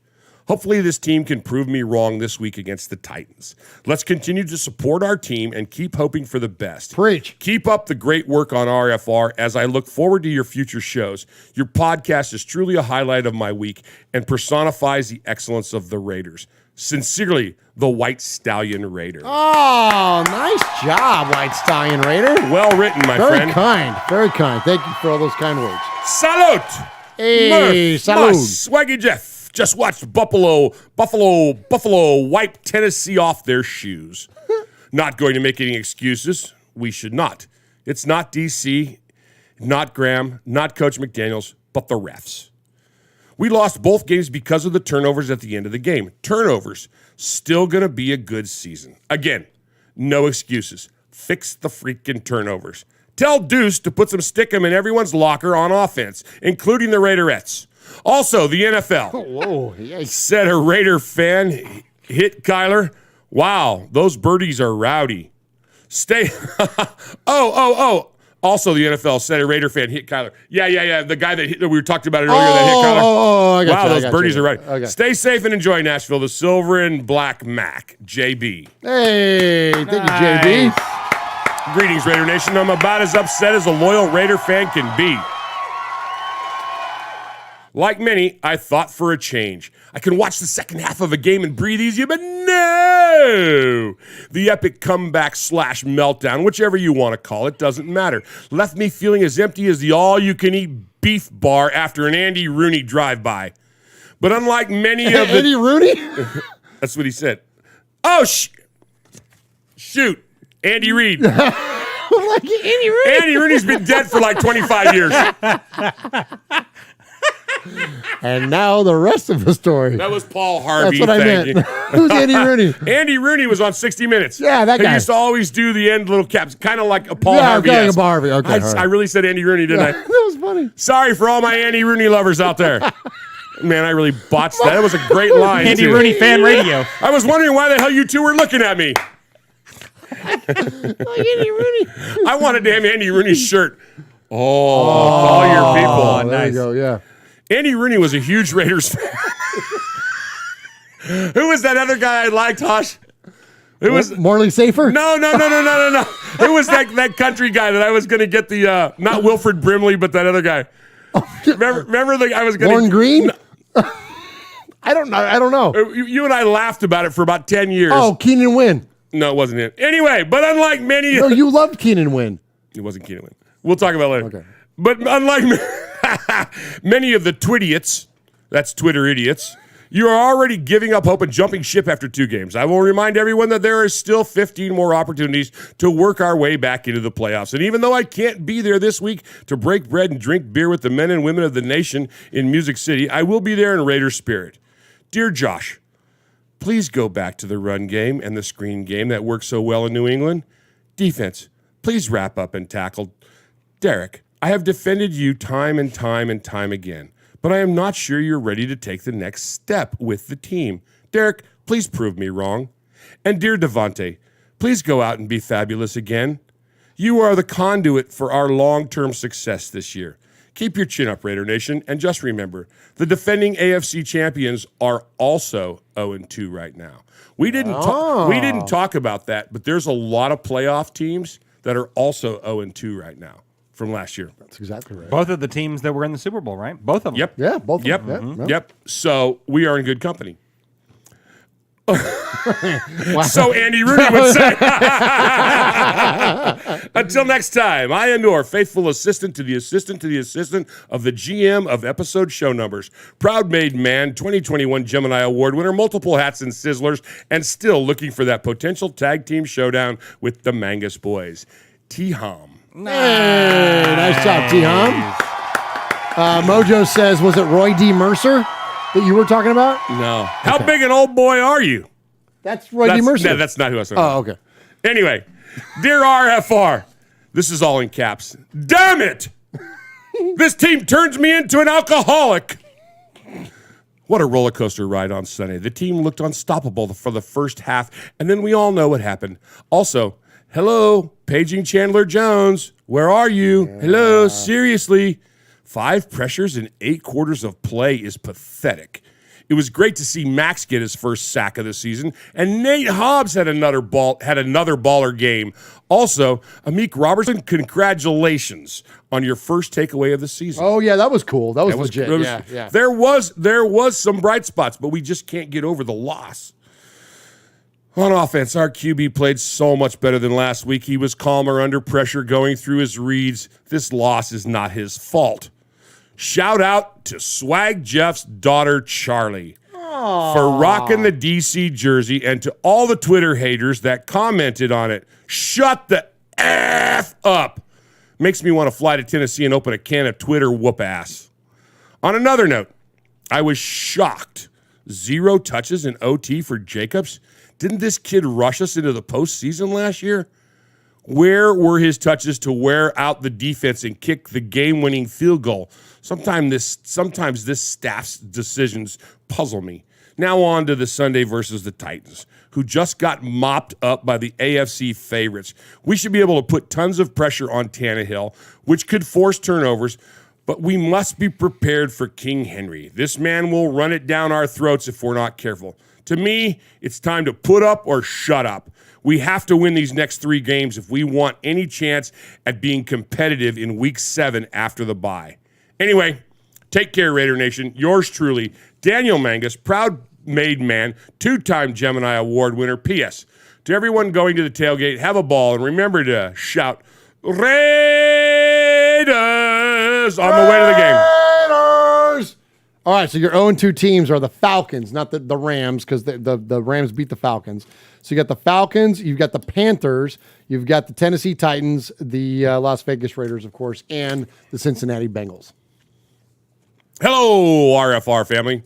Hopefully this team can prove me wrong this week against the Titans. Let's continue to support our team and keep hoping for the best. Preach. Keep up the great work on RFR as I look forward to your future shows. Your podcast is truly a highlight of my week and personifies the excellence of the Raiders. Sincerely, the White Stallion Raider. Oh, nice job, White Stallion Raider. Well written, my friend. Very kind. Very kind. Thank you for all those kind words. Salute. Hey, Murph, salute. Swaggy Jeff just watched Buffalo wipe Tennessee off their shoes. Not going to make any excuses. We should not. It's not DC, not Graham, not Coach McDaniels, but the refs. We lost both games because of the turnovers at the end of the game. Turnovers. Still going to be a good season. Again, no excuses. Fix the freaking turnovers. Tell Deuce to put some stickum in everyone's locker on offense, including the Raiderettes. Also, the NFL said a Raider fan hit Kyler. Wow, those birdies are rowdy. Also, the NFL said a Raider fan hit Kyler. Yeah. The guy that we were talking about it earlier that hit Kyler. Wow, those birdies are right. Okay. Stay safe and enjoy Nashville. The Silver and Black Mac, JB. Hey, thank you, JB. Greetings, Raider Nation. I'm about as upset as a loyal Raider fan can be. Like many, I thought for a change. I can watch the second half of a game and breathe easier, but no! The epic comeback / meltdown, whichever you want to call it, doesn't matter. Left me feeling as empty as the all-you-can-eat beef bar after an Andy Rooney drive-by. But unlike many of the... Andy Rooney? That's what he said. Oh, shoot. Andy Reid. Like Andy Rooney. Andy Rooney's been dead for like 25 years. And now the rest of the story. That was Paul Harvey. That's what I meant. Who's Andy Rooney? Andy Rooney was on 60 Minutes. Yeah, that guy. He used to always do the end little caps, kind of like a Paul Harvey. Yeah, like a Paul Harvey. Okay, I really said Andy Rooney, didn't I? That was funny. Sorry for all my Andy Rooney lovers out there. Man, I really botched that. That was a great line. Andy Rooney fan radio. I was wondering why the hell you two were looking at me. Like Andy Rooney. I wanted to have Andy Rooney's shirt. All your people. There you go, yeah. Andy Rooney was a huge Raiders fan. Who was that other guy I liked, Hosh? Who was Morley Safer? No. Who was that country guy that I was going to get the not Wilfred Brimley, but that other guy? Remember the I was going to Warren Green? I don't know. You and I laughed about it for about 10 years. Oh, Keenan Wynn. No, it wasn't it. Anyway, but unlike many... No, you loved Keenan Wynn. It wasn't Keenan Wynn. We'll talk about it later. Okay. But unlike many of the Twidiots, that's Twitter idiots, you are already giving up hope and jumping ship after 2 games. I will remind everyone that there are still 15 more opportunities to work our way back into the playoffs. And even though I can't be there this week to break bread and drink beer with the men and women of the nation in Music City, I will be there in Raider spirit. Dear Josh, please go back to the run game and the screen game that worked so well in New England. Defense, please wrap up and tackle. Derek, I have defended you time and time and time again, but I am not sure you're ready to take the next step with the team. Derek, please prove me wrong. And dear Devontae, please go out and be fabulous again. You are the conduit for our long-term success this year. Keep your chin up, Raider Nation, and just remember, the defending AFC champions are also 0-2 right now. We didn't talk about that, but there's a lot of playoff teams that are also 0-2 right now from last year. That's exactly right. Both of the teams that were in the Super Bowl, right? Both of them. Yep. Yeah, both Yep. of them. Mm-hmm. Yep. So we are in good company. So Andy Rooney would say. Until next time, I am your faithful assistant to the assistant to the assistant of the GM of episode show numbers. Proud made man, 2021 Gemini Award winner, multiple hats and sizzlers, and still looking for that potential tag team showdown with the Mangus Boys. T-Hom. Hey, nice job, T-Hom. Mojo says, was it Roy D. Mercer that you were talking about? No. How big an old boy are you? That's Roy D. Mercer. No, that's not who I was talking about. Oh, okay. Anyway, dear RFR, this is all in caps. Damn it! This team turns me into an alcoholic. What a roller coaster ride on Sunday. The team looked unstoppable for the first half, and then we all know what happened. Also, hello, paging Chandler Jones. Where are you? Yeah. Hello, seriously. 5 pressures in 8 quarters of play is pathetic. It was great to see Max get his first sack of the season, and Nate Hobbs had another baller game. Also, Amik Robertson, congratulations on your first takeaway of the season. Oh yeah, that was cool. That was legit. Yeah. There was some bright spots, but we just can't get over the loss. On offense, our QB played so much better than last week. He was calmer under pressure, going through his reads. This loss is not his fault. Shout out to Swag Jeff's daughter, Charlie, for rocking the DC jersey, and to all the Twitter haters that commented on it. Shut the F up. Makes me want to fly to Tennessee and open a can of Twitter whoop ass. On another note, I was shocked. 0 touches in OT for Jacobs. Didn't this kid rush us into the postseason last year? Where were his touches to wear out the defense and kick the game-winning field goal? Sometimes this staff's decisions puzzle me. Now on to the Sunday versus the Titans, who just got mopped up by the AFC favorites. We should be able to put tons of pressure on Tannehill, which could force turnovers, but we must be prepared for King Henry. This man will run it down our throats if we're not careful. To me, it's time to put up or shut up. We have to win these next 3 games if we want any chance at being competitive in Week 7 after the bye. Anyway, Take care, Raider Nation. Yours truly, Daniel Mangus, proud made man, 2-time Gemini Award winner. P.S. To everyone going to the tailgate, have a ball and remember to shout Raiders on the way to the game. Raiders! All right, so your 0-2 teams are the Falcons, not the Rams, because the Rams beat the Falcons. So you got the Falcons, you've got the Panthers, you've got the Tennessee Titans, the Las Vegas Raiders, of course, and the Cincinnati Bengals. Hello, RFR family.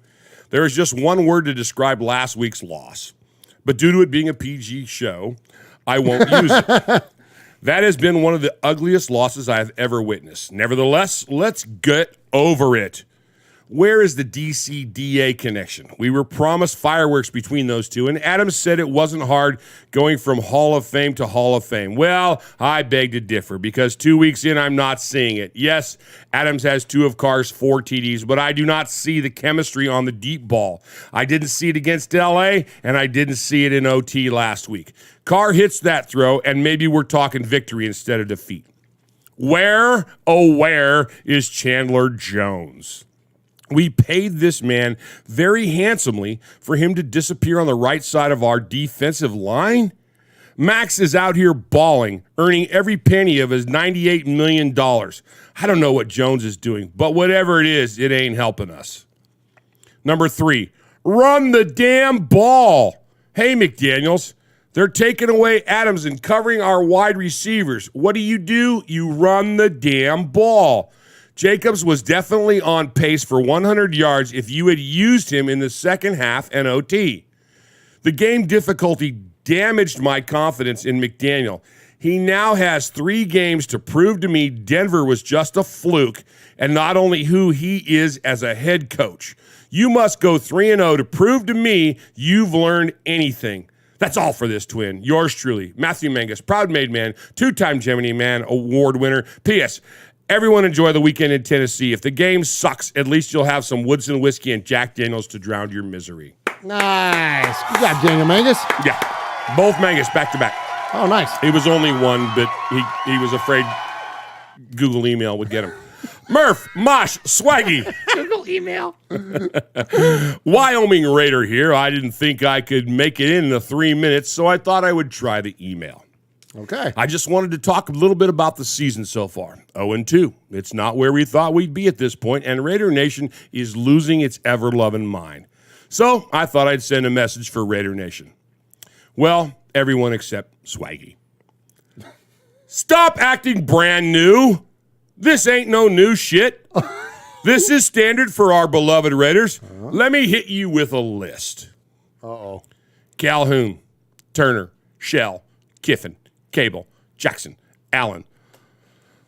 There is just one word to describe last week's loss. But due to it being a PG show, I won't use it. That has been one of the ugliest losses I have ever witnessed. Nevertheless, let's get over it. Where is the DC-DA connection? We were promised fireworks between those two, and Adams said it wasn't hard going from Hall of Fame to Hall of Fame. Well, I beg to differ, because 2 weeks in, I'm not seeing it. Yes, Adams has 2 of Carr's 4 TDs, but I do not see the chemistry on the deep ball. I didn't see it against LA, and I didn't see it in OT last week. Carr hits that throw, and maybe we're talking victory instead of defeat. Where, oh where, is Chandler Jones? We paid this man very handsomely for him to disappear on the right side of our defensive line. Max is out here balling, earning every penny of his $98 million. I don't know what Jones is doing, but whatever it is, it ain't helping us. Number 3, run the damn ball. Hey, McDaniels, they're taking away Adams and covering our wide receivers. What do? You run the damn ball. Jacobs was definitely on pace for 100 yards if you had used him in the second half and OT. The game difficulty damaged my confidence in McDaniel. He now has 3 games to prove to me Denver was just a fluke and not only who he is as a head coach. You must go 3-0 to prove to me you've learned anything. That's all for this twin. Yours truly, Matthew Mangus, proud made man, 2-time Gemini Man Award winner. P.S. Everyone enjoy the weekend in Tennessee. If the game sucks, at least you'll have some Woodson whiskey and Jack Daniels to drown your misery. Nice. Good job, Daniel Mangus. Yeah. Both Mangus back to back. Oh, nice. He was only one, but he was afraid Google email would get him. Murph, Mosh, Swaggy. Google email. Wyoming Raider here. I didn't think I could make it in the 3 minutes, so I thought I would try the email. Okay. I just wanted to talk a little bit about the season so far. 0-2. It's not where we thought we'd be at this point, and Raider Nation is losing its ever-loving mind. So I thought I'd send a message for Raider Nation. Well, everyone except Swaggy. Stop acting brand new. This ain't no new shit. This is standard for our beloved Raiders. Let me hit you with a list. Uh-oh. Calhoun, Turner, Shell, Kiffin, Cable, Jackson, Allen,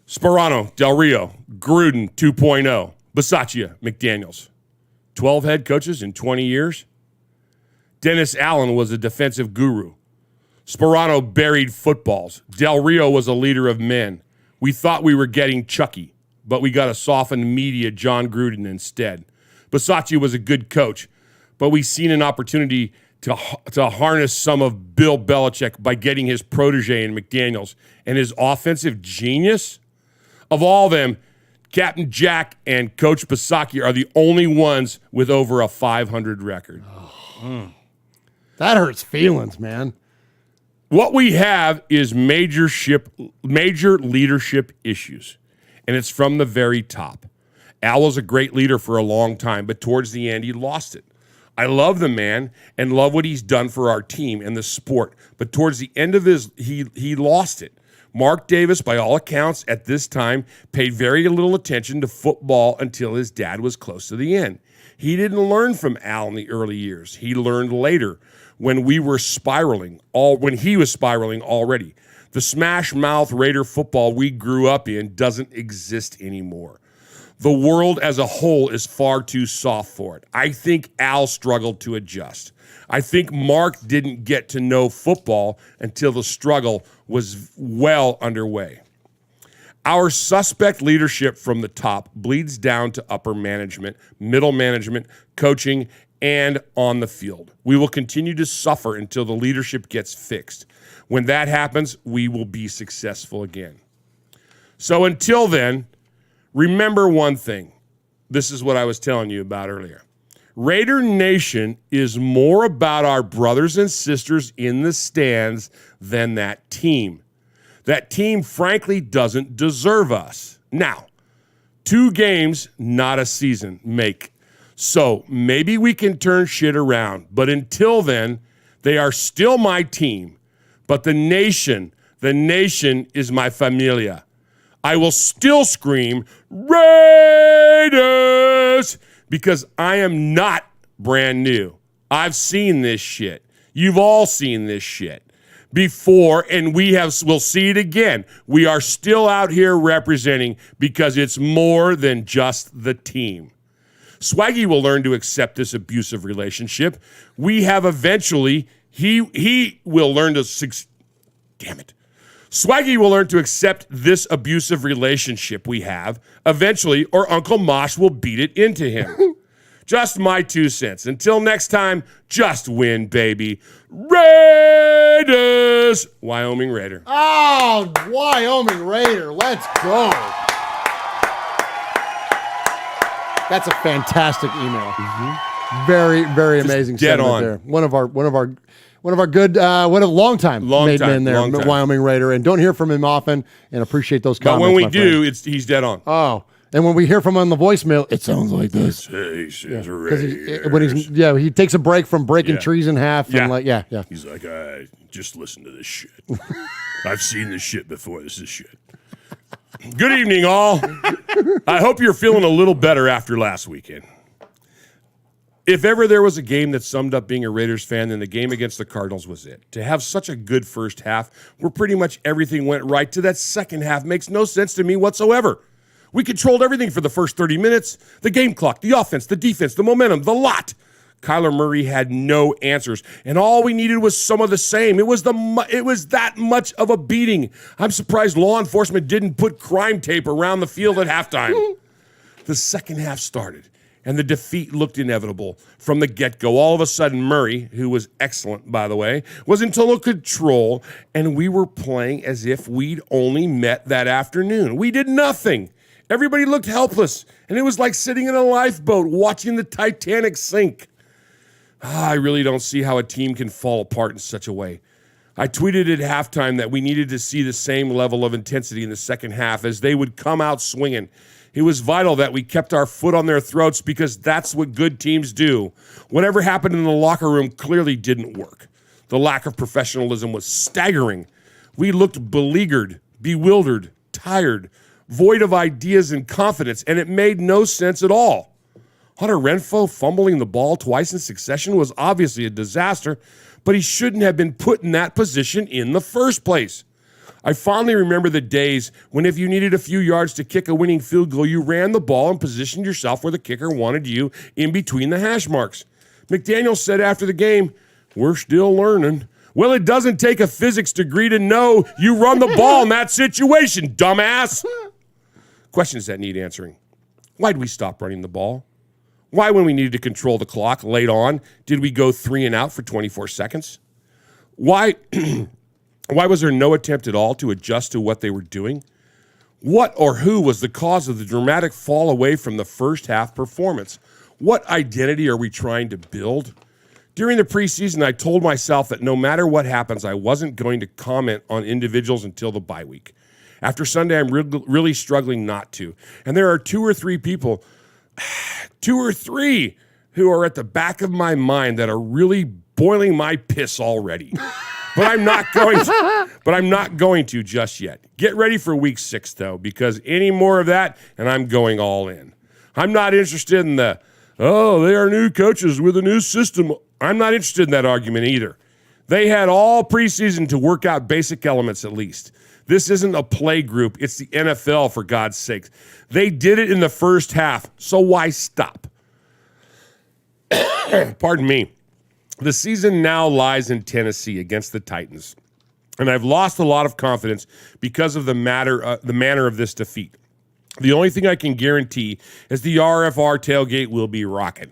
Sperano, Del Rio, Gruden 2.0, Bisaccia, McDaniels. 12 head coaches in 20 years. Dennis Allen was a defensive guru. Sperano buried footballs. Del Rio was a leader of men. We thought we were getting Chucky, but we got a softened media John Gruden instead. Bisaccia was a good coach, but we seen an opportunity to harness some of Bill Belichick by getting his protege in McDaniels and his offensive genius. Of all them, Captain Jack and Coach Bisaccia are the only ones with over a 500 record. That hurts feelings, man. What we have is major leadership issues, and it's from the very top. Al was a great leader for a long time, but towards the end, he lost it. I love the man and love what he's done for our team and the sport, but towards the end of he lost it. Mark Davis, by all accounts, at this time, paid very little attention to football until his dad was close to the end. He didn't learn from Al in the early years. He learned later when he was spiraling already. The smash mouth Raider football we grew up in doesn't exist anymore. The world as a whole is far too soft for it. I think Al struggled to adjust. I think Mark didn't get to know football until the struggle was well underway. Our suspect leadership from the top bleeds down to upper management, middle management, coaching, and on the field. We will continue to suffer until the leadership gets fixed. When that happens, we will be successful again. So until then, remember one thing. this is what I was telling you about earlier. Raider Nation is more about our brothers and sisters in the stands than that team. That team, frankly, doesn't deserve us. Now, 2 games, not a season, make. So maybe we can turn shit around. But until then, they are still my team. But the nation is my familia. I will still scream, Raiders! Because I am not brand new. I've seen this shit. You've all seen this shit before, and we'll see it again. We are still out here representing because it's more than just the team. Swaggy will learn to accept this abusive relationship. We have eventually, he will learn to, damn it. Swaggy will learn to accept this abusive relationship we have eventually, or Uncle Mosh will beat it into him. Just my 2 cents. Until next time, just win, baby. Raiders! Wyoming Raider. Oh, Wyoming Raider. Let's go. That's a fantastic email. Mm-hmm. Very, very just amazing. Dead on there. One of our good, long-time made men there, Wyoming Raider, and don't hear from him often, and appreciate those comments. But when we do, he's dead on. Oh, and when we hear from him on the voicemail, it sounds like this. He takes a break from breaking trees in half, and He's like, just listen to this shit. I've seen this shit before. This is shit. Good evening, all. I hope you're feeling a little better after last weekend. If ever there was a game that summed up being a Raiders fan, then the game against the Cardinals was it. To have such a good first half where pretty much everything went right to that second half makes no sense to me whatsoever. We controlled everything for the first 30 minutes. The game clock, the offense, the defense, the momentum, the lot. Kyler Murray had no answers, and all we needed was some of the same. It was that much of a beating. I'm surprised law enforcement didn't put crime tape around the field at halftime. The second half started, and the defeat looked inevitable from the get-go. All of a sudden, Murray, who was excellent, by the way, was in total control, and we were playing as if we'd only met that afternoon. We did nothing. Everybody looked helpless, and it was like sitting in a lifeboat watching the Titanic sink. I really don't see how a team can fall apart in such a way. I tweeted at halftime that we needed to see the same level of intensity in the second half as they would come out swinging. It was vital that we kept our foot on their throats because that's what good teams do. Whatever happened in the locker room clearly didn't work. The lack of professionalism was staggering. We looked beleaguered, bewildered, tired, void of ideas and confidence, and it made no sense at all. Hunter Renfrow fumbling the ball twice in succession was obviously a disaster, but he shouldn't have been put in that position in the first place. I fondly remember the days when if you needed a few yards to kick a winning field goal, you ran the ball and positioned yourself where the kicker wanted you in between the hash marks. McDaniel said after the game, "We're still learning." Well, it doesn't take a physics degree to know you run the ball in that situation, dumbass. Questions that need answering. Why did we stop running the ball? Why, when we needed to control the clock late on, did we go 3 and out for 24 seconds? Why was there no attempt at all to adjust to what they were doing? What or who was the cause of the dramatic fall away from the first half performance? What identity are we trying to build? During the preseason, I told myself that no matter what happens, I wasn't going to comment on individuals until the bye week. After Sunday, I'm really struggling not to. And there are 2 or 3 people, 2 or 3 who are at the back of my mind that are really boiling my piss already. But I'm not going to just yet. Get ready for week 6, though, because any more of that, and I'm going all in. I'm not interested in they are new coaches with a new system. I'm not interested in that argument either. They had all preseason to work out basic elements at least. This isn't a play group. It's the NFL, for God's sakes. They did it in the first half, so why stop? Pardon me. The season now lies in Tennessee against the Titans, and I've lost a lot of confidence because of the manner of this defeat. The only thing I can guarantee is the RFR tailgate will be rocking.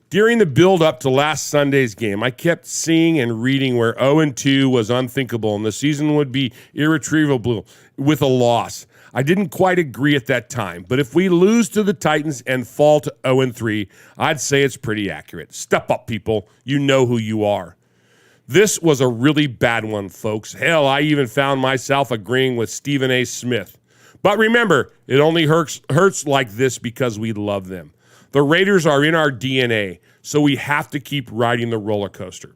During the build-up to last Sunday's game, I kept seeing and reading where 0-2 was unthinkable and the season would be irretrievable with a loss. I didn't quite agree at that time, but if we lose to the Titans and fall to 0-3, I'd say it's pretty accurate. Step up, people. You know who you are. This was a really bad one, folks. Hell, I even found myself agreeing with Stephen A. Smith. But remember, it only hurts like this because we love them. The Raiders are in our DNA, so we have to keep riding the roller coaster.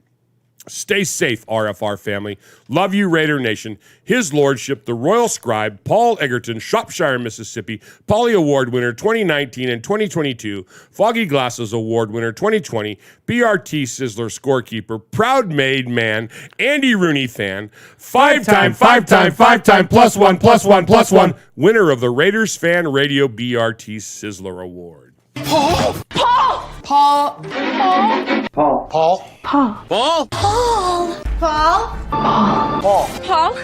Stay safe, RFR family. Love you, Raider Nation. His Lordship, the Royal Scribe, Paul Egerton, Shropshire, Mississippi, Polly Award winner 2019 and 2022, Foggy Glasses Award winner 2020, BRT Sizzler scorekeeper, proud made man, Andy Rooney fan, five-time +1 winner of the Raiders Fan Radio BRT Sizzler Award. Paul! Paul! Paul! Paul! Paul! Paul! Paul! Paul! Paul! Paul! Paul! Paul!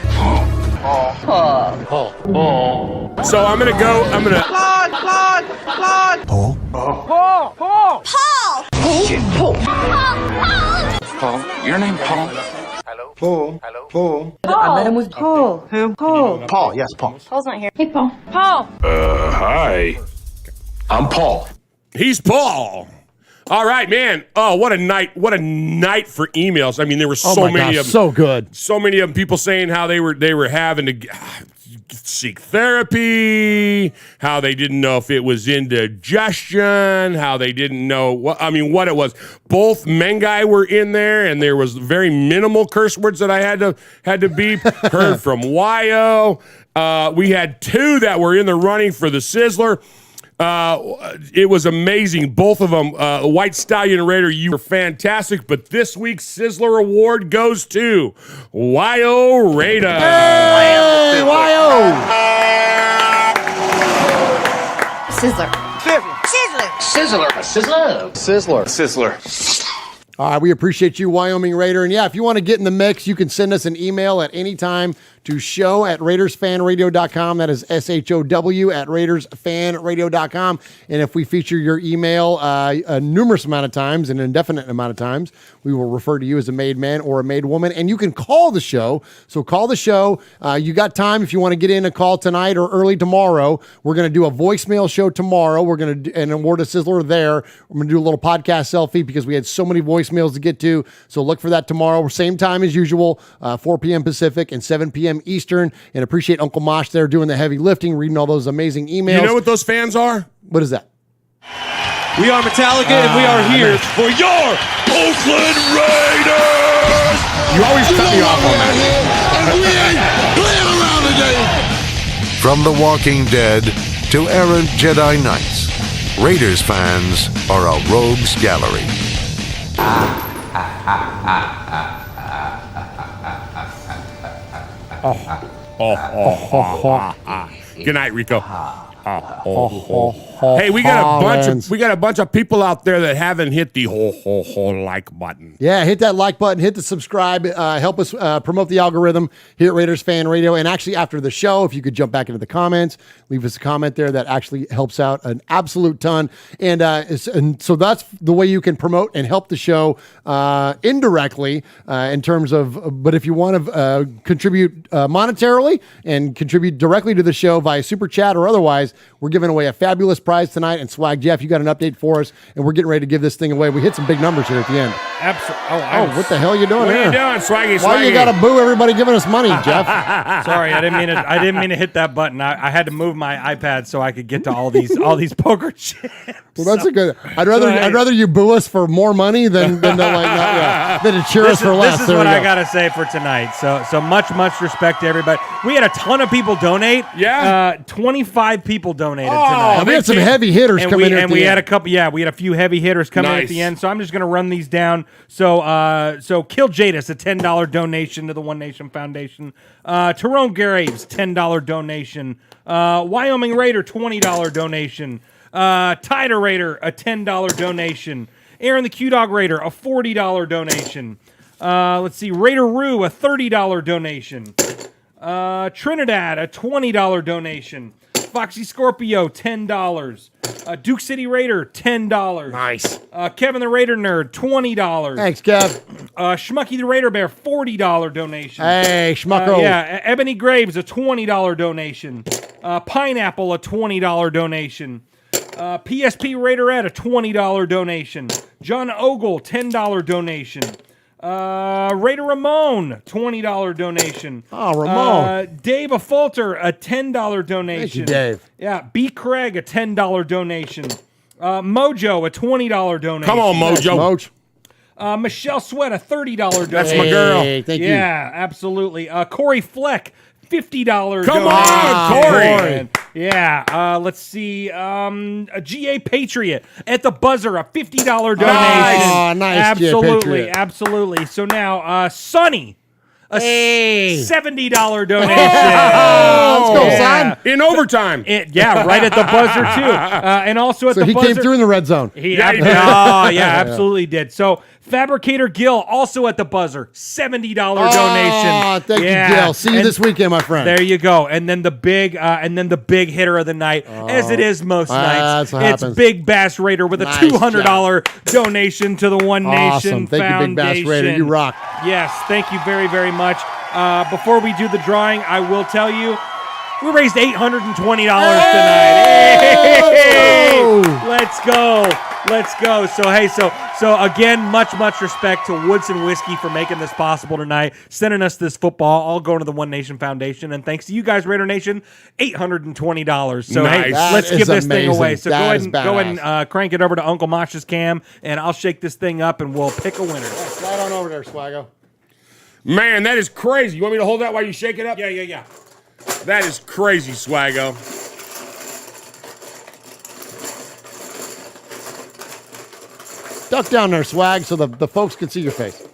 Paul! Paul! Paul! So I'm gonna Claude! Paul! Paul! Paul! Paul! Paul, your name Paul? Hello? Paul. Hello? Paul. I met him with Paul. Who? Paul. Paul, yes, Paul. Paul's not here. Hey, Paul. Paul! Hi. I'm Paul. He's Paul. All right, man. Oh, what a night. What a night for emails. I mean, there were so many of them. So good. So many of them, people saying how they were having to seek therapy, how they didn't know if it was indigestion, how they didn't know what it was. Both Mengai were in there, and there was very minimal curse words that I had to beep. Heard from Wyo. We had 2 that were in the running for the Sizzler. It was amazing. Both of them, White Stallion Raider, you were fantastic. But this week's Sizzler Award goes to Wyo Raider. Hey, Wyo! Sizzler. Sizzler. Sizzler. Sizzler. Sizzler. All right, we appreciate you, Wyoming Raider. And yeah, if you want to get in the mix, you can send us an email at any time to show@RaidersFanRadio.com. That is SHOW at RaidersFanRadio.com. And if we feature your email a numerous amount of times, an indefinite amount of times, we will refer to you as a made man or a made woman. And you can call the show. So call the show. You got time if you want to get in a call tonight or early tomorrow. We're going to do a voicemail show tomorrow. We're going to and award a Sizzler there. We're going to do a little podcast selfie because we had so many voicemails to get to. So look for that tomorrow. Same time as usual, 4 p.m. Pacific and 7 p.m. Eastern, and appreciate Uncle Mosh there doing the heavy lifting, reading all those amazing emails. You know what those fans are? What is that? We are Metallica, and we are here for your Oakland Raiders! You always cut me off on that. From The Walking Dead to errant Jedi Knights, Raiders fans are a rogues gallery. Good night, Rico. Hey, we got a bunch of people out there that haven't hit the like button. Yeah, hit that like button, hit the subscribe, help us promote the algorithm here at Raiders Fan Radio. And actually, after the show, if you could jump back into the comments, leave us a comment there. That actually helps out an absolute ton. And so that's the way you can promote and help the show indirectly in terms of. But if you want to contribute monetarily and contribute directly to the show via super chat or otherwise, we're giving away a fabulous prize tonight. And Swag Jeff, you got an update for us, and we're getting ready to give this thing away. We hit some big numbers here at the end. Absolutely. Oh, what the hell are you doing What here? are you doing, Swaggy? Why you got to boo everybody giving us money, Jeff? Sorry, I didn't mean to hit that button. I had to move my iPad so I could get to all these poker chips. Well, that's a good. I'd rather you boo us for more money than to cheer us for less. This is what I gotta say for tonight. So much respect to everybody. We had a ton of people donate. Yeah, 25 people donated tonight. We had some heavy hitters come in. And we had a couple. Yeah, we had a few heavy hitters come in at the end. So I'm just gonna run these down. So Kill Jadis, a $10 donation to the One Nation Foundation. Tyrone Graves, $10 donation. Wyoming Raider, $20 donation. Tider Raider, a $10 donation. Aaron the Q-Dog Raider, a $40 donation. Let's see, Raider Roo, a $30 donation. Trinidad, a $20 donation. Foxy Scorpio, $10. Duke City Raider, $10. Nice. Kevin the Raider Nerd, $20. Thanks, Kev. Schmucky the Raider Bear, $40 donation. Hey, Schmucko. Yeah, Ebony Graves, a $20 donation. Pineapple, a $20 donation. PSP Raiderette, a $20 donation. John Ogle, $10 donation. Raider Ramon, $20 donation. Oh, Ramon. Dave Afalter, a $10 donation. Thank you, Dave. Yeah, B. Craig, a $10 donation. Mojo, a $20 donation. Come on, Mojo. Michelle Sweat, a $30 donation. That's my girl. Hey, thank you. Yeah, absolutely. Corey Fleck, $50 Come donation. on, Corey. Yeah, let's see. A GA Patriot at the buzzer, a $50 donation. Oh, nice, Absolutely, GA Patriot. absolutely. So now, Sonny, a $70 donation. Let's go, son. In overtime. Yeah, right at the buzzer, too. And also at So the he buzzer. came through in the red zone. Yeah, he did. Absolutely did. So Fabricator Gil also at the buzzer, $70 donation. Oh, thank you, Gil. See you this weekend, my friend. There you go. And then the big hitter of the night, as it is most nights, that's what it's happens. Big Bass Raider with a Nice $200 donation to the One Awesome. Nation Thank you, Foundation. Big Bass Raider. You rock. Yes, thank you very, very much. Before we do the drawing, I will tell you, we raised $820 tonight. Hey! Let's go. Let's go. So, hey, so again, much respect to Woodson Whiskey for making this possible tonight, sending us this football, all going to the One Nation Foundation. And thanks to you guys, Raider Nation, $820. So, Nice. hey, That let's is give this thing amazing. away. So, That go is ahead and crank it over to Uncle Mosh's cam, and I'll shake this thing up, and we'll pick a winner. Slide on over there, Swaggo. Man, that is crazy. You want me to hold that while you shake it up? Yeah. That is crazy, Swaggo. Duck down there, Swag, so the folks can see your face.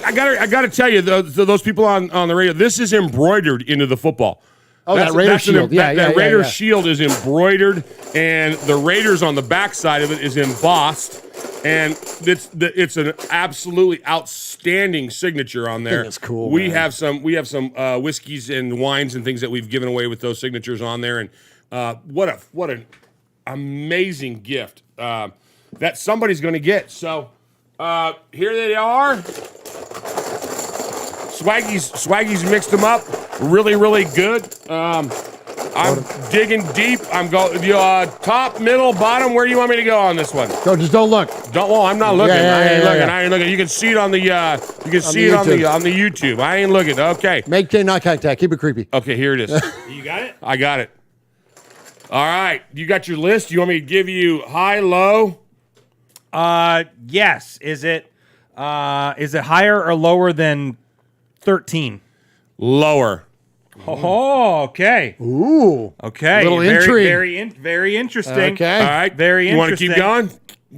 I gotta tell you, those people on the radio, this is embroidered into the football. Oh, that Raider shield. That Raider shield is embroidered, and the Raiders on the back side of it is embossed. And it's an absolutely outstanding signature on there. That's cool. We man. have some whiskeys and wines and things that we've given away with those signatures on there. And what an amazing gift that somebody's going to get. So here they are. Swaggy's mixed them up really, really good. I'm digging deep. I'm going top, middle, bottom. Where do you want me to go on this one? Go, just don't look. I'm not looking. Yeah. I ain't looking. You can see it on the on the YouTube. I ain't looking. Okay. Make K not contact. Keep it creepy. Okay, here it is. You got it? I got it. All right. You got your list. You want me to give you high, low? Yes. Is it higher or lower than 13? Lower. Oh, okay. Ooh. Okay. Little intrigue. Very interesting. Okay. All right. Very You want to interesting. keep going?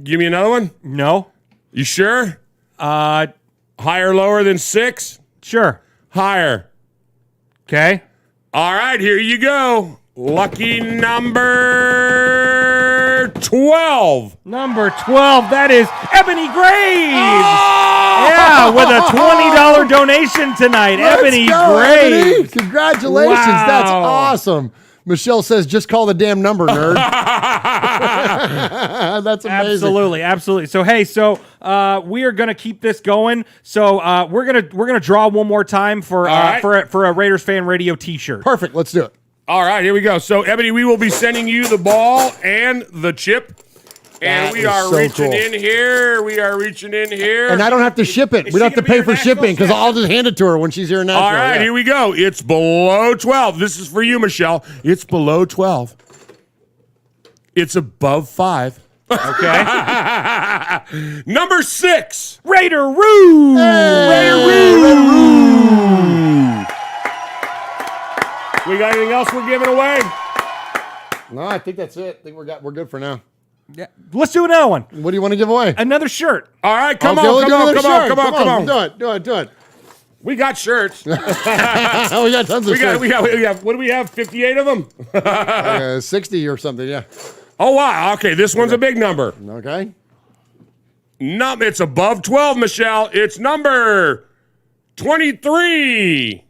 Give me another one. No. You sure? Higher, lower than 6? Sure. Higher. Okay. All right, here you go. Lucky number 12. Number 12, that is Ebony Graves. Oh! Yeah, with a $20 donation tonight. Ebony go, Graves. Ebony. Congratulations. Wow. That's awesome. Michelle says, just call the damn number, nerd. That's amazing. Absolutely. So, hey, we are going to keep this going. So, we're gonna draw one more time for a Raiders Fan Radio t-shirt. Perfect. Let's do it. All right, here we go. So, Ebony, we will be sending you the ball and the chip. And we are reaching in here. And I don't have to ship it. We don't have to pay for shipping because I'll just hand it to her when she's here in Nashville. All right, here we go. It's below 12. This is for you, Michelle. It's below 12. It's above 5. Okay. Number 6. Raider Roo. Raider Roo. We got anything else we're giving away? No, I think that's it. I think we're good for now. Yeah. Let's do another one. What do you want to give away? Another shirt. All right, come on. Do it. We got shirts. We got tons of shirts. We have, what do we have, 58 of them? 60 or something, yeah. Oh, wow. Okay, this one's a big number. Okay. No, it's above 12, Michelle. It's number 23.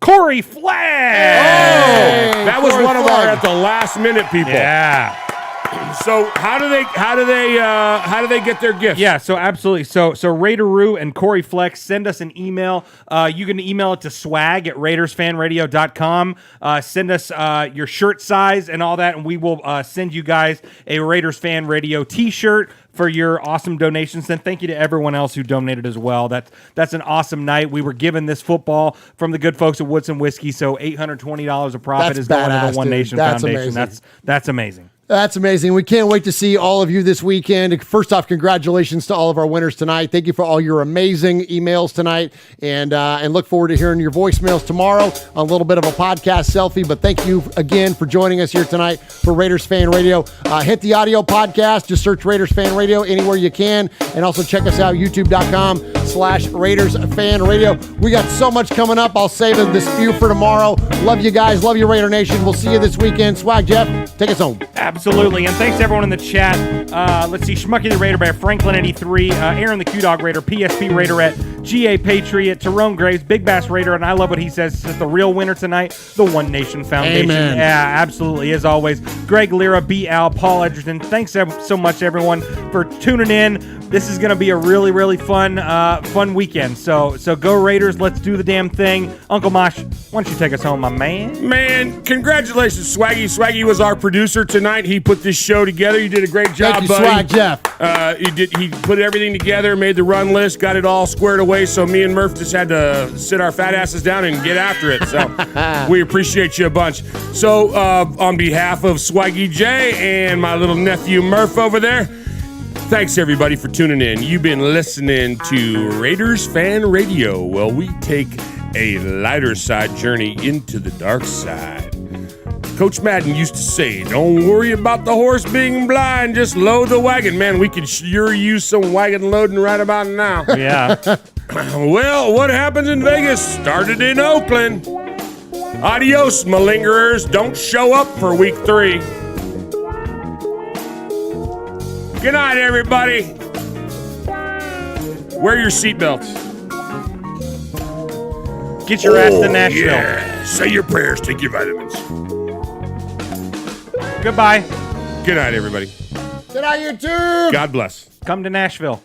Corey Flash. Oh, that was one of our at the last minute people. Yeah. So how do they get their gifts? Yeah, so absolutely. So Raideroo and Corey Flex, send us an email. You can email it to swag@RaidersFanRadio.com. Send us your shirt size and all that, and we will send you guys a Raiders Fan Radio t-shirt for your awesome donations. And thank you to everyone else who donated as well. That's an awesome night. We were given this football from the good folks at Woodson Whiskey, so $820 of profit is going to the One Nation Foundation. Amazing. That's amazing. That's amazing. We can't wait to see all of you this weekend. First off, congratulations to all of our winners tonight. Thank you for all your amazing emails tonight, and look forward to hearing your voicemails tomorrow. A little bit of a podcast selfie, but thank you again for joining us here tonight for Raiders Fan Radio. Hit the audio podcast. Just search Raiders Fan Radio anywhere you can, and also check us out, youtube.com/Raiders Fan Radio. We got so much coming up. I'll save this few for tomorrow. Love you guys. Love you, Raider Nation. We'll see you this weekend. Swag Jeff, take us home. Absolutely, and thanks to everyone in the chat. Let's see, Schmucky the Raider Bear, Franklin83, Aaron the Q-Dog Raider, PSP Raiderette, GA Patriot, Tyrone Graves, Big Bass Raider, and I love what he says. This is the real winner tonight, the One Nation Foundation. Amen. Yeah, absolutely, as always. Greg Lira, B. Al, Paul Edgerton, thanks so much, everyone, for tuning in. This is going to be a really, really fun weekend. So go Raiders, let's do the damn thing. Uncle Mosh, why don't you take us home, my man? Man, congratulations, Swaggy. Swaggy was our producer tonight. He put this show together. You did a great job, Thank you, buddy. Swag Jeff. He put everything together, made the run list, got it all squared away, so me and Murph just had to sit our fat asses down and get after it. So we appreciate you a bunch. So on behalf of Swaggy J and my little nephew Murph over there, thanks, everybody, for tuning in. You've been listening to Raiders Fan Radio. Well, we take a lighter side journey into the dark side. Coach Madden used to say, don't worry about the horse being blind, just load the wagon. Man, we could sure use some wagon loading right about now. Yeah. Well, what happens in Vegas started in Oakland. Adios, malingerers. Don't show up for week 3. Good night, everybody. Wear your seatbelts. Get your ass to Nashville. Yeah. Say your prayers. Take your vitamins. Goodbye. Good night, everybody. Good night, YouTube. God bless. Come to Nashville.